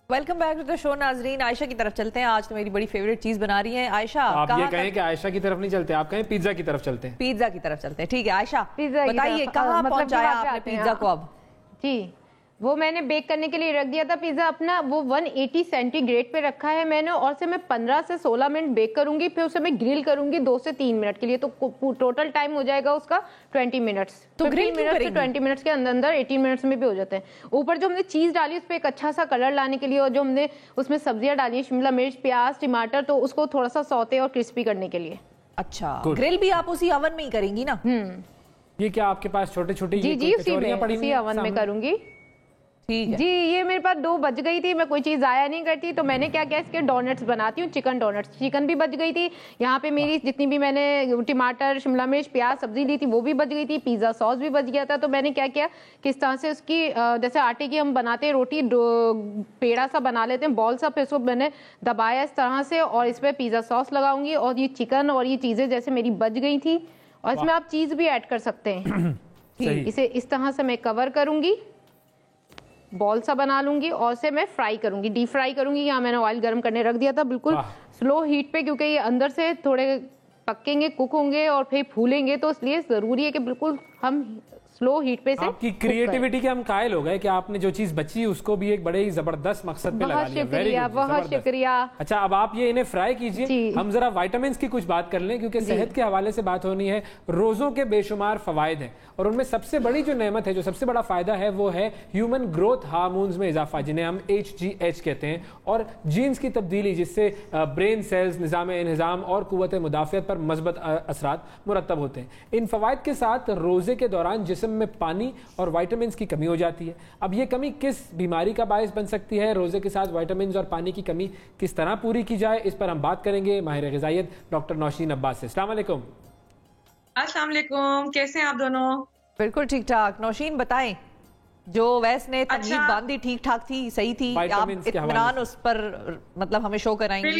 Welcome back to the show नाजरीन। आयशा की तरफ चलते हैं। आज तो मेरी बड़ी फेवरेट चीज बना रही है आयशा। आप ये कहें कि आयशा की तरफ नहीं चलते, आप कहें पिज्जा की तरफ चलते हैं। पिज्जा की तरफ चलते हैं। ठीक है आयशा, बताइए कहाँ पहुंचाया आपने पिज्जा को? अब जी, वो मैंने बेक करने के लिए रख दिया था पिज्जा अपना, वो 180 सेंटीग्रेड पे रखा है मैंने, और से मैं 15 से 16 मिनट बेक करूंगी, फिर उसे मैं ग्रिल करूंगी 2 से 3 मिनट के लिए। तो टोटल टाइम हो जाएगा उसका 20 मिनट्स। तो ग्रिल मिनट से 20 मिनट्स के अंदर अंदर 18 मिनट्स में भी हो जाते हैं। ऊपर जो हमने चीज डाली उस पर एक अच्छा सा कलर लाने के लिए, और जो हमने उसमें सब्जियां डाली, शिमला मिर्च, प्याज, टमाटर, तो उसको थोड़ा सा सौते और क्रिस्पी करने के लिए। अच्छा, ग्रिल भी आप उसी ओवन में ही करेंगी ना? ये क्या आपके पास छोटे छोटे कचौरियां पड़ी हुई हैं? ओवन में करूंगी। ठीक है जी। ये मेरे पास 2 बच गई थी, मैं कोई चीज जाया नहीं करती, तो मैंने क्या किया, इसके डोनट्स बनाती हूँ, चिकन डोनट्स। चिकन भी बच गई थी यहाँ पे मेरी, जितनी भी मैंने टमाटर, शिमला मिर्च, प्याज, सब्जी ली थी वो भी बच गई थी, पिज्जा सॉस भी बच गया था। तो मैंने क्या किया, किस तरह से उसकी जैसे आटे की हम बनाते हैं रोटी, पेड़ा सा बना लेते हैं, बॉल सा, फिर उसको मैंने दबाया इस तरह से, और इस पर पिज्जा सॉस लगाऊंगी। और ये चिकन और ये चीजें जैसे मेरी बच गई थी, और इसमें आप चीज भी ऐड कर सकते हैं। इसे इस तरह से मैं कवर करूंगी, बॉल सा बना लूंगी, और से मैं फ्राई करूंगी, डीप फ्राई करूंगी। यहाँ मैंने ऑयल गर्म करने रख दिया था बिल्कुल स्लो हीट पे, क्योंकि ये अंदर से थोड़े पकेंगे, कुक होंगे और फिर फूलेंगे, तो इसलिए जरूरी है कि बिल्कुल हम स्लो हीट पे से। आपकी क्रिएटिविटी के हम कायल हो गए कि आपने जो चीज बची उसको भी एक बड़े ही जबरदस्त मकसद पे लगा लिया। शुक्रिया, बहुत शुक्रिया। अच्छा, अब आप ये इन्हें फ्राई कीजिए, हम जरा विटामिन्स की कुछ बात कर लें, क्योंकि सेहत के हवाले से बात होनी है। रोजों के बेशुमार फवायद हैं, और उनमें सबसे बड़ी जो नेमत है, जो सबसे बड़ा फायदा है, वो है ह्यूमन ग्रोथ हार्मोन्स में इजाफा, जिन्हें हम HGH कहते हैं, और जीन्स की तब्दीली, जिससे ब्रेन सेल्स, निज़ाम इंहिज़ाम और कुव्वत मुदाफ़ियत पर मज़बूत असरात मुरतब होते हैं। इन फवायद के साथ रोज़े के दौरान जिस्म में पानी और विटामिन्स की कमी हो जाती है। अब ये कमी किस बीमारी का बायस बन सकती है, रोजे के साथ विटामिन्स और पानी की कमी किस तरह पूरी की जाए, इस पर हम बात करेंगे माहिर ग़िज़ाइयत डॉक्टर नौशीन अब्बास से। अस्सलाम वालेकुम। अस्सलाम वालेकुम, कैसे हैं आप दोनों? बिल्कुल ठीक ठाक। नौशीन बताएं, जो वैस ने तमीज़ बांधी ठीक ठाक थी, सही थी? आप इत्मीनान उस पर मतलब हमें शो कराएंगे?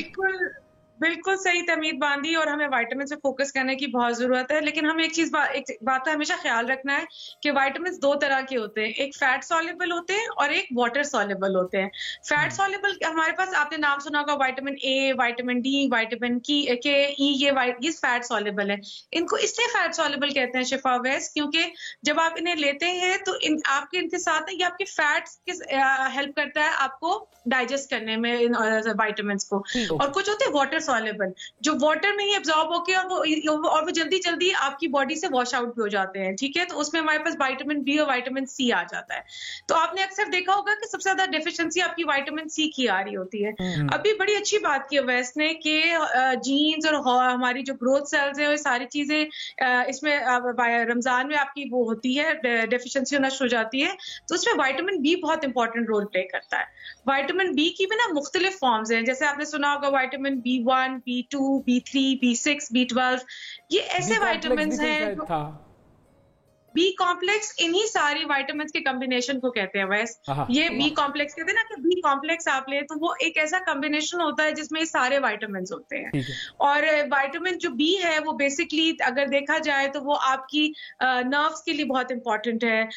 बिल्कुल सही तमीद बांधी, और हमें विटामिन पे फोकस करने की बहुत जरूरत है। लेकिन हमें एक बात का हमेशा ख्याल रखना है कि विटामिन 2 तरह के होते हैं, एक फैट सॉल्युबल होते हैं और एक वाटर सॉल्युबल होते हैं। फैट सॉल्युबल हमारे पास, आपने नाम सुना होगा, vitamin A, vitamin D, vitamin के, ई, ये फैट सॉल्युबल है। इनको इसलिए फैट सॉल्युबल कहते हैं शिफा वैस, क्योंकि जब आप इन्हें लेते हैं तो आपके इनके साथ ये आपके फैट्स हेल्प करता है आपको डाइजेस्ट करने में विटामिन को। और कुछ होते हैं वाटर सॉल्युबल, जो वाटर में ही एब्जॉर्ब होके और वो जल्दी जल्दी आपकी बॉडी से वॉश आउट भी हो जाते हैं। ठीक है, तो उसमें हमारे पास विटामिन बी और विटामिन सी आ जाता है। तो आपने अक्सर देखा होगा कि सबसे ज्यादा डेफिशिएंसी आपकी विटामिन सी की आ रही होती है। अभी बड़ी अच्छी बात की वैस ने कि जीन्स और हमारी जो ग्रोथ सेल्स है, वो सारी चीजें इसमें रमजान में आपकी वो होती है, डेफिशिएंसी होना शुरू हो जाती है, तो उसमें विटामिन बी बहुत इंपॉर्टेंट रोल प्ले करता है। विटामिन बी की भी ना मुख्तलिफ फॉर्म्स हैं, जैसे आपने सुना होगा vitamin B1, B2, B3, B6, B12, ये ऐसे विटामिन हैं। बी कॉम्प्लेक्स इन्हीं सारी विटामिन के कॉम्बिनेशन को कहते हैं वैसे। ये बी कॉम्प्लेक्स कहते हैं ना कि बी कॉम्प्लेक्स आप ले तो वो एक ऐसा कॉम्बिनेशन होता है जिसमें ये सारे विटामिन होते हैं। और विटामिन जो बी है वो बेसिकली अगर देखा जाए तो वो आपकी नर्व्स के लिए बहुत इंपॉर्टेंट है।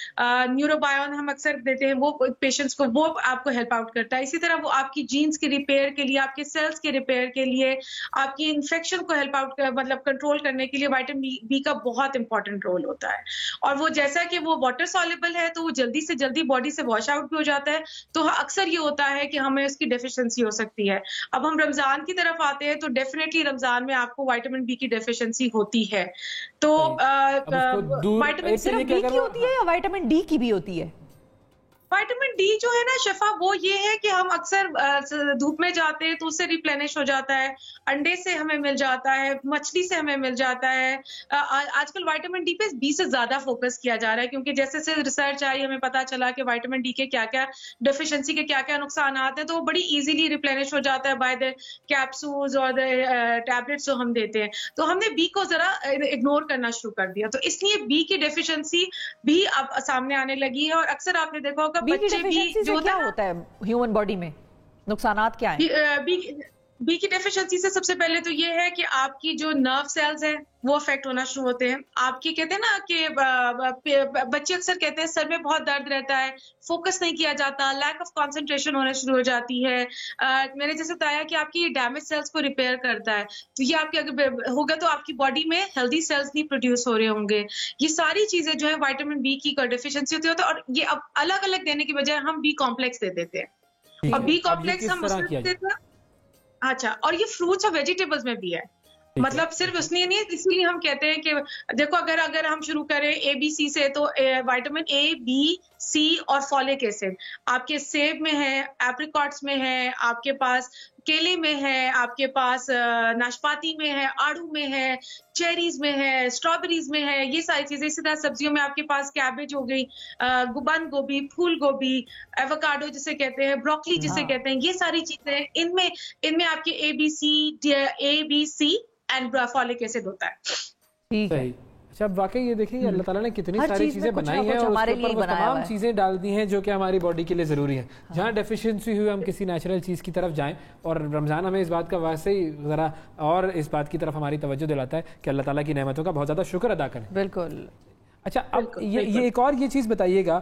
न्यूरोबायोन हम अक्सर देते हैं वो पेशेंट्स को, वो आपको हेल्प आउट करता है। इसी तरह वो आपकी जीन्स के रिपेयर के लिए, आपके सेल्स के रिपेयर के लिए, आपकी इन्फेक्शन को हेल्प आउट मतलब कंट्रोल करने के लिए विटामिन बी का बहुत इंपॉर्टेंट रोल होता है। और वो जैसा कि वो वाटर सॉल्युबल है तो वो जल्दी से जल्दी बॉडी से वॉश आउट भी हो जाता है। तो अक्सर ये होता है कि हमें उसकी डेफिशिएंसी हो सकती है। अब हम रमजान की तरफ आते हैं तो डेफिनेटली रमजान में आपको विटामिन बी की डेफिशिएंसी होती है। तो विटामिन सिर्फ बी की होती है या विटामिन डी की भी होती है? विटामिन डी जो है ना शफा, वो ये है कि हम अक्सर धूप में जाते हैं तो उससे रिप्लेनिश हो जाता है, अंडे से हमें मिल जाता है, मछली से हमें मिल जाता है। आजकल विटामिन डी पे बी से ज्यादा फोकस किया जा रहा है क्योंकि जैसे से रिसर्च आई हमें पता चला कि विटामिन डी के क्या क्या डेफिशिएंसी के क्या क्या नुकसान आते हैं। तो वो बड़ी इजीली रिप्लेनिश हो जाता है बाय द कैप्सूल्स और द टैबलेट्स जो हम देते हैं। तो हमने बी को जरा इग्नोर करना शुरू कर दिया, तो इसलिए बी की डेफिशिएंसी भी अब सामने आने लगी है। और अक्सर आपने देखा होगा बी की डेफिशिएंसी से क्या होता है ह्यूमन बॉडी में, नुकसानात क्या हैं? बी की डेफिशिएंसी से सबसे पहले तो ये है कि आपकी जो नर्व सेल्स हैं वो अफेक्ट होना शुरू होते हैं। आपकी कहते हैं ना कि बच्चे अक्सर कहते हैं सर में बहुत दर्द रहता है, फोकस नहीं किया जाता, लैक ऑफ कंसंट्रेशन होना शुरू हो जाती है। मैंने जैसे बताया कि आपकी डैमेज सेल्स को रिपेयर करता है, तो ये आपके अगर होगा तो आपकी बॉडी में हेल्दी सेल्स नहीं प्रोड्यूस हो रहे होंगे। ये सारी चीजें जो है विटामिन बी की डेफिशिएंसी होती है। और ये अब अलग अलग देने की बजाय हम बी कॉम्प्लेक्स दे देते हैं। और बी कॉम्प्लेक्स हम उसमें देते हैं। अच्छा, और ये फ्रूट्स और वेजिटेबल्स में भी है, मतलब सिर्फ उसने नहीं, इसीलिए हम कहते हैं कि देखो अगर हम शुरू करें ABC से तो विटामिन A, B, C और फॉलिक एसिड आपके सेब में है, एप्रिकॉट्स में है, आपके पास केले में है, आपके पास नाशपाती में है, आड़ू में है, चेरीज में है, स्ट्रॉबेरीज में है, ये सारी चीजें। इसी तरह सब्जियों में आपके पास कैबेज हो गई, बंद गोभी, फूल गोभी, एवोकाडो जिसे कहते हैं, ब्रोकली जिसे कहते हैं, ये सारी चीजें इनमें आपके A, B, C and folic acid होता है। ठीक है। अच्छा, अब वाकई ये देखिए अल्लाह ताला ने कितनी सारी चीजें बनाई हैं और हमारे लिए वो तमाम चीजें डाल दी हैं जो कि हमारी बॉडी के लिए जरूरी है। जहाँ डेफिशिएंसी हुई हम किसी नेचुरल चीज की तरफ जाएं, और रमजान हमें इस बात का वैसे ही जरा और इस बात की तरफ हमारी तवज्जो दिलाता है कि अल्लाह ताला की नेमतों का बहुत ज्यादा शुक्र अदा करें। बिल्कुल। अच्छा, अब ये एक और ये चीज़ बताइएगा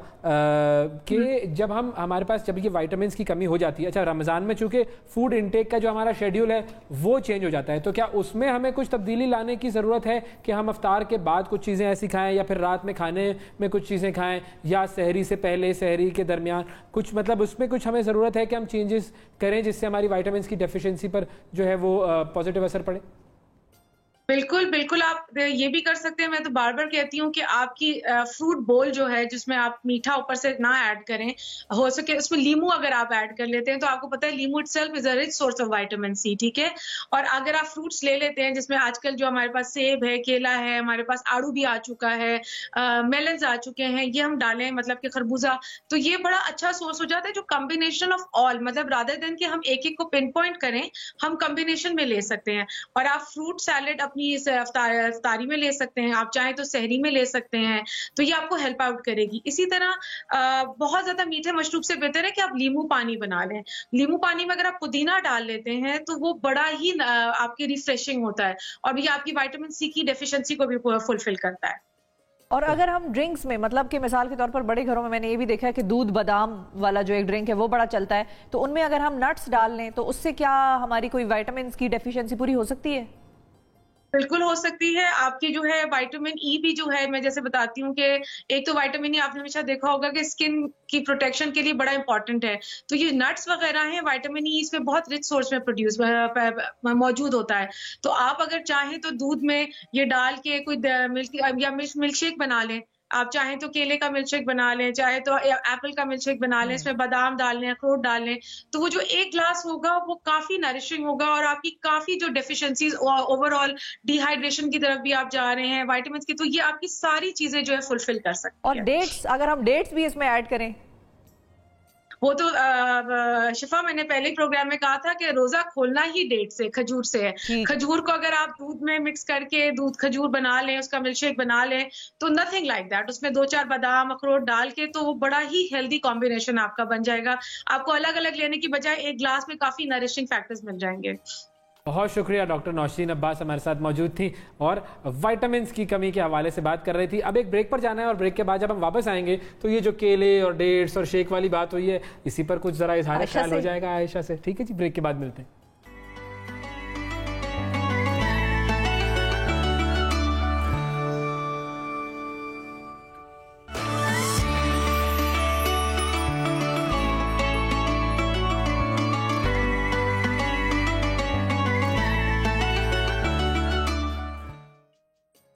कि जब हमारे पास जब ये विटामिन्स की कमी हो जाती है, अच्छा रमज़ान में चूंकि फूड इनटेक का जो हमारा शेड्यूल है वो चेंज हो जाता है, तो क्या उसमें हमें कुछ तब्दीली लाने की ज़रूरत है कि हम इफ्तार के बाद कुछ चीज़ें ऐसी खाएं या फिर रात में खाने में कुछ चीज़ें खाएं या सहरी से पहले, सहरी के दरमियान कुछ, मतलब उसमें कुछ हमें ज़रूरत है कि हम चेंजेस करें जिससे हमारी विटामिन्स की डेफिशिएंसी पर जो है वो पॉजिटिव असर पड़े? बिल्कुल बिल्कुल, आप ये भी कर सकते हैं। मैं तो बार बार कहती हूँ कि आपकी फ्रूट बोल जो है जिसमें आप मीठा ऊपर से ना ऐड करें, हो सके उसमें लीमू अगर आप ऐड कर लेते हैं तो आपको पता है लीमू itself is a rich source of vitamin C, ठीक है। और अगर आप फ्रूट्स ले लेते हैं जिसमें आजकल जो हमारे पास सेब है, केला है, हमारे पास आड़ू भी आ चुका है, मेलन्स आ चुके हैं, ये हम डालें, मतलब कि खरबूजा, तो ये बड़ा अच्छा सोर्स हो जाता है जो कॉम्बिनेशन ऑफ ऑल, मतलब रादर देन कि हम एक एक को पिन पॉइंट करें, हम कॉम्बिनेशन में ले सकते हैं। और आप फ्रूट सैलेड अपनी इफ्तारी में ले सकते हैं, आप चाहें तो सहरी में ले सकते हैं, तो ये आपको हेल्प आउट करेगी। इसी तरह बहुत ज्यादा मीठे मशरूब से बेहतर है कि आप लीमू पानी बना लें। लीमू पानी में अगर आप पुदीना डाल लेते हैं तो वो बड़ा ही आपके रिफ्रेशिंग होता है और ये आपकी विटामिन सी की डेफिशिएंसी को भी फुलफिल करता है। और अगर हम ड्रिंक्स में, मतलब कि मिसाल के तौर पर बड़े घरों में मैंने ये भी देखा है कि दूध बादाम वाला जो एक ड्रिंक है वो बड़ा चलता है, तो उनमें अगर हम नट्स डाल लें तो उससे क्या हमारी कोई विटामिन की डेफिशिएंसी पूरी हो सकती है? बिल्कुल हो सकती है। आपकी जो है विटामिन ई भी जो है, मैं जैसे बताती हूँ कि एक तो विटामिन ई आपने हमेशा देखा होगा कि स्किन की प्रोटेक्शन के लिए बड़ा इंपॉर्टेंट है, तो ये नट्स वगैरह हैं, विटामिन ई इसमें बहुत रिच सोर्स में प्रोड्यूस मौजूद होता है। तो आप अगर चाहें तो दूध में ये डाल के कोई मिल्क शेक बना लें, आप चाहें तो केले का मिल्क शेक बना लें, चाहे तो एप्पल का मिल्क शेक बना लें, इसमें बादाम डाल लें, अखरोट डाल लें, तो वो जो एक ग्लास होगा वो काफी नरिशिंग होगा और आपकी काफी जो डेफिशिएंसीज ओवरऑल डिहाइड्रेशन की तरफ भी आप जा रहे हैं, विटामिन की, तो ये आपकी सारी चीजें जो है फुलफिल कर सकती है। और डेट्स, अगर हम डेट्स भी इसमें ऐड करें? वो तो शिफा मैंने पहले प्रोग्राम में कहा था कि रोजा खोलना ही डेट से, खजूर से है। खजूर को अगर आप दूध में मिक्स करके दूध खजूर बना लें, उसका मिल्कशेक बना लें, तो नथिंग लाइक दैट। उसमें 2-4 बादाम अखरोट डाल के तो वो बड़ा ही हेल्दी कॉम्बिनेशन आपका बन जाएगा। आपको अलग अलग लेने की बजाय एक ग्लास में काफी नरिशिंग फैक्टर्स मिल जाएंगे। बहुत शुक्रिया। डॉक्टर नौशीन अब्बास हमारे साथ मौजूद थी और विटामिन्स की कमी के हवाले से बात कर रही थी। अब एक ब्रेक पर जाना है और ब्रेक के बाद जब हम वापस आएंगे तो ये जो केले और डेट्स और शेक वाली बात हुई है, इसी पर कुछ जरा इजहार ख्याल हो जाएगा आयशा से। ठीक है जी, ब्रेक के बाद मिलते हैं।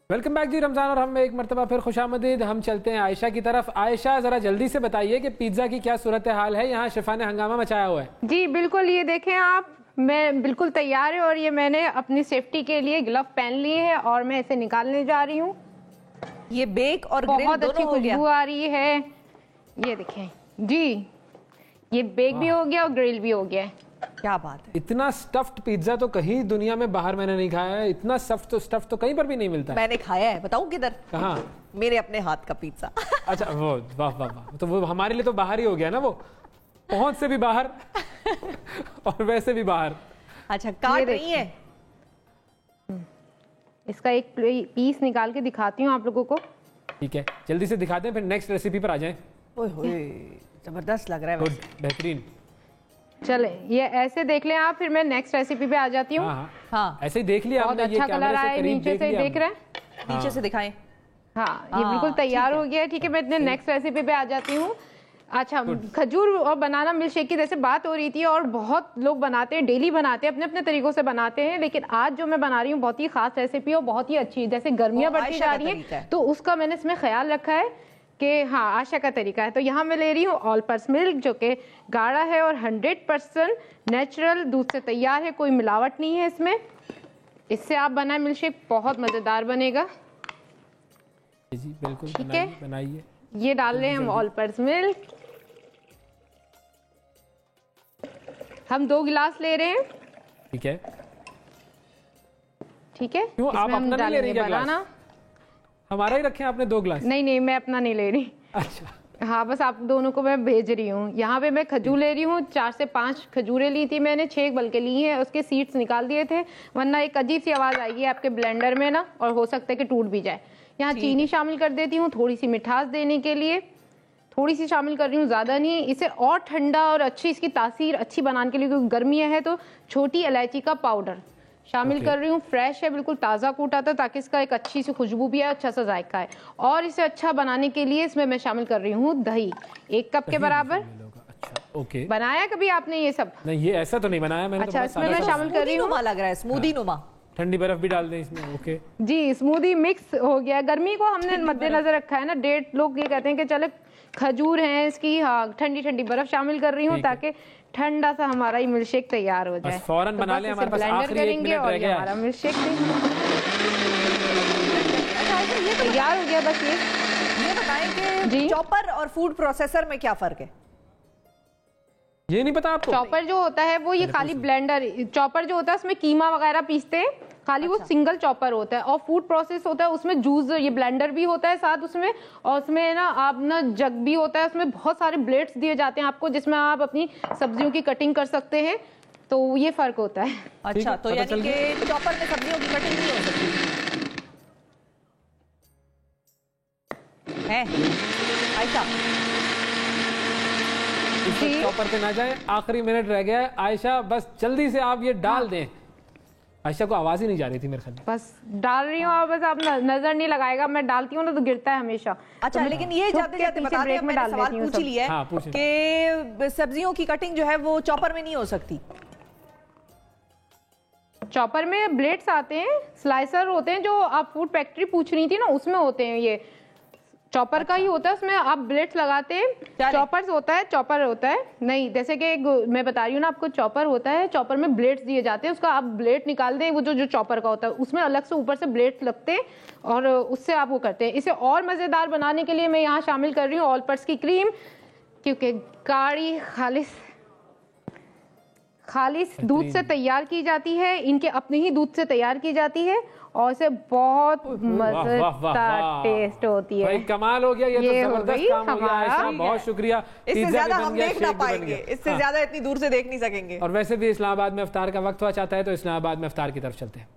वेलकम बैक जी। रमजान और हम एक मरतबा फिर खुशामदीद। हम चलते हैं आयशा की तरफ। आयशा, जरा जल्दी से बताइए कि पिज्जा की क्या सूरत हाल है? यहाँ शिफा ने हंगामा मचाया हुआ है। जी बिल्कुल, ये देखें आप, मैं बिल्कुल तैयार है और ये मैंने अपनी सेफ्टी के लिए ग्लव पहन लिए है और मैं इसे निकालने जा रही हूँ। ये बेक और बहुत अच्छी खुशबू आ रही है। ये देखें जी, ये बेक भी हो गया और ग्रिल भी हो गया है। क्या बात है। इतना स्टफ्ड पिज्जा तो कहीं दुनिया में बाहर मैंने नहीं खाया है। इतना स्टफ तो कहीं पर भी नहीं मिलता है। मैंने खाया है, बताऊं किधर? कहाँ? मेरे अपने हाथ का पिज्जा। अच्छा, वो वाह वाह वाह, तो वो हमारे लिए तो बाहर ही हो गया ना, वो पहुंच से भी बाहर और वैसे भी बाहर। अच्छा, काट रही है। इसका एक पीस निकाल के दिखाती हूँ आप लोगों को। ठीक है, जल्दी से दिखाते हैं, फिर नेक्स्ट रेसिपी पर आ जाएं। ओए जबरदस्त लग रहा है। गुड, बेहतरीन। चले, ये ऐसे देख लें आप, फिर मैं नेक्स्ट रेसिपी पे आ जाती हूँ। हाँ, ऐसे ही देख लिया आपने। अच्छा कलर आया है, नीचे से देख रहे हैं, नीचे से दिखाएं। हाँ, ये बिल्कुल तैयार हो गया है। ठीक है, मैं इतने नेक्स्ट रेसिपी पे आ जाती हूँ। अच्छा, खजूर और बनाना मिल्क शेक की जैसे बात हो रही थी, और बहुत लोग बनाते हैं, डेली बनाते हैं, अपने अपने तरीकों से बनाते हैं, लेकिन आज जो मैं बना रही हूँ बहुत ही खास रेसिपी और बहुत ही अच्छी। जैसे गर्मियाँ बढ़ती जा रही है तो उसका मैंने इसमें ख्याल रखा है कि हाँ, आशा का तरीका है। तो यहाँ मैं ले रही हूँ ऑल पर्पस मिल्क, जो कि गाढ़ा है और 100% नेचुरल दूध से तैयार है, कोई मिलावट नहीं है इसमें। इससे आप बनाए मिल्क शेक बहुत मज़ेदार बनेगा। जी बिल्कुल, ठीक है, बनाइए। ये डाल रहे हैं हम ऑल पर्पस मिल्क। हम 2 गिलास ले रहे हैं। ठीक है, ठीक है। क्यों आप अपना नहीं ले रही हैं बनाना? हमारा ही रखें आपने 2 गिलास? नहीं नहीं, मैं अपना नहीं ले रही। अच्छा, हाँ, बस आप दोनों को मैं भेज रही हूँ। यहाँ पे मैं खजूर ले रही हूँ, 4 से 5 खजूरें ली थी मैंने, 6 बल्कि ली हैं, उसके सीड्स निकाल दिए थे, वरना एक अजीब सी आवाज़ आएगी आपके ब्लेंडर में ना, और हो सकता है कि टूट भी जाए। यहाँ चीनी शामिल कर देती हूँ थोड़ी सी मिठास देने के लिए, थोड़ी सी शामिल कर रही हूँ, ज़्यादा नहीं। इसे और ठंडा और अच्छी इसकी तासीर अच्छी बनाने के लिए, क्योंकि गर्मियाँ है तो छोटी इलायची का पाउडर शामिल कर रही हूँ। फ्रेश है, बिल्कुल ताज़ा कूटा था, ताकि इसका एक अच्छी सी खुशबू भी है, अच्छा सा जायका है। और इसे अच्छा बनाने के लिए इसमें मैं शामिल कर रही हूँ दही, 1 कप के बराबर। अच्छा, ओके। बनाया कभी आपने ये सब? नहीं, ये ऐसा तो नहीं बनाया मैंने। अच्छा, इसमें मैं शामिल कर रही हूँ, लग रहा है स्मूदी नुमा, ठंडी बर्फ भी डाल दें इसमें। ओके जी, स्मूदी मिक्स हो गया। गर्मी को हमने मद्देनजर रखा है ना, डेट लोग ये कहते हैं कि चले खजूर हैं इसकी, हाँ, ठंडी ठंडी बर्फ शामिल कर रही हूँ ताकि ठंडा सा हमारा ही मिल्क शेक तैयार हो जाए। फौरन बना लें, हमारे पास आखिरी 1 मिनट रह गया है। हमारा मिल्क शेक तैयार हो गया। बस ये बताएं कि चॉपर और फूड प्रोसेसर में क्या फर्क है? ये नहीं पता आपको? चॉपर जो होता है वो ये खाली ब्लेंडर, चॉपर जो होता है उसमें कीमा वगैरह पीसते हैं, खाली वो सिंगल चॉपर होता है। और फूड प्रोसेस होता है उसमें जूस, ये ब्लेंडर भी होता है साथ उसमें, और उसमें ना आप ना जग भी होता है, उसमें बहुत सारे ब्लेड्स दिए जाते हैं आपको, जिसमें आप अपनी सब्जियों की कटिंग कर सकते हैं। तो ये फर्क होता है। अच्छा, तो यानी कि चॉपर में सब्जियों की कटिंग नहीं हो सकती है? आयशा चॉपर पे ना जाए, आखिरी मिनट रह गया है। आयशा बस जल्दी से आप ये डाल दें। आयशा को आवाज ही नहीं जा रही थी मेरे ख्याल में। बस डाल रही हूँ, बस आप नजर नहीं लगाएगा, मैं डालती हूँ ना तो गिरता है हमेशा। अच्छा, तो लेकिन ये जाते जाते बता दें, मैंने सवाल पूछ ही लिया है कि सब्जियों की कटिंग जो है वो चॉपर में नहीं हो सकती। चॉपर में ब्लेड्स आते हैं, स्लाइसर होते हैं, जो आप फूड फैक्ट्री पूछ रही थी ना, उसमें होते हैं। ये चॉपर का ही होता है, उसमें आप ब्लेड्स लगाते हैं। चॉपर होता है, चॉपर होता है नहीं, जैसे कि मैं बता रही हूँ ना आपको, चॉपर होता है, चॉपर में ब्लेड्स दिए जाते हैं, उसका आप ब्लेड निकाल दें, वो जो चॉपर का होता है उसमें अलग से ऊपर से ब्लेड्स लगते हैं और उससे आप वो करते हैं। इसे और मज़ेदार बनाने के लिए मैं यहाँ शामिल कर रही हूँ ऑल पर्पस की क्रीम। क्योंकि गाढ़ी खालिस दूध से तैयार की जाती है, इनके अपने ही दूध से तैयार की जाती है और इसे बहुत मजेदार टेस्ट होती है। भाई कमाल हो गया, ये तो जबरदस्त काम हो गया आयशा, बहुत शुक्रिया। इससे ज्यादा हम देख ना पाएंगे, इससे ज्यादा इतनी दूर से देख नहीं सकेंगे। और वैसे भी इस्लामाबाद में इफ्तार का वक्त हुआ, चाहता है तो इस्लामाबाद में इफ्तार की तरफ चलते हैं।